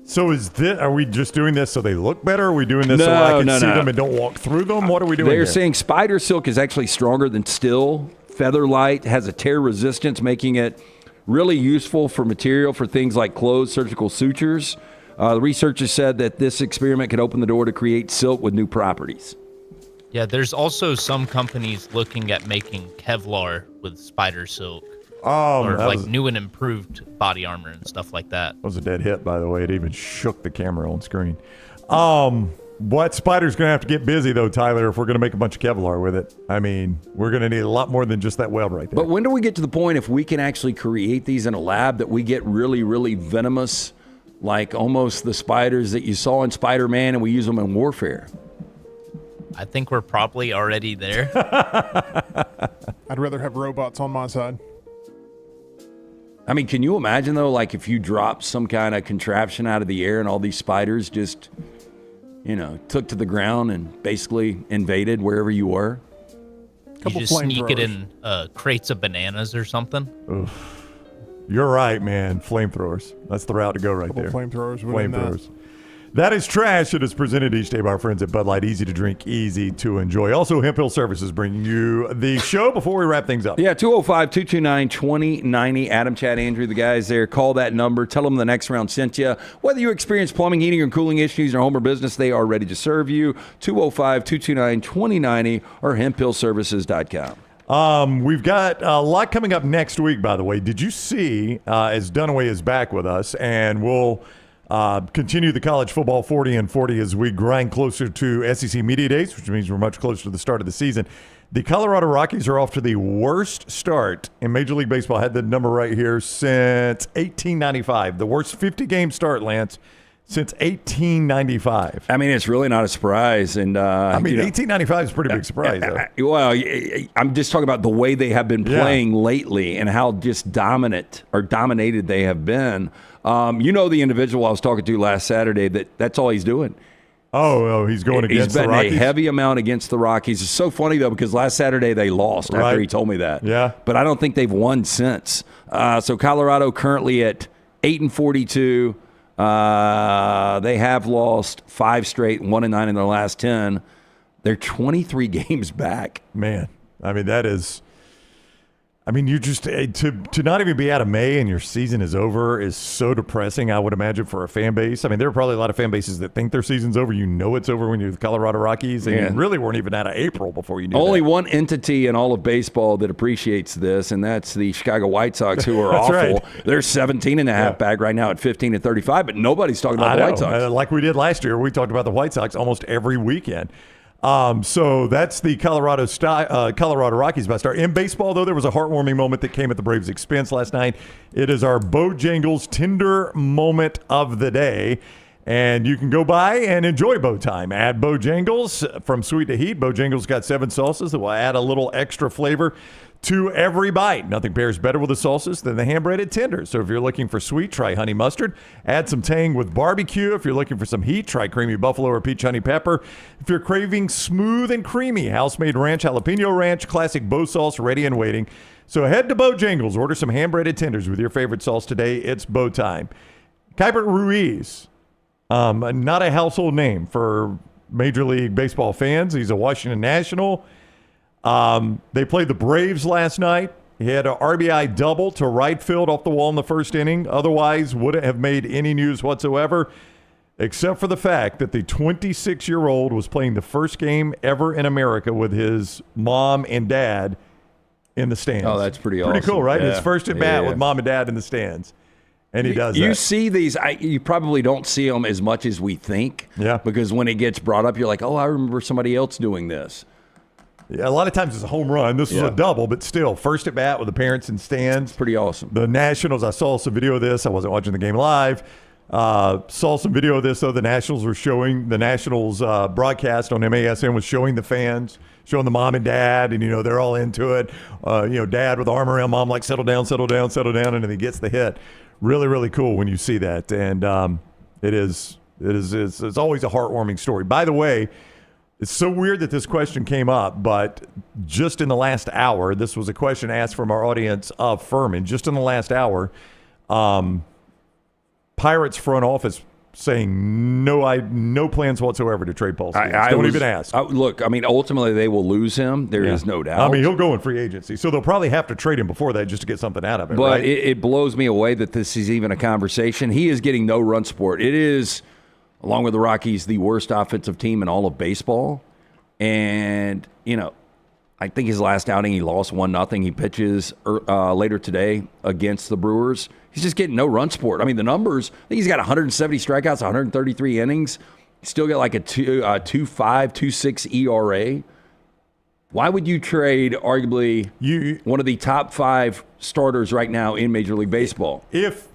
So are we just doing this so they look better? Are we doing this so I can see them and don't walk through them? What are we doing They're here? saying spider silk is actually stronger than steel. Featherlight has a tear resistance, making it really useful for material for things like closed surgical sutures. The researchers said that this experiment could open the door to create silk with new properties. Yeah, there's also some companies looking at making Kevlar with spider silk. Or like new and improved body armor and stuff like that. That was a dead hit, by the way. It even shook the camera on screen. What spider's going to have to get busy, though, Tyler, if we're going to make a bunch of Kevlar with it? I mean, we're going to need a lot more than just that web right there. But when do we get to the point, if we can actually create these in a lab, that we get really, really venomous, like almost the spiders that you saw in Spider-Man, and we use them in warfare? I think we're probably already there. I'd rather have robots on my side. I mean, can you imagine, though, like if you dropped some kind of contraption out of the air and all these spiders just, took to the ground and basically invaded wherever you were? You just sneak it in crates of bananas or something? Oof. You're right, man. Flamethrowers. That's the route to go right there. Flamethrowers. That is trash. It is presented each day by our friends at Bud Light. Easy to drink, easy to enjoy. Also, Hemp Hill Services bringing you the show before we wrap things up. Yeah, 205-229-2090. Adam, Chad, Andrew, the guys there. Call that number. Tell them the next round sent you. Whether you experience plumbing, heating, or cooling issues in your home or business, they are ready to serve you. 205-229-2090 or hemphillservices.com. We've got a lot coming up next week, by the way. Did you see, as Dunaway is back with us, and we'll continue the college football 40 and 40 as we grind closer to SEC Media Days, which means we're much closer to the start of the season. The Colorado Rockies are off to the worst start in Major League Baseball. I had the number right here since 1895. The worst 50-game start, Lance, since 1895. I mean, it's really not a surprise. And 1895 is a pretty big surprise, though. Well, I'm just talking about the way they have been playing lately and how just dominated they have been. The individual I was talking to last Saturday, that's all he's doing. Oh, he's going against the Rockies? He's betting a heavy amount against the Rockies. It's so funny, though, because last Saturday they lost after he told me that. Yeah. But I don't think they've won since. So Colorado currently at 8-42. They have lost 5 straight, 1-9 in their last 10. They're 23 games back. Man, I mean, that is... I mean, you just to not even be out of May and your season is over is so depressing, I would imagine, for a fan base. I mean, there are probably a lot of fan bases that think their season's over. You know it's over when you're the Colorado Rockies, and you really weren't even out of April before you knew Only that. one entity in all of baseball that appreciates this, and that's the Chicago White Sox, who are awful. Right. They're 17.5 back right now at 15-35, but nobody's talking about the White Sox. Like we did last year, we talked about the White Sox almost every weekend. So that's the Colorado Rockies by start. In baseball, though, there was a heartwarming moment that came at the Braves' expense last night. It is our Bojangles Tender Moment of the Day. And you can go by and enjoy Bo Time. Add Bojangles from sweet to heat. Bojangles got 7 sauces that will add a little extra flavor to every bite. Nothing pairs better with the sauces than the hand-breaded tenders. So if you're looking for sweet, try honey mustard. Add some tang with barbecue. If you're looking for some heat, try creamy buffalo or peach honey pepper. If you're craving smooth and creamy, house-made ranch, jalapeno ranch, classic Bo sauce, ready and waiting. So head to Bojangles. Order some hand-breaded tenders with your favorite sauce today. It's Bo Time. Keibert Ruiz, not a household name for Major League Baseball fans. He's a Washington National. They played the Braves last night. He had an RBI double to right field off the wall in the first inning. Otherwise, wouldn't have made any news whatsoever, except for the fact that the 26-year-old was playing the first game ever in America with his mom and dad in the stands. Oh, that's pretty awesome. Pretty cool, right? Yeah. His first at bat with mom and dad in the stands. And he does that. You see these, you probably don't see them as much as we think. Yeah. Because when it gets brought up, you're like, oh, I remember somebody else doing this. Yeah, a lot of times it's a home run. This was a double, but still, first at bat with the parents in stands. Pretty awesome. The Nationals, I saw some video of this. I wasn't watching the game live. Saw some video of this, though. The Nationals broadcast on MASN was showing the fans, showing the mom and dad, and, they're all into it. Dad with the arm around mom, like, settle down, and then he gets the hit. Really, really cool when you see that. And it's always a heartwarming story. By the way, it's so weird that this question came up, but just in the last hour, this was a question asked from our audience of Fuhrman. Just in the last hour, Pirates front office saying no plans whatsoever to trade Paul Stevens. Don't even ask. Look, ultimately they will lose him. There is no doubt. He'll go in free agency, so they'll probably have to trade him before that just to get something out of it. But right? it blows me away that this is even a conversation. He is getting no run support. It is, along with the Rockies, the worst offensive team in all of baseball. And, I think his last outing, he lost 1-0. He pitches later today against the Brewers. He's just getting no run support. The numbers, I think he's got 170 strikeouts, 133 innings. He's still got like a 2.5, 2.6 ERA. Why would you trade arguably one of the top 5 starters right now in Major League Baseball? If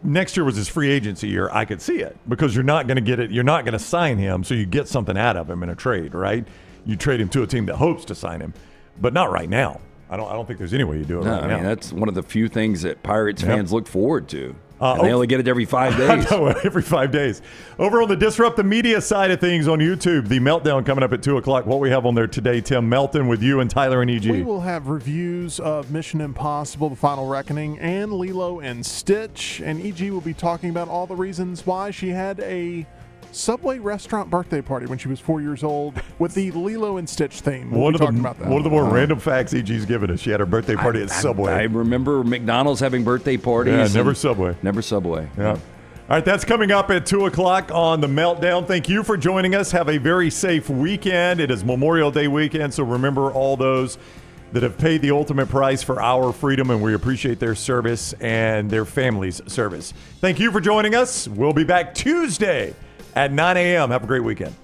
next year was his free agency year, I could see it, because you're not going to get it. You're not going to sign him, so you get something out of him in a trade, right? You trade him to a team that hopes to sign him, but not right now. I don't think there's any way you do it right now. That's one of the few things that Pirates fans look forward to. And they only get it every 5 days. I know, every 5 days. Over on the Disrupt the Media side of things on YouTube, the Meltdown coming up at 2 o'clock. What we have on there today, Tim Melton, with you and Tyler and EG. We will have reviews of Mission Impossible, The Final Reckoning, and Lilo and Stitch. And EG will be talking about all the reasons why she had a Subway restaurant birthday party when she was 4 years old with the Lilo and Stitch theme. We'll be talking about that. One of the more random facts EG's given us. She had her birthday party at Subway. I remember McDonald's having birthday parties. Yeah, never Subway. Never Subway. Yeah. All right, that's coming up at 2 o'clock on The Meltdown. Thank you for joining us. Have a very safe weekend. It is Memorial Day weekend, so remember all those that have paid the ultimate price for our freedom, and we appreciate their service and their families' service. Thank you for joining us. We'll be back Tuesday at 9 a.m. Have a great weekend.